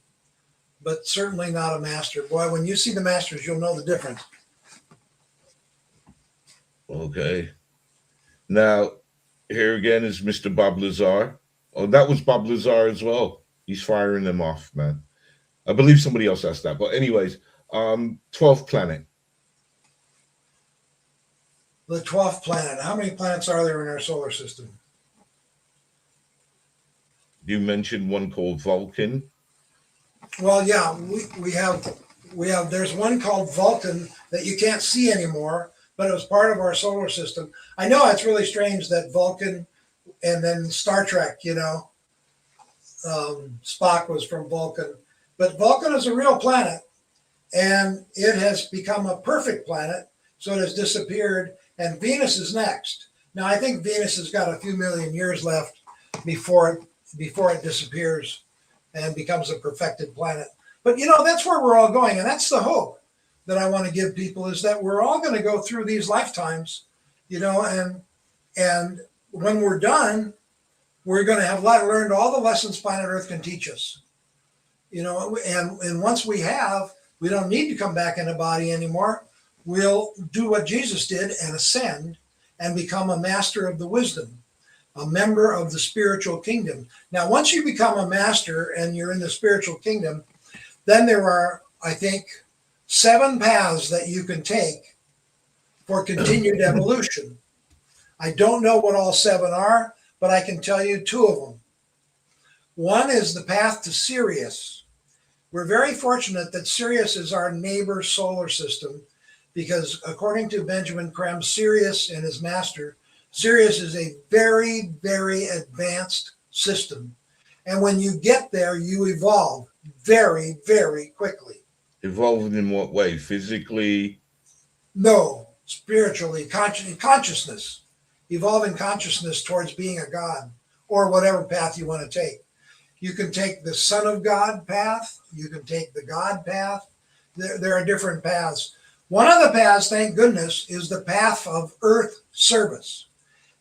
but certainly not a master. Boy, when you see the masters, you'll know the difference. Okay. Now, here again is Mr. Bob Lazar. Oh, that was Bob Lazar as well. He's firing them off, man. I believe somebody else asked that. But anyways, 12th planet. The 12th planet. How many planets are there in our solar system? You mentioned one called Vulcan. Well, yeah, we have there's one called Vulcan that you can't see anymore, but it was part of our solar system. I know it's really strange that Vulcan and then Star Trek, Spock was from Vulcan, but Vulcan is a real planet and it has become a perfect planet. So it has disappeared and Venus is next. Now I think Venus has got a few million years left before it disappears and becomes a perfected planet. But that's where we're all going, and that's the hope that I want to give people, is that we're all going to go through these lifetimes, and when we're done, we're going to have learned all the lessons planet Earth can teach us, and once we have, we don't need to come back in a body anymore. We'll do what Jesus did and ascend and become a master of the wisdom, a member of the spiritual kingdom. Now, once you become a master and you're in the spiritual kingdom, then there are, I think, 7 paths that you can take for continued evolution. I don't know what all 7 are, but I can tell you 2 of them. One is the path to Sirius. We're very fortunate that Sirius is our neighbor solar system because according to Benjamin Creme, Sirius and his master, Sirius is a very, very advanced system. And when you get there, you evolve very, very quickly. Evolving in what way? Physically? No, spiritually, consciousness. Evolving consciousness towards being a god or whatever path you want to take. You can take the Son of God path. You can take the God path. There are different paths. One of the paths, thank goodness, is the path of Earth service.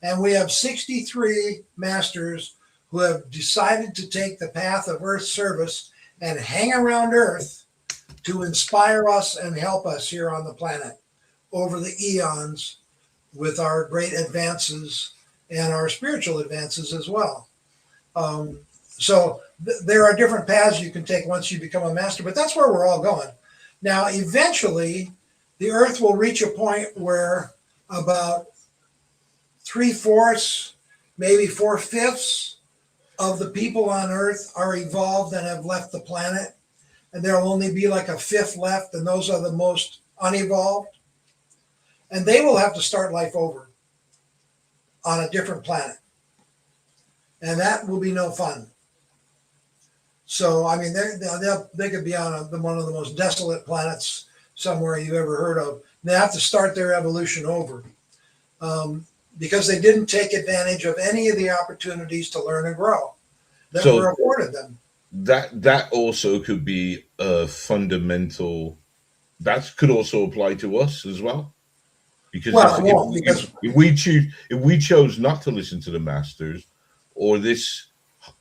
And we have 63 masters who have decided to take the path of Earth service and hang around Earth to inspire us and help us here on the planet over the eons with our great advances and our spiritual advances as well. So there are different paths you can take once you become a master, but that's where we're all going. Now, eventually, the Earth will reach a point where about 3/4, maybe 4/5 of the people on Earth are evolved and have left the planet. And there'll only be like a 1/5 left, and those are the most unevolved. And they will have to start life over on a different planet. And that will be no fun. So I mean, they could be on one of the most desolate planets somewhere you've ever heard of. They have to start their evolution over because they didn't take advantage of any of the opportunities to learn and grow that were afforded them. That also could be a fundamental. That could also apply to us as well, because if we chose not to listen to the masters, or this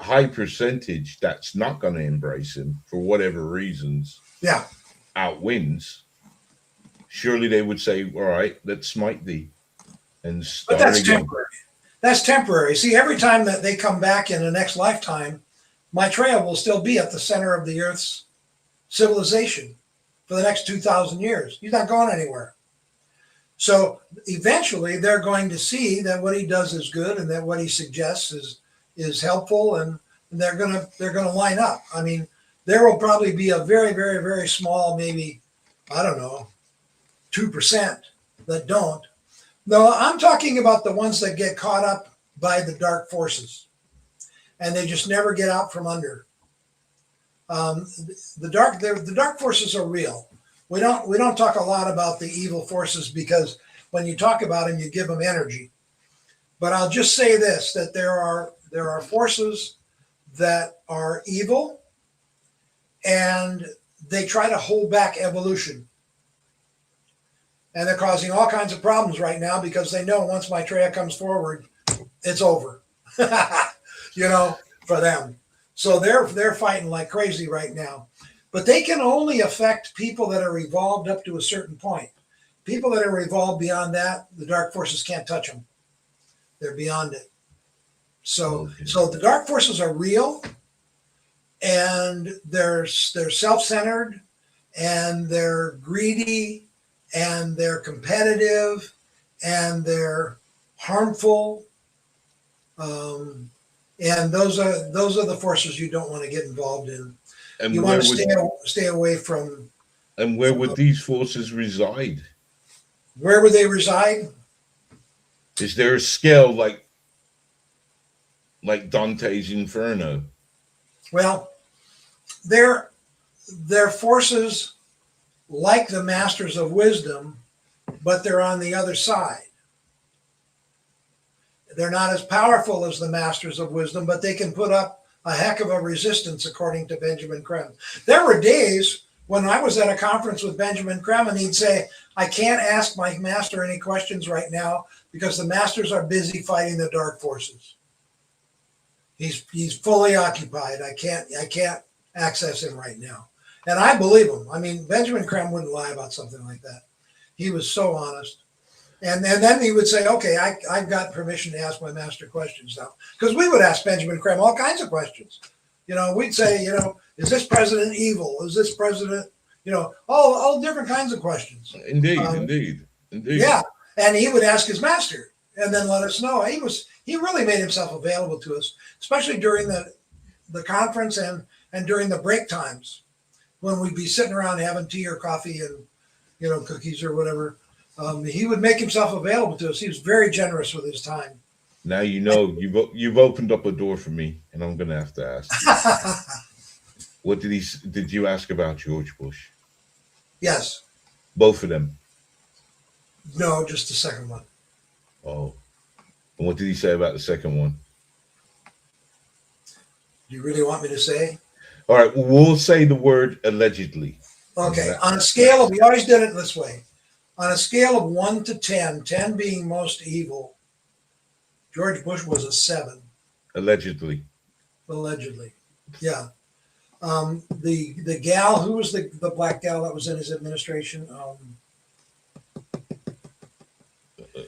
high percentage that's not going to embrace him for whatever reasons, outwins. Surely they would say, "All right, let's smite thee," and start but that's again. temporary. That's temporary. See, every time that they come back in the next lifetime, Maitreya will still be at the center of the Earth's civilization for the next 2,000 years. He's not going anywhere. So eventually they're going to see that what he does is good and that what he suggests is helpful, and they're gonna line up. I mean, there will probably be a very, very, very small, maybe, I don't know, 2% that don't. No, I'm talking about the ones that get caught up by the dark forces and they just never get out from under. The dark forces are real. We don't talk a lot about the evil forces because when you talk about them, you give them energy. But I'll just say this, that there are forces that are evil and they try to hold back evolution. And they're causing all kinds of problems right now because they know once Maitreya comes forward, it's over, for them. So they're fighting like crazy right now. But they can only affect people that are evolved up to a certain point. People that are evolved beyond that, the dark forces can't touch them. They're beyond it. So the dark forces are real, and they're self-centered, and they're greedy, and they're competitive, and they're harmful, and those are the forces you don't want to get involved in. And you want to stay away from. And where would these forces reside? Where would they reside? Is there a scale like Dante's Inferno? Well, they're forces like the Masters of Wisdom, but they're on the other side. They're not as powerful as the Masters of Wisdom, but they can put up a heck of a resistance, according to Benjamin Creme. There were days when I was at a conference with Benjamin Creme and he'd say, I can't ask my master any questions right now because the masters are busy fighting the dark forces. He's fully occupied. I can't access him right now. And I believe him. I mean, Benjamin Creme wouldn't lie about something like that. He was so honest. And then he would say, okay, I've got permission to ask my master questions now. Because we would ask Benjamin Creme all kinds of questions. We'd say, is this president evil? Is this president, all different kinds of questions. Indeed. Yeah. And he would ask his master and then let us know. He really made himself available to us, especially during the conference and during the break times when we'd be sitting around having tea or coffee and, cookies or whatever. He would make himself available to us. He was very generous with his time. Now you've opened up a door for me, and I'm going to have to ask. What did you ask about George Bush? Yes. Both of them? No, just the second one. Oh. And what did he say about the second one? Do you really want me to say? All right, we'll say the word allegedly. Okay. On a scale of, we always did it this way. On a scale of 1 to 10, 10 being most evil, George Bush was a 7. Allegedly. Yeah. The gal, who was the black gal that was in his administration?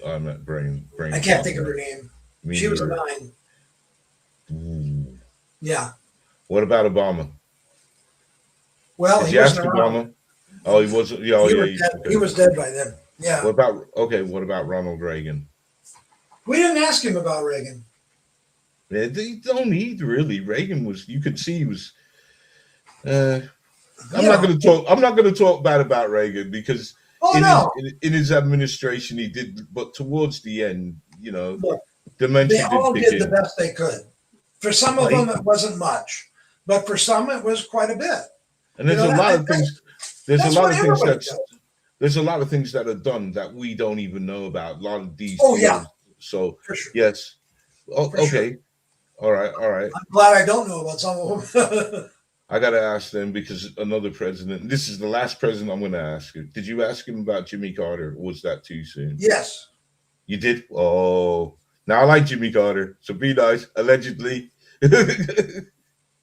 I'm not brain. I can't think of her name. She was a 9. Ooh. Yeah. What about Obama? Well, he wasn't around. Obama? Oh, he wasn't. Yeah, he was dead by then. Yeah. What about Ronald Reagan? We didn't ask him about Reagan. Yeah, they don't need really. Reagan was. You could see he was. I'm not going to talk bad about Reagan because in his administration he did, but towards the end, dementia. They all did the best they could. For some of them, it wasn't much, but for some it was quite a bit. And there's a lot of things. There's a That's lot what of things everybody that's. does. There's a lot of things that are done that we don't even know about. A lot of these. Oh, yeah. So For sure. yes. Oh, For okay. sure. All right. All right. I'm glad I don't know about some of them. I got to ask them because another president. This is the last president I'm going to ask you. Did you ask him about Jimmy Carter? Or was that too soon? Yes. You did. Oh, now I like Jimmy Carter. So be nice. Allegedly.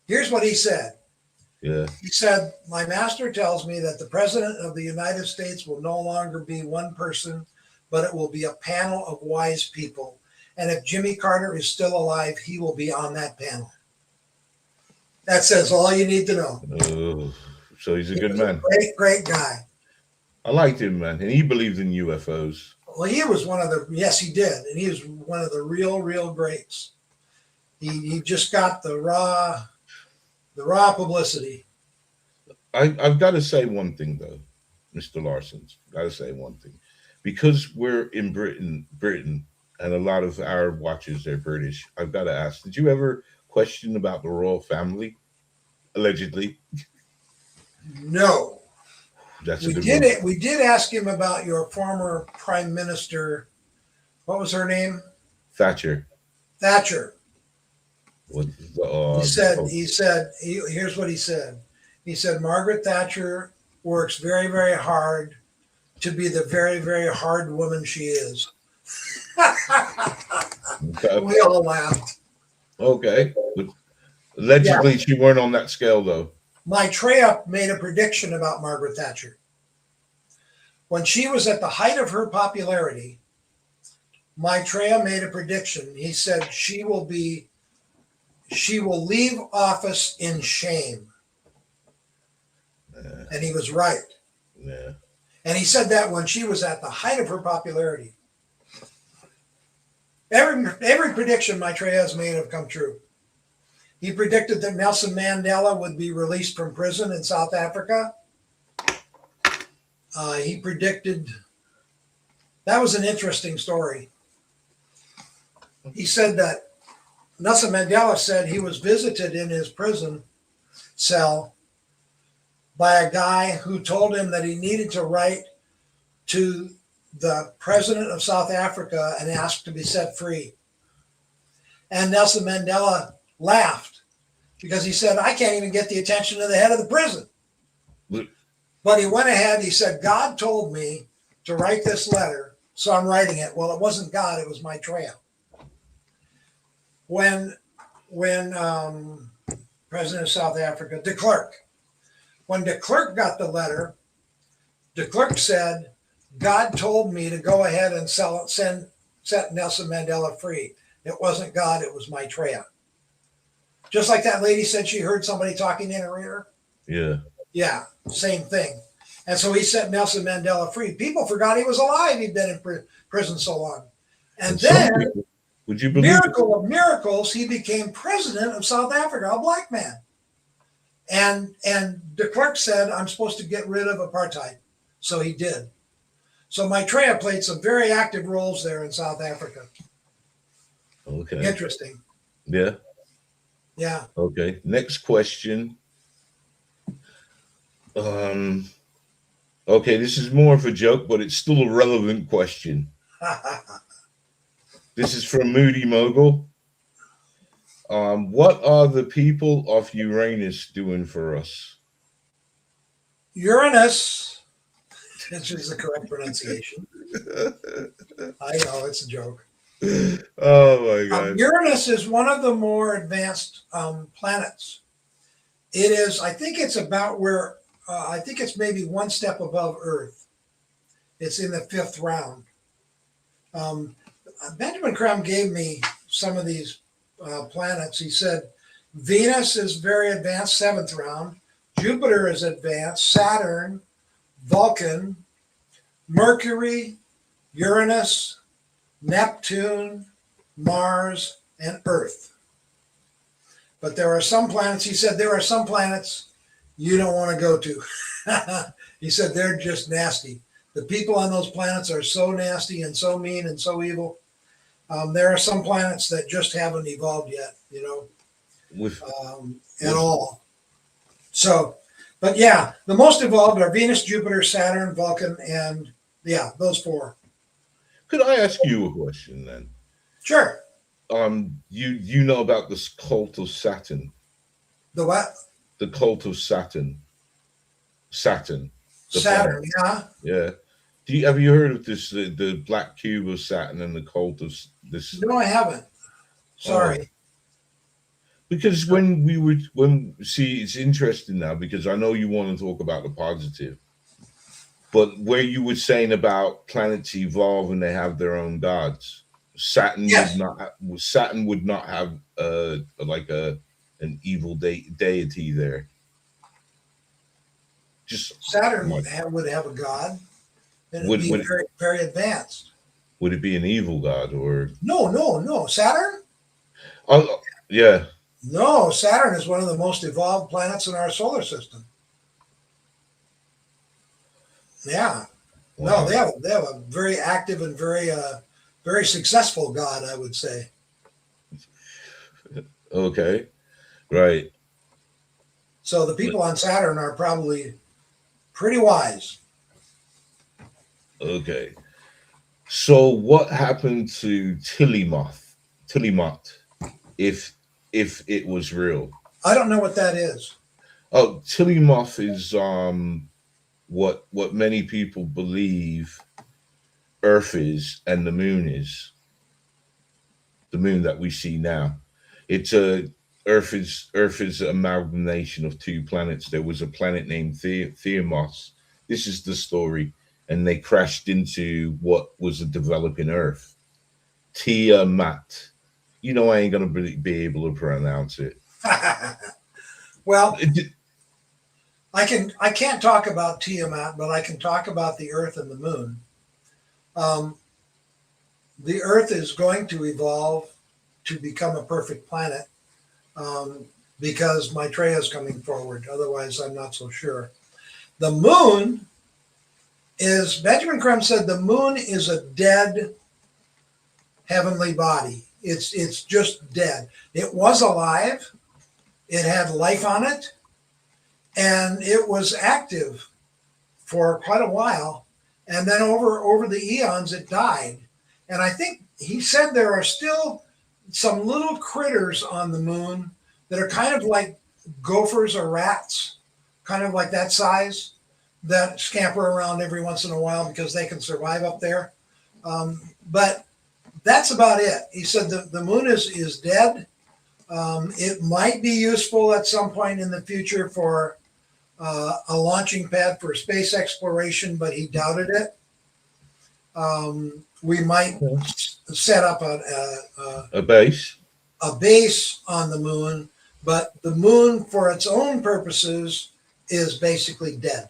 Here's what he said. Yeah. He said, "My master tells me that the president of the United States will no longer be one person, but it will be a panel of wise people. And if Jimmy Carter is still alive, he will be on that panel." That says all you need to know. Oh, so he's a good man. Great, great guy. I liked him, man. And he believed in UFOs. Well, he was one of the, yes, he did. And he was one of the real greats. He just got the raw publicity. I've got to say one thing, though, Mr. Larson's. Got to say one thing. Because we're in Britain, and a lot of our watchers are British, I've got to ask, did you ever question about the royal family? Allegedly. No. That's a We good did one. it. We did ask him about your former prime minister. What was her name? Thatcher. Thatcher. What, He said, here's what he said. He said, Margaret Thatcher works very hard to be the very hard woman she is. Okay. We all laughed. Okay. But allegedly, she weren't on that scale, though. Maitreya made a prediction about Margaret Thatcher. When she was at the height of her popularity, Maitreya made a prediction. He said she will leave office in shame. And he was right. Yeah. And he said that when she was at the height of her popularity. Every prediction Maitreya has made have come true. He predicted that Nelson Mandela would be released from prison in South Africa. He predicted, that was an interesting story. He said that Nelson Mandela said he was visited in his prison cell by a guy who told him that he needed to write to the president of South Africa and ask to be set free. And Nelson Mandela laughed because he said, I can't even get the attention of the head of the prison. But he went ahead, he said, God told me to write this letter, so I'm writing it. Well, it wasn't God, it was Maitreya. When President of South Africa, de Klerk, when de Klerk got the letter, de Klerk said, God told me to go ahead and set Nelson Mandela free. It wasn't God, it was Maitreya. Just like that lady said she heard somebody talking in her ear. Yeah. Yeah, same thing. And so he set Nelson Mandela free. People forgot he was alive. He'd been in prison so long. And then, people, would you believe miracle of miracles, he became president of South Africa, a black man. And de Klerk said, I'm supposed to get rid of apartheid. So he did. So Maitreya played some very active roles there in South Africa. Okay. Interesting. Yeah. Yeah. Okay. Next question. Okay, this is more of a joke, but it's still a relevant question. This is from Moody Mogul. What are the people of Uranus doing for us? Uranus, which is the correct pronunciation. I know, it's a joke. Oh my God. Uranus is one of the more advanced planets. It is, I think it's about where, I think it's maybe one step above Earth. It's in the 5th round. Benjamin Creme gave me some of these planets. He said Venus is very advanced, 7th round. Jupiter is advanced, Saturn, Vulcan, Mercury, Uranus, Neptune, Mars, and Earth. But there are some planets, he said, there are some planets you don't want to go to. He said they're just nasty. The people on those planets are so nasty and so mean and so evil. There are some planets that just haven't evolved yet, you know. with at all. So, but yeah, the most evolved are Venus, Jupiter, Saturn, Vulcan, and yeah, those four. Could I ask you a question then? Sure. You know about this cult of Saturn? The what? The cult of Saturn. Saturn. The Saturn, planet. yeah. Yeah. Have you heard of this? The black cube of Saturn and the cult of this? No, I haven't. Sorry. Because see, it's interesting now because I know you want to talk about the positive, but where you were saying about planets evolve and they have their own gods, Saturn would not have like an evil deity there. Just Saturn would have a god, and it'd be very, very advanced. Would it be an evil god or no? Saturn? Oh, yeah. No, Saturn is one of the most evolved planets in our solar system. Yeah. Wow. No, they have a very active and very successful god, I would say. Okay. Right. So the people on Saturn are probably pretty wise. Okay. So what happened to Tillamook if it was real? I don't know what that is. Oh, Tillamook is what many people believe Earth is and the moon is. The moon that we see now. Earth is an amalgamation of two planets. There was a planet named Theamos. This is the story. And they crashed into what was a developing Earth. Tiamat. You know I ain't gonna be able to pronounce it. Well, I can't talk about Tiamat, but I can talk about the Earth and the Moon. The Earth is going to evolve to become a perfect planet because Maitreya is coming forward. Otherwise, I'm not so sure. The Moon is, Benjamin Creme said, the Moon is a dead heavenly body. It's just dead. It was alive. It had life on it, and it was active for quite a while. And then over the eons, it died. And I think he said there are still some little critters on the Moon that are kind of like gophers or rats, kind of like that size, that scamper around every once in a while because they can survive up there. But that's about it. He said the Moon is dead. It might be useful at some point in the future for a launching pad for space exploration, but he doubted it. We might set up A base on the Moon, but the Moon for its own purposes is basically dead.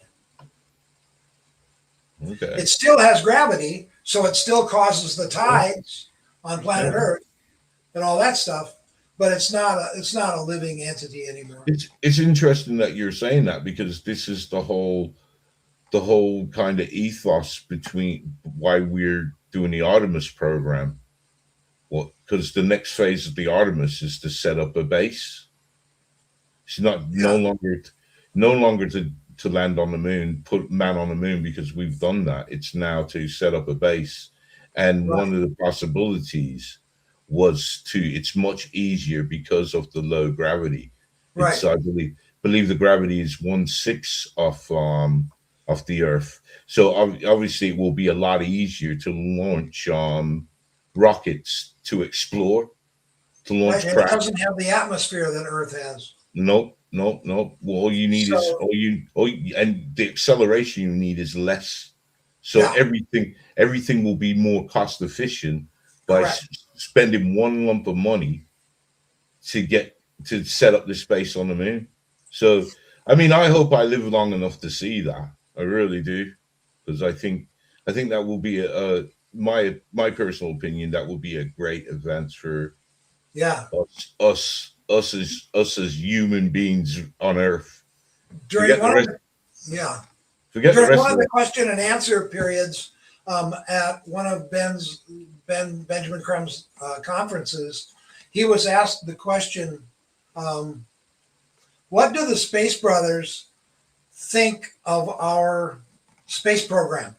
Okay. It still has gravity, so it still causes the tides on planet Earth and all that stuff, but it's not a living entity anymore. It's interesting that you're saying that because this is the whole kind of ethos between why we're doing the Artemis program. Well, because the next phase of the Artemis is to set up a base. It's no longer to land on the moon, put man on the moon because we've done that. It's now to set up a base. And one of the possibilities was it's much easier because of the low gravity. Right. I believe the gravity is 1/6 of the Earth. So obviously it will be a lot easier to launch rockets to explore, to launch Right, craft. it doesn't have the atmosphere that Earth has. Nope. Well, all you need and the acceleration you need is less. So everything will be more cost efficient by spending one lump of money to set up the space on the moon. So, I mean, I hope I live long enough to see that. I really do, because I think that will be my personal opinion. That will be a great event for us as human beings on Earth. During one of the question and answer periods at one of Benjamin Creme's conferences, he was asked the question, What do the Space Brothers think of our space program?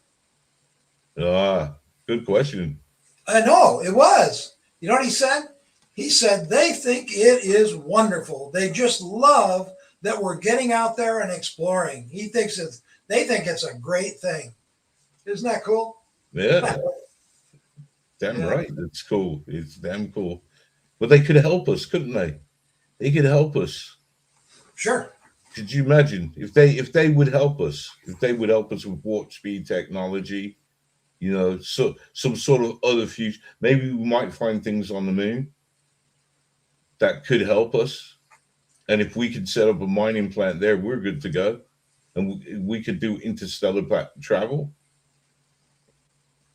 Good question. I know it was. You know what he said? He said they think it is wonderful. They just love that we're getting out there and exploring. They think it's a great thing. Isn't that cool? Yeah. Damn Yeah. right. It's cool. It's damn cool. But they could help us, couldn't they? They could help us. Sure. Could you imagine if they would help us? If they would help us with warp speed technology, you know, so some sort of other future. Maybe we might find things on the moon that could help us. And if we could set up a mining plant there, we're good to go. And we could do interstellar travel.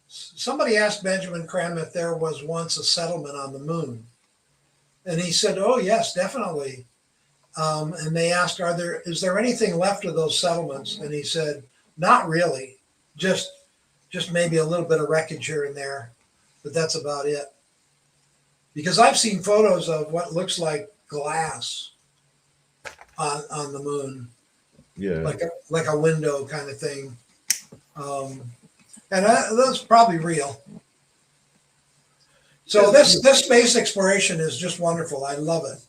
Somebody asked Benjamin Creme if there was once a settlement on the moon. And he said, oh, yes, definitely. And they asked, is there anything left of those settlements? And he said, not really. Just maybe a little bit of wreckage here and there. But that's about it. Because I've seen photos of what looks like glass on the moon. Yeah. Like a window kind of thing. And that's probably real. So this space exploration is just wonderful. I love it.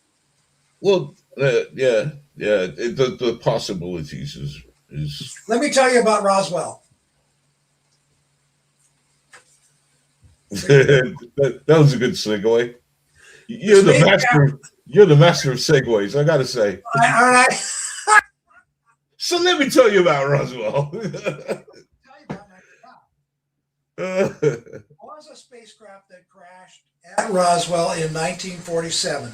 Well, yeah. The possibilities is. Let me tell you about Roswell. that was a good segue. You're the master of segues, I gotta say. All right. So let me tell you about Roswell. There was a spacecraft that crashed at Roswell in 1947.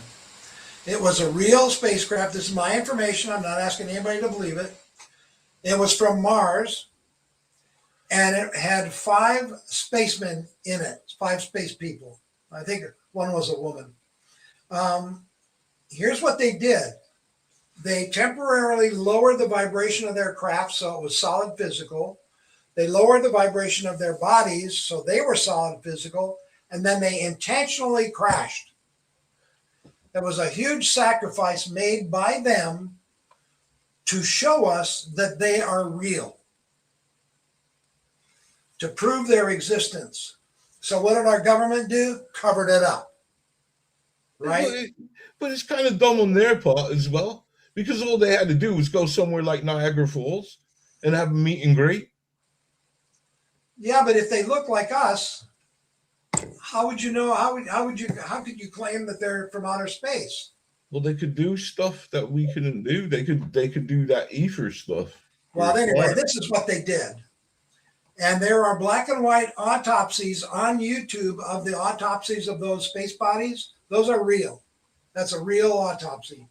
It was a real spacecraft. This is my information. I'm not asking anybody to believe it. It was from Mars, and it had 5 spacemen in it, 5 space people. I think one was a woman. Here's what they did. They temporarily lowered the vibration of their craft so it was solid physical. They lowered the vibration of their bodies so they were solid physical, and then they intentionally crashed. There was a huge sacrifice made by them to show us that they are real, to prove their existence. So what did our government do? Covered it up, right? But it's kind of dumb on their part as well, because all they had to do was go somewhere like Niagara Falls and have a meet and greet. Yeah, but if they look like us, how would you know? How could you claim that they're from outer space? Well, they could do stuff that we couldn't do. They could do that ether stuff. Well, anyway, this is what they did. And there are black and white autopsies on YouTube of the autopsies of those space bodies. Those are real. That's a real autopsy.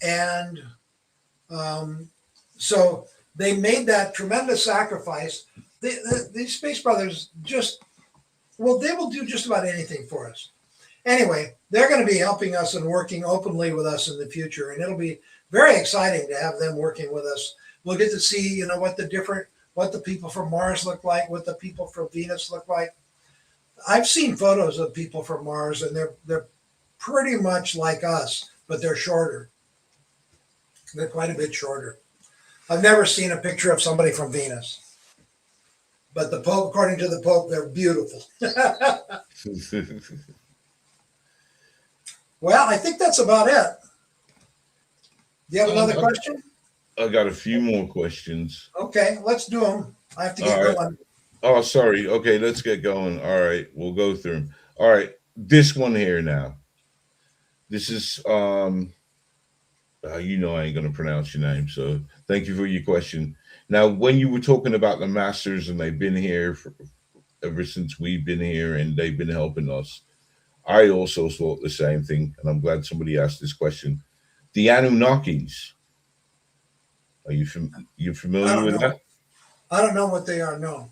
And so they made that tremendous sacrifice. These space brothers they will do just about anything for us. Anyway, they're going to be helping us and working openly with us in the future. And it'll be very exciting to have them working with us. We'll get to see, what the people from Mars look like, what the people from Venus look like. I've seen photos of people from Mars, and they're pretty much like us, but they're shorter. They're quite a bit shorter. I've never seen a picture of somebody from Venus. But the Pope, according to the Pope, they're beautiful. Well, I think that's about it. Do you have another question? I got a few more questions. Okay, let's do them. I have to get going. Oh, sorry. Okay, let's get going. All right, we'll go through them. All right, this one here now. This is I ain't gonna pronounce your name, so thank you for your question. Now, when you were talking about the masters and they've been here ever since we've been here and they've been helping us, I also thought the same thing, and I'm glad somebody asked this question. The Anunnakis. Are you familiar with that? I don't know what they are. No.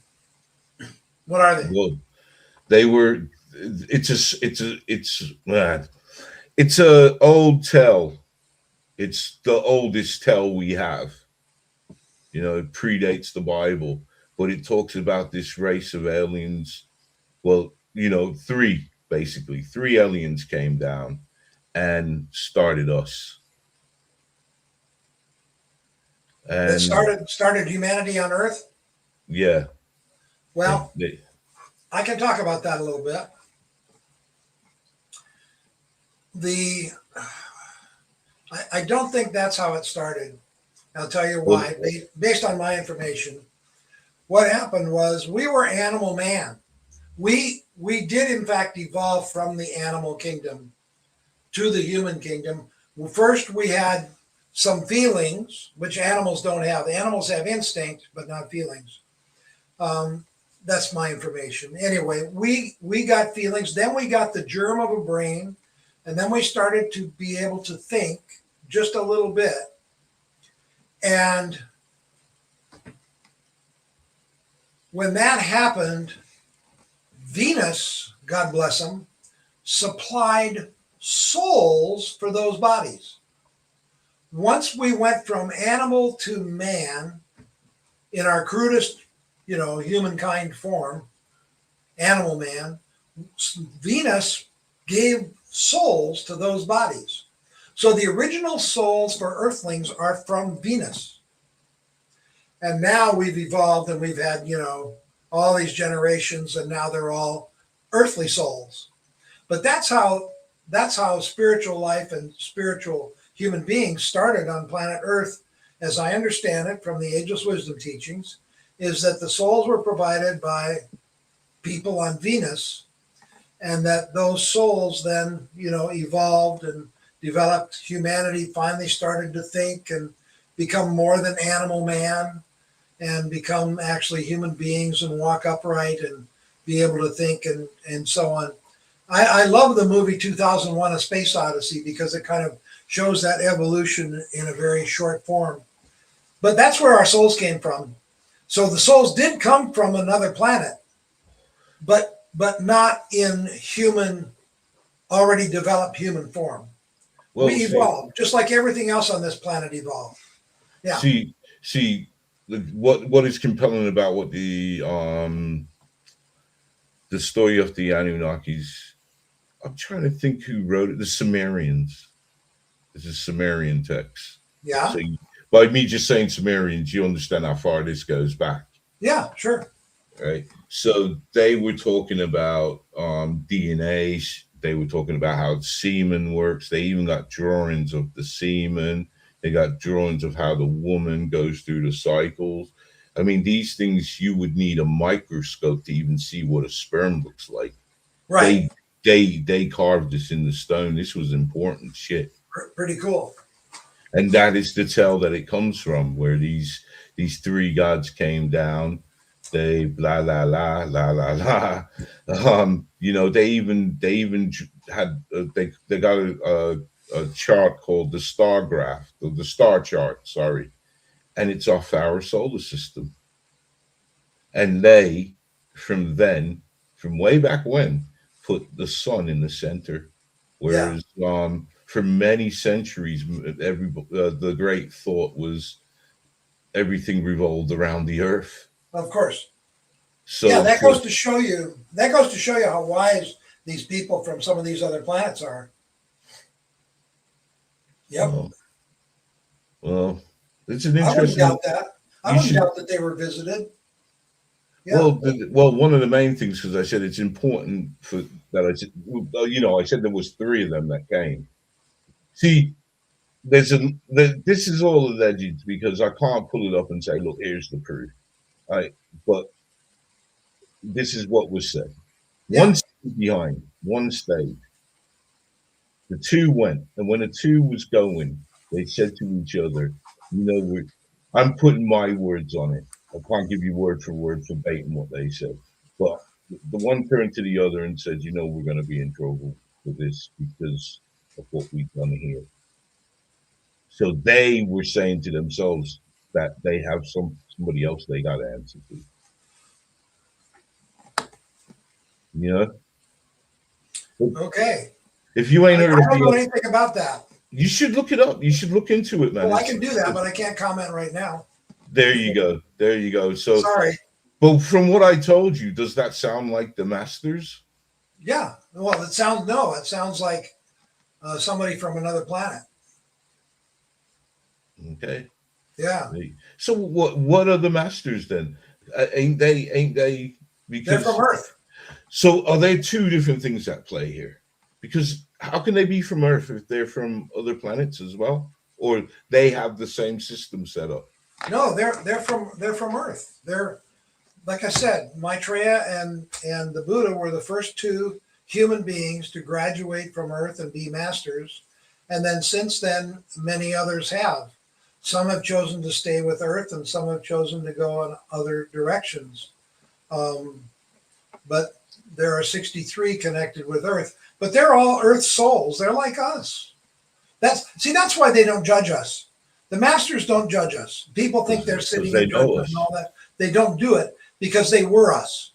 What are they? Well, they were. It's a old tell. It's the oldest tell we have. It predates the Bible, but it talks about this race of aliens. Well, 3 aliens came down, and started us. That And started humanity on Earth. yeah, Well, they- I can talk about that a little bit. The I don't think that's how it started. I'll tell you why. Based on my information, what happened was we were animal man. We did in fact evolve from the animal kingdom to the human kingdom. Well, first we had some feelings, which animals don't have. Animals have instinct, but not feelings. That's my information. Anyway, we got feelings. Then we got the germ of a brain, and then we started to be able to think just a little bit. And when that happened, Venus, God bless him, supplied souls for those bodies. Once we went from animal to man in our crudest, humankind form, animal man, Venus gave souls to those bodies. So the original souls for earthlings are from Venus. And now we've evolved and we've had, all these generations, and now they're all earthly souls. But that's how spiritual life and spiritual human beings started on planet Earth, as I understand it from the Ageless Wisdom teachings, is that the souls were provided by people on Venus, and that those souls then, evolved and developed. Humanity finally started to think and become more than animal man, and become actually human beings and walk upright and be able to think and so on. I love the movie 2001: A Space Odyssey because it kind of shows that evolution in a very short form. But that's where our souls came from. So the souls did come from another planet, but not in already developed human form. well, We evolved, just like everything else on this planet evolved. Yeah. See, what is compelling about what the story of the Anunnakis? I'm trying to think who wrote it. The Sumerians. It's a Sumerian text. Yeah. So by me just saying Sumerians, you understand how far this goes back. Yeah, sure. Right. So they were talking about DNA. They were talking about how semen works. They even got drawings of the semen. They got drawings of how the woman goes through the cycles. I mean, these things you would need a microscope to even see what a sperm looks like. Right. They carved this in the stone. This was important shit. Pretty cool. And that is the tell that it comes from, where these three gods came down. They blah la la la la la. They even had they got a chart called the star graph, the star chart. Sorry, and it's off our solar system. And they, from way back when, put the sun in the center, whereas for many centuries, the great thought was everything revolved around the earth. Of course. So yeah, that goes to show you how wise these people from some of these other planets are. Yep. Well, it's an interesting. I wouldn't doubt that. I wouldn't doubt that they were visited. Yeah. Well, one of the main things, because I said it's important for that. I said there was three of them that came. See, this is all alleged because I can't pull it up and say, look, here's the proof. Right, but this is what was said. Yeah. One stayed behind, one stayed. The two went, and when the two was going, they said to each other, I'm putting my words on it. I can't give you word for word verbatim what they said. But the one turned to the other and said, we're going to be in trouble for this because of what we've done here. So they were saying to themselves that they have somebody else they got to answer to. Okay. If you ain't heard of it, I don't know anything about that. You should look it up. You should look into it, man. Well, I can do that, but I can't comment right now. There you go. So sorry. But from what I told you, does that sound like the masters? Yeah. Well, it sounds like somebody from another planet. Okay. Yeah, So what are the masters then? Ain't they? they're Because from Earth. so are there two different things at play here? Because how can they be from Earth if they're from other planets as well, or they have the same system set up? No, they're from Earth. They're, like I said, Maitreya and the Buddha were the first two human beings to graduate from Earth and be masters, and then since then many others have. Some have chosen to stay with Earth, and some have chosen to go in other directions. But there are 63 connected with Earth. But they're all Earth souls. They're like us. That's why they don't judge us. The masters don't judge us. People think they're sitting in judgment and all that. They don't do it because they were us.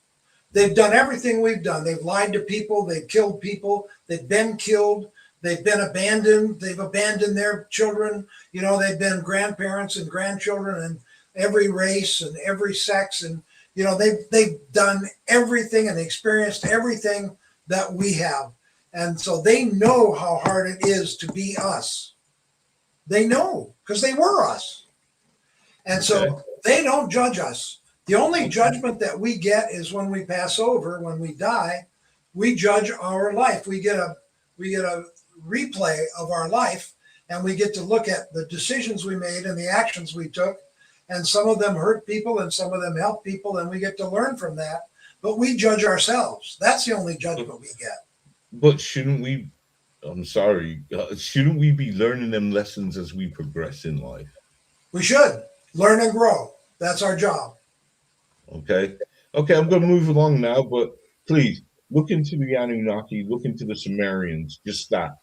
They've done everything we've done. They've lied to people. They've killed people. They've been killed. They've been abandoned. They've abandoned their children. They've been grandparents and grandchildren and every race and every sex. And, they've done everything and experienced everything that we have. And so they know how hard it is to be us. They know because they were us. And so they don't judge us. The only judgment that we get is when we pass over, when we die, we judge our life. We get a replay of our life, and we get to look at the decisions we made and the actions we took. And some of them hurt people and some of them help people, and we get to learn from that. But we judge ourselves. That's the only judgment we get. But shouldn't we? I'm sorry. Shouldn't we be learning them lessons as we progress in life? We should learn and grow. That's our job. Okay. I'm going to move along now, but please look into the Anunnaki, look into the Sumerians. Just that.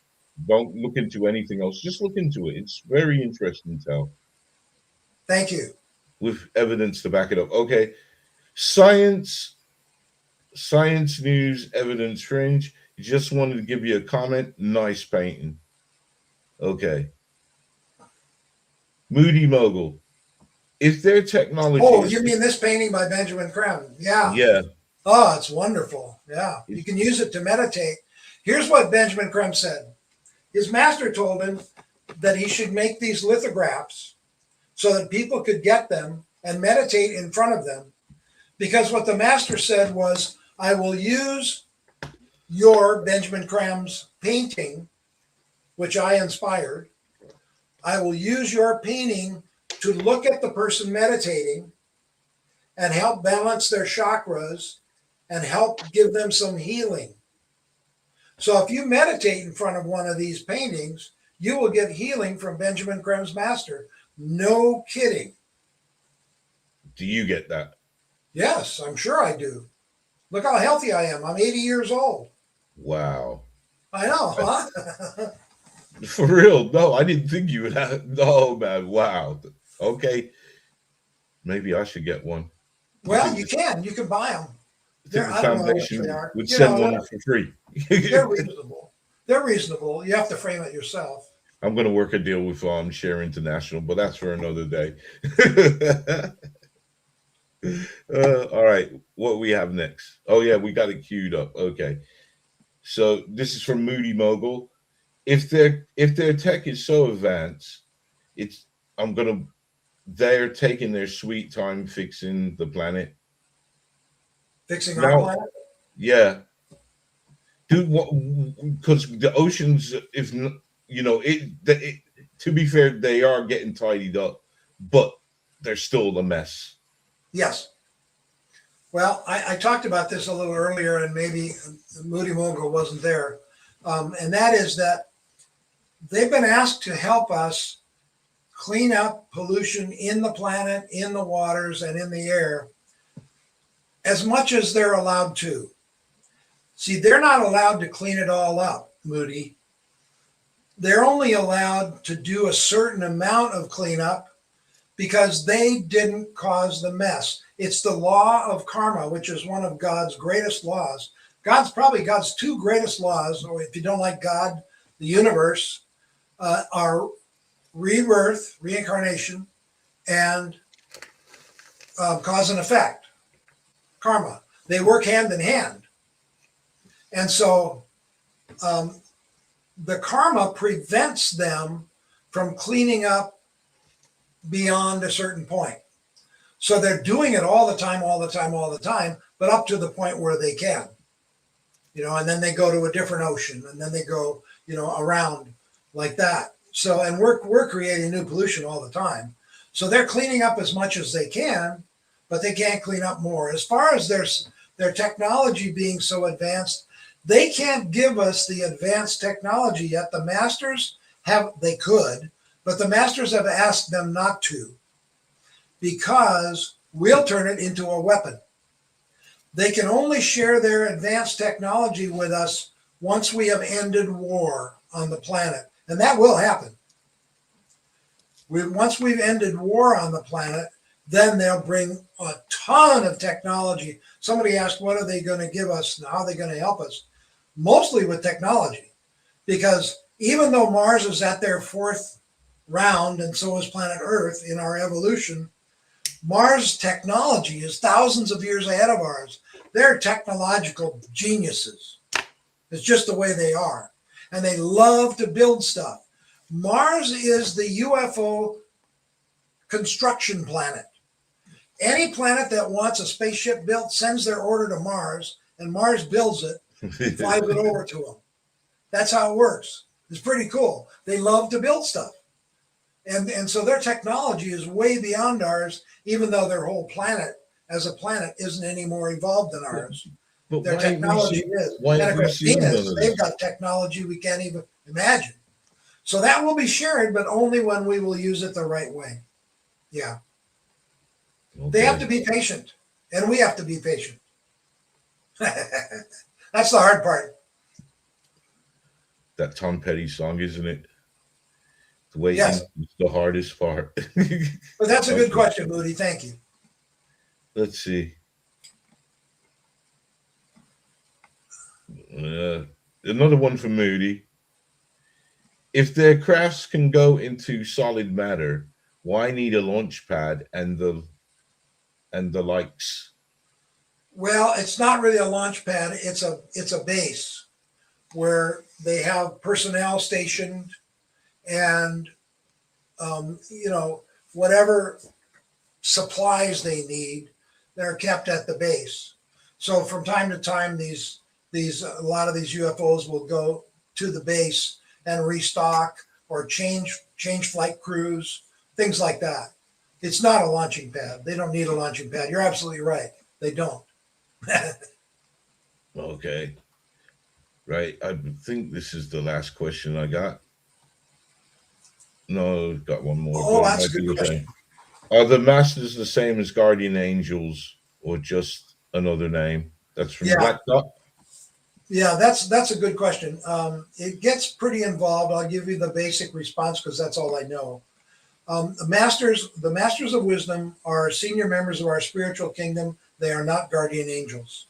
Don't look into anything else. Just look into it. It's very interesting, Tal. Thank you. With evidence to back it up. Okay. Science news, evidence fringe. Just wanted to give you a comment. Nice painting. Okay. Moody Mogul. If their technology. Oh, you mean this painting by Benjamin Creme? Yeah. Yeah. Oh, it's wonderful. Yeah. You can use it to meditate. Here's what Benjamin Creme said. His master told him that he should make these lithographs so that people could get them and meditate in front of them. Because what the master said was, I will use your Benjamin Creme's painting, which I inspired. I will use your painting to look at the person meditating and help balance their chakras and help give them some healing. So if you meditate in front of one of these paintings, you will get healing from Benjamin Creme's master. No kidding. Do you get that? Yes, I'm sure I do. Look how healthy I am. I'm 80 years old. Wow. I know, huh? For real? No, I didn't think you would have. No, man. Wow. Okay. Maybe I should get one. Well, you can. You can buy them. The I don't know what foundation they are. would send one for free. They're reasonable. They're reasonable. You have to frame it yourself. I'm going to work a deal with Share International, but that's for another day. All right. What we have next? Oh, yeah, we got it queued up. Okay. So this is from Moody Mogul. If their tech is so advanced, they're taking their sweet time fixing the planet. Fixing our planet? Yeah. Dude, because the oceans, if to be fair, they are getting tidied up, but they're still a mess. Yes. Well, I talked about this a little earlier, and maybe Moody Mogul wasn't there. And that is that they've been asked to help us clean up pollution in the planet, in the waters, and in the air as much as they're allowed to. See, they're not allowed to clean it all up, Moody. They're only allowed to do a certain amount of cleanup because they didn't cause the mess. It's the law of karma, which is one of God's greatest laws. God's two greatest laws, or if you don't like God, the universe, are rebirth, reincarnation, and cause and effect, karma. They work hand in hand. And so the karma prevents them from cleaning up beyond a certain point. So they're doing it all the time, but up to the point where they can, and then they go to a different ocean, and then they go, around like that. So, and we're creating new pollution all the time. So they're cleaning up as much as they can, but they can't clean up more. As far as their technology being so advanced, they can't give us the advanced technology yet. The masters they could, but the masters have asked them not to, because we'll turn it into a weapon. They can only share their advanced technology with us once we have ended war on the planet. And that will happen. Once we've ended war on the planet, then they'll bring a ton of technology. Somebody asked, what are they going to give us? And how are they going to help us? Mostly with technology. Because even though Mars is at their fourth round, and so is planet Earth in our evolution, Mars technology is thousands of years ahead of ours. They're technological geniuses. It's just the way they are. And they love to build stuff. Mars is the UFO construction planet. Any planet that wants a spaceship built sends their order to Mars, and Mars builds it, flies it over to them. That's how it works. It's pretty cool. They love to build stuff. And so their technology is way beyond ours, even though their whole planet as a planet isn't any more evolved than ours. But Their technology is. And of course, Venus, they've got technology we can't even imagine. So that will be shared, but only when we will use it the right way. Yeah. Okay. They have to be patient, and we have to be patient. That's the hard part. That Tom Petty song, isn't it? The waiting is the hardest part. But that's a good question, Moody. Thank you. Let's see. Another one for Moody. If their crafts can go into solid matter, why need a launch pad and the likes? Well, it's not really a launch pad. It's a base where they have personnel stationed, and whatever supplies they need, they're kept at the base. So from time to time, a lot of these UFOs will go to the base and restock or change flight crews, things like that. It's not a launching pad. They don't need a launching pad. You're absolutely right. They don't. Okay. Right. I think this is the last question I got. No, got one more. Oh, that's a good question. Are the masters the same as guardian angels, or just another name? That's from Black Dot. Yeah, that's a good question. It gets pretty involved. I'll give you the basic response because that's all I know. The masters of wisdom are senior members of our spiritual kingdom. They are not guardian angels.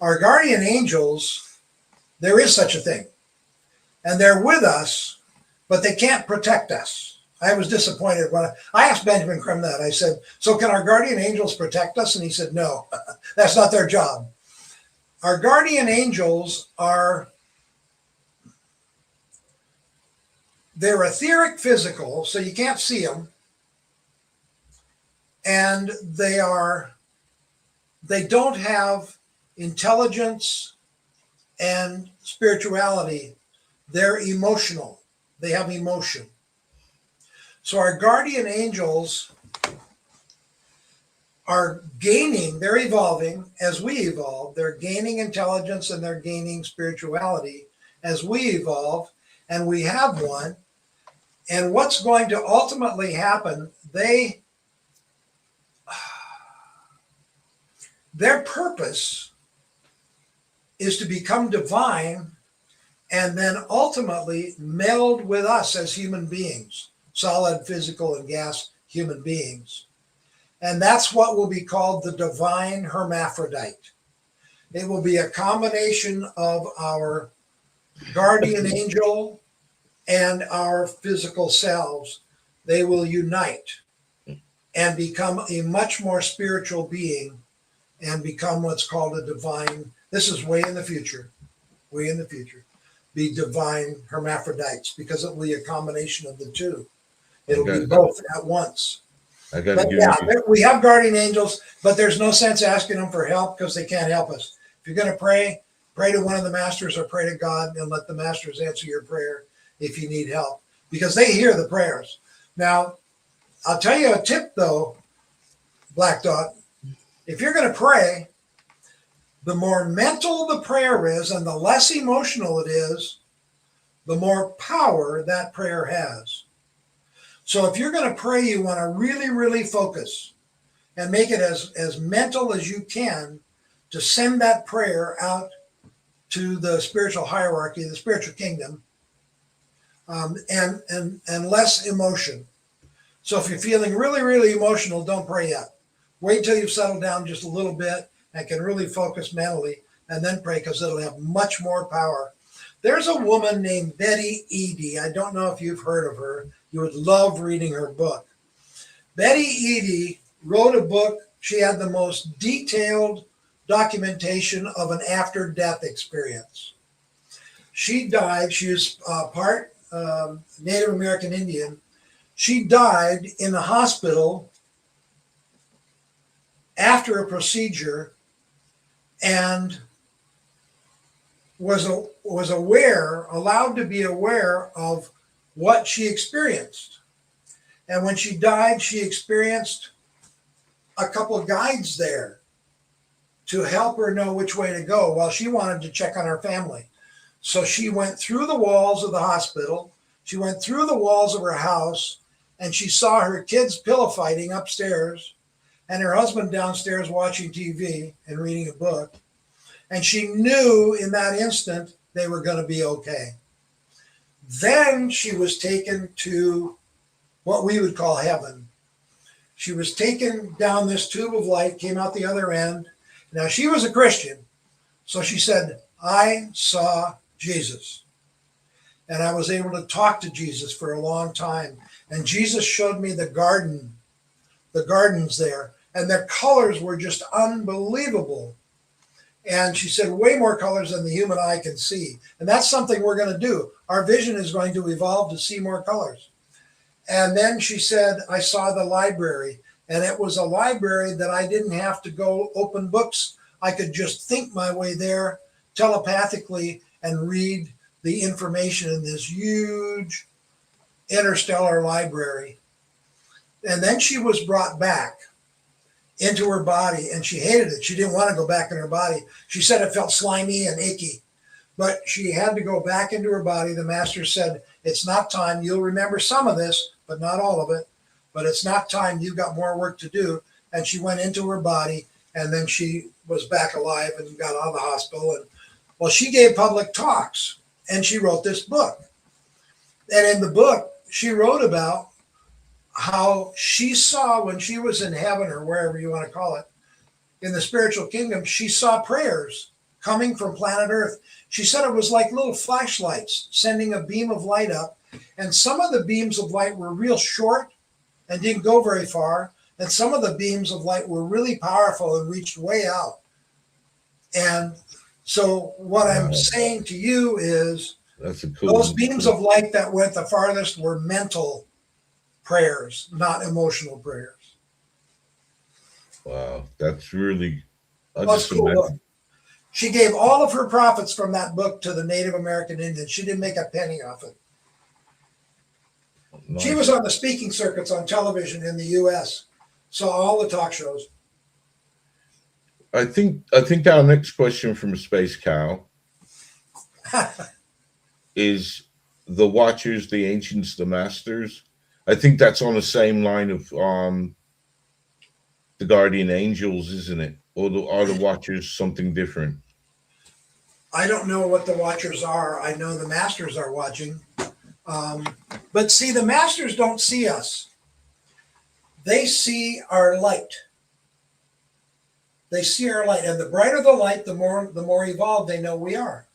Our guardian angels, there is such a thing, and they're with us, but they can't protect us. I was disappointed when I asked Benjamin Creme that. I said, so can our guardian angels protect us? And he said, no, that's not their job. Our guardian angels they're etheric physical, so you can't see them. And they don't have intelligence and spirituality. They're emotional. They have emotion. So our guardian angels are gaining, they're evolving as we evolve. They're gaining intelligence and they're gaining spirituality as we evolve, and we have one. And what's going to ultimately happen, their purpose is to become divine and then ultimately meld with us as human beings, solid, physical, and gas human beings. And that's what will be called the divine hermaphrodite. It will be a combination of our guardian angel and our physical selves. They will unite and become a much more spiritual being and become what's called a divine. This is way in the future, way in the future. be divine hermaphrodites because it will be a combination of the two. It'll Okay. be both at once. I got to But give yeah, you. we have guardian angels, but there's no sense asking them for help because they can't help us. If you're going to pray, pray to one of the masters or pray to God and let the masters answer your prayer if you need help because they hear the prayers. Now, I'll tell you a tip though, Black Dot. If you're going to pray, the more mental the prayer is and the less emotional it is, the more power that prayer has. So if you're going to pray, you want to really, really focus and make it as mental as you can to send that prayer out to the spiritual hierarchy, the spiritual kingdom, and less emotion. So if you're feeling really, really emotional, don't pray yet. Wait till you've settled down just a little bit and can really focus mentally and then pray because it'll have much more power. There's a woman named Betty Eady. I don't know if you've heard of her. You would love reading her book. Betty Eady wrote a book. She had the most detailed documentation of an after-death experience. She died. She was part Native American Indian. She died in the hospital after a procedure and was allowed to be aware of what she experienced. And when she died, she experienced a couple of guides there to help her know which way to go while she wanted to check on her family. So she went through the walls of the hospital, she went through the walls of her house, and she saw her kids pillow fighting upstairs and her husband downstairs watching TV and reading a book. And she knew in that instant they were going to be okay. Then she was taken to what we would call heaven. She was taken down this tube of light, came out the other end. Now, she was a Christian, so she said, I saw Jesus. And I was able to talk to Jesus for a long time. And Jesus showed me the gardens there. And their colors were just unbelievable. And she said, way more colors than the human eye can see. And that's something we're going to do. Our vision is going to evolve to see more colors. And then she said, I saw the library. And it was a library that I didn't have to go open books. I could just think my way there telepathically and read the information in this huge interstellar library. And then she was brought back into her body, and she hated it. She didn't want to go back in her body. She said it felt slimy and icky, but she had to go back into her body. The master said, it's not time. You'll remember some of this, but not all of it. But it's not time. You've got more work to do. And she went into her body, and then she was back alive and got out of the hospital. And well, she gave public talks, and she wrote this book. And in the book, she wrote about how she saw when she was in heaven, or wherever you want to call it, in the spiritual kingdom, she saw prayers coming from planet Earth. She said it was like little flashlights sending a beam of light up. And some of the beams of light were real short and didn't go very far. And some of the beams of light were really powerful and reached way out. And so what I'm saying to you is That's a cool those beams of light that went the farthest were mental prayers, not emotional prayers. Wow, that's really. That's cool book. She gave all of her profits from that book to the Native American Indians. She didn't make a penny off it. Nice. She was on the speaking circuits on television in the U.S., saw all the talk shows. I think our next question from Space Cow is the Watchers, the Ancients, the Masters. I think that's on the same line of the Guardian Angels, isn't it? Or are the Watchers something different? I don't know what the Watchers are. I know the Masters are watching. But see, the Masters don't see us. They see our light. They see our light. And the brighter the light, the more evolved they know we are.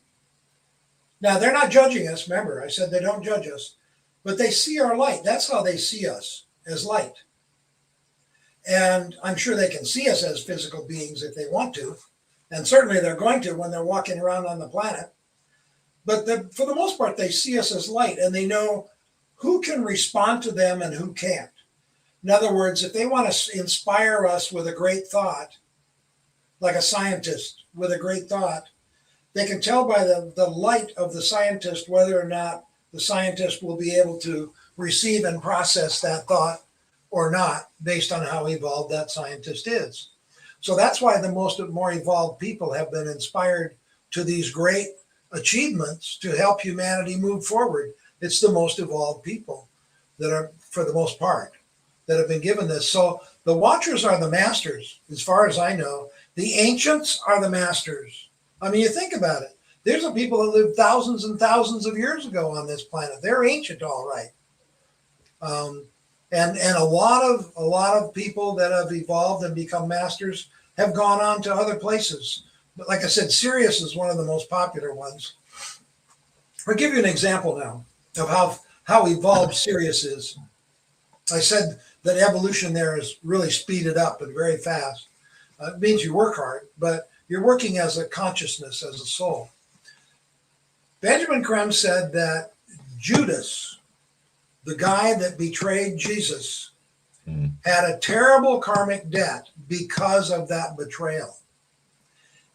Now, they're not judging us. Remember, I said they don't judge us. But they see our light. That's how they see us, as light. And I'm sure they can see us as physical beings if they want to. And certainly they're going to when they're walking around on the planet. but for the most part, they see us as light, and they know who can respond to them and who can't. In other words, if they want to inspire us with a great thought, like a scientist with a great thought, they can tell by the light of the scientist whether or not the scientist will be able to receive and process that thought or not, based on how evolved that scientist is. So that's why the more evolved people have been inspired to these great achievements to help humanity move forward. It's the most evolved people that are, for the most part, that have been given this. So the Watchers are the masters, as far as I know. The ancients are the masters. I mean, you think about it. There's some people that lived thousands and thousands of years ago on this planet. They're ancient, all right. And a lot of people that have evolved and become masters have gone on to other places. But like I said, Sirius is one of the most popular ones. I'll give you an example now of how evolved Sirius is. I said that evolution there is really speeded up and very fast. It means you work hard, but you're working as a consciousness, as a soul. Benjamin Creme said that Judas, the guy that betrayed Jesus, had a terrible karmic debt because of that betrayal.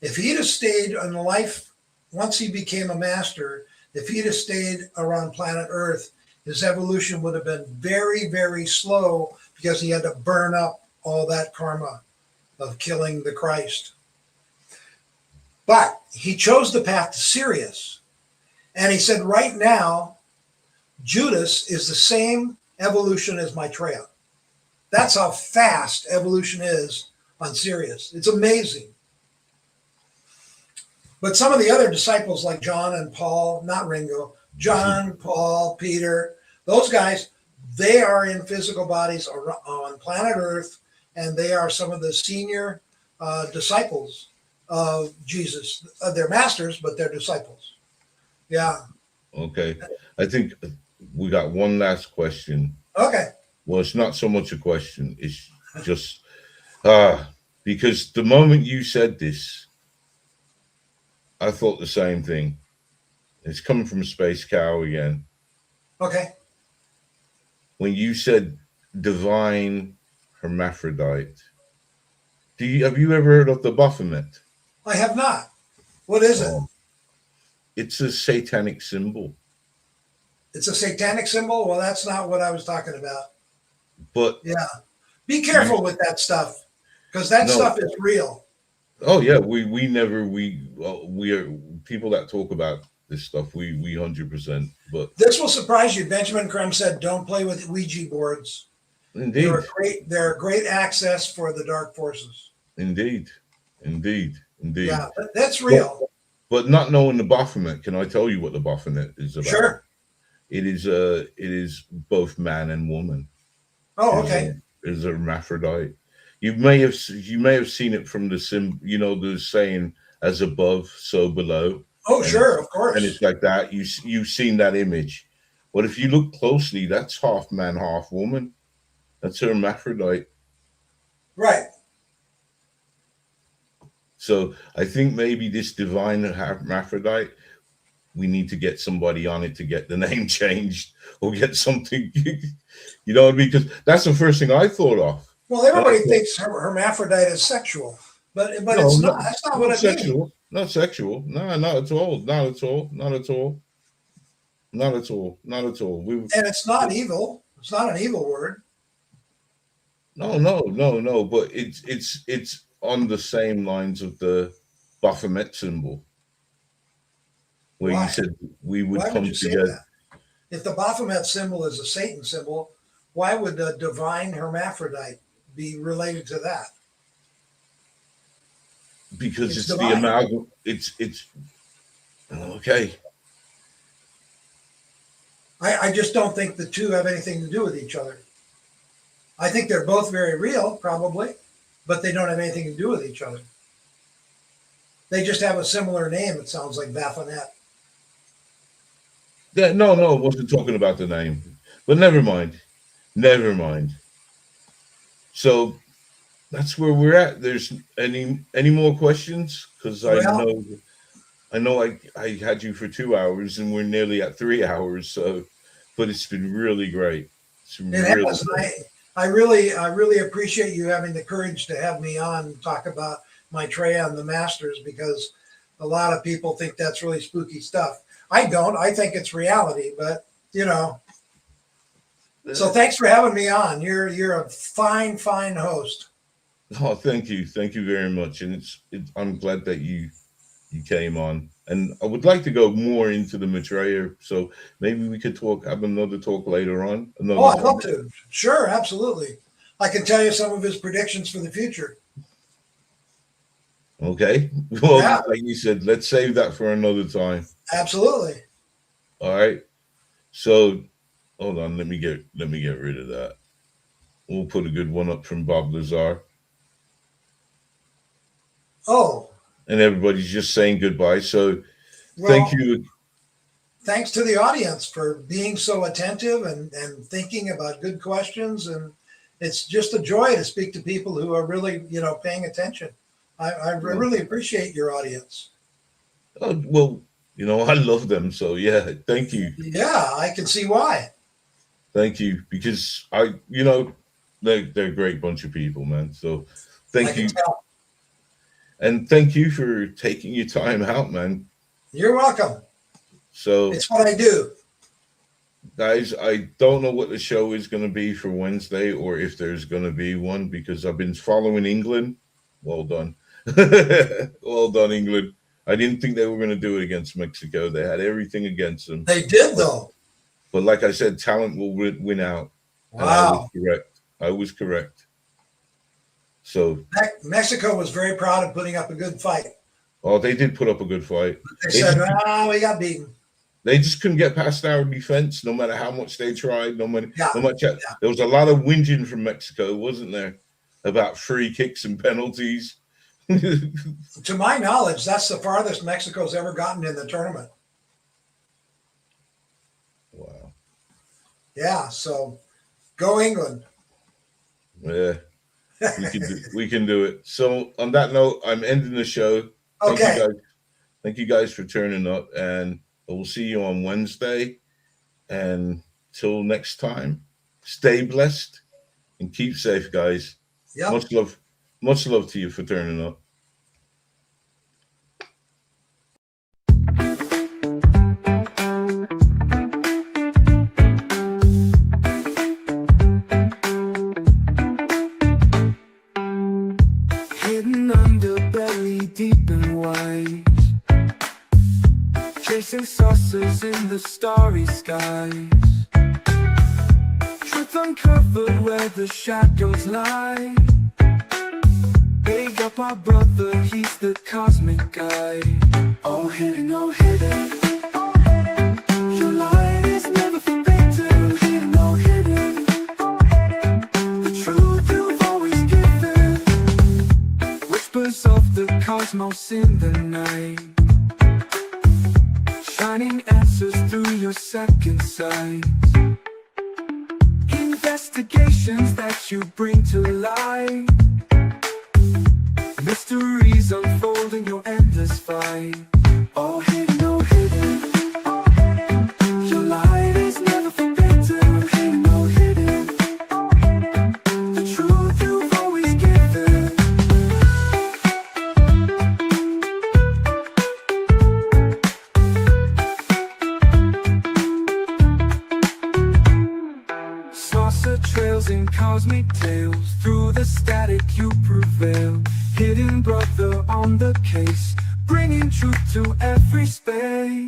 If he'd have stayed in life, once he became a master, if he'd have stayed around planet Earth, his evolution would have been very, very slow because he had to burn up all that karma of killing the Christ. But he chose the path to Sirius. And he said, right now, Judas is the same evolution as Maitreya. That's how fast evolution is on Sirius. It's amazing. But some of the other disciples like John and Paul, not Ringo, John, Paul, Peter, those guys, they are in physical bodies on planet Earth, and they are some of the senior disciples of Jesus. They're masters, but they're disciples. Yeah. Okay. I think we got one last question. Okay. Well, it's not so much a question. It's just because the moment you said this, I thought the same thing. It's coming from Space Cow again. Okay. When you said divine hermaphrodite, have you ever heard of the Baphomet? I have not. What is it? It's a satanic symbol. It's a satanic symbol? Well, that's not what I was talking about. But yeah, be careful with that stuff, because that stuff is real. Oh yeah, we are people that talk about this stuff. We 100%. But this will surprise you. Benjamin Creme said, "Don't play with Ouija boards. Indeed, they're great access for the dark forces." Indeed. Yeah, that's real. But not knowing the Baphomet, can I tell you what the Baphomet is about? Sure. It is both man and woman. Oh, okay. It is a hermaphrodite. You may have seen it from the the saying, "As above, so below." Oh, sure, of course. And it's like that. You've seen that image. But if you look closely, that's half man, half woman. That's a hermaphrodite. Right. So I think maybe this divine hermaphrodite, we need to get somebody on it to get the name changed or get something, because that's the first thing I thought of. Well, everybody thinks hermaphrodite is sexual, but it's not. That's not what it means. Not sexual. No, not at all. Not at all. Not at all. Not at all. Not at all. And it's not evil. It's not an evil word. No. But it's on the same lines of the Baphomet symbol, where you said we would come together. If the Baphomet symbol is a Satan symbol, why would the divine hermaphrodite be related to that? Because it's the amalgam. It's okay. I just don't think the two have anything to do with each other. I think they're both very real, probably, but they don't have anything to do with each other. They just have a similar name. It sounds like Baphomet. Yeah, no, I wasn't talking about the name. But never mind. So that's where we're at. There's any more questions? Because I know I know I had you for 2 hours and we're nearly at 3 hours. So, but it's been really great. It's been It really has. great. I really appreciate you having the courage to have me on and talk about Maitreya and the Masters, because a lot of people think that's really spooky stuff. I don't. I think it's reality, but you know. So thanks for having me on. You're a fine host. Oh, thank you very much. And I'm glad that you came on. And I would like to go more into the Maitreya, so maybe we could have another talk later on. Oh, I'd love to. Sure, absolutely. I can tell you some of his predictions for the future. Okay. Well, Yeah. like you said, let's save that for another time. Absolutely. All right. So hold on, let me get rid of that. We'll put a good one up from Bob Lazar. Oh. And everybody's just saying goodbye. So Well, thank you. Thanks to the audience for being so attentive and thinking about good questions. And it's just a joy to speak to people who are really, paying attention. I really appreciate your audience. Oh, well, I love them. So yeah, thank you. Yeah, I can see why. Thank you, because they're a great bunch of people, man. So thank you. And thank you for taking your time out, man. You're welcome. So it's what I do. Guys, I don't know what the show is going to be for Wednesday, or if there's going to be one, because I've been following England. Well done. Well done, England. I didn't think they were going to do it against Mexico. They had everything against them. They did, though. But like I said, talent will win out. Wow. I was correct. So Mexico was very proud of putting up a good fight. Oh, they did put up a good fight. They said, we got beaten. They just couldn't get past our defense, no matter how much they tried. No matter. There was a lot of whinging from Mexico, wasn't there, about free kicks and penalties. To my knowledge, that's the farthest Mexico's ever gotten in the tournament. Wow. Yeah, so go England. Yeah, we can do it. So on that note, I'm ending the show. Okay. Thank you guys for turning up, and we'll see you on Wednesday. And till next time, stay blessed and keep safe, guys. Yep. Much love to you for turning up. Hidden underbelly, deep and wide, chasing saucers in the starry skies. Truth uncovered where the shadows lie. Big up our brother, he's the cosmic guide. All hidden, all hidden. Your light is never forbidden. Hidden, all hidden. The truth you've always given. Whispers of the cosmos in the night, shining answers through your second sight. Investigations that you bring to light. Mysteries unfolding your endless fight. All hidden, all hidden. Your light is never forbidden. Hidden, all hidden. The truth you've always given. Saucer trails in cosmic tales. Through the static you prevail. Hidden brother on the case, bringing truth to every space.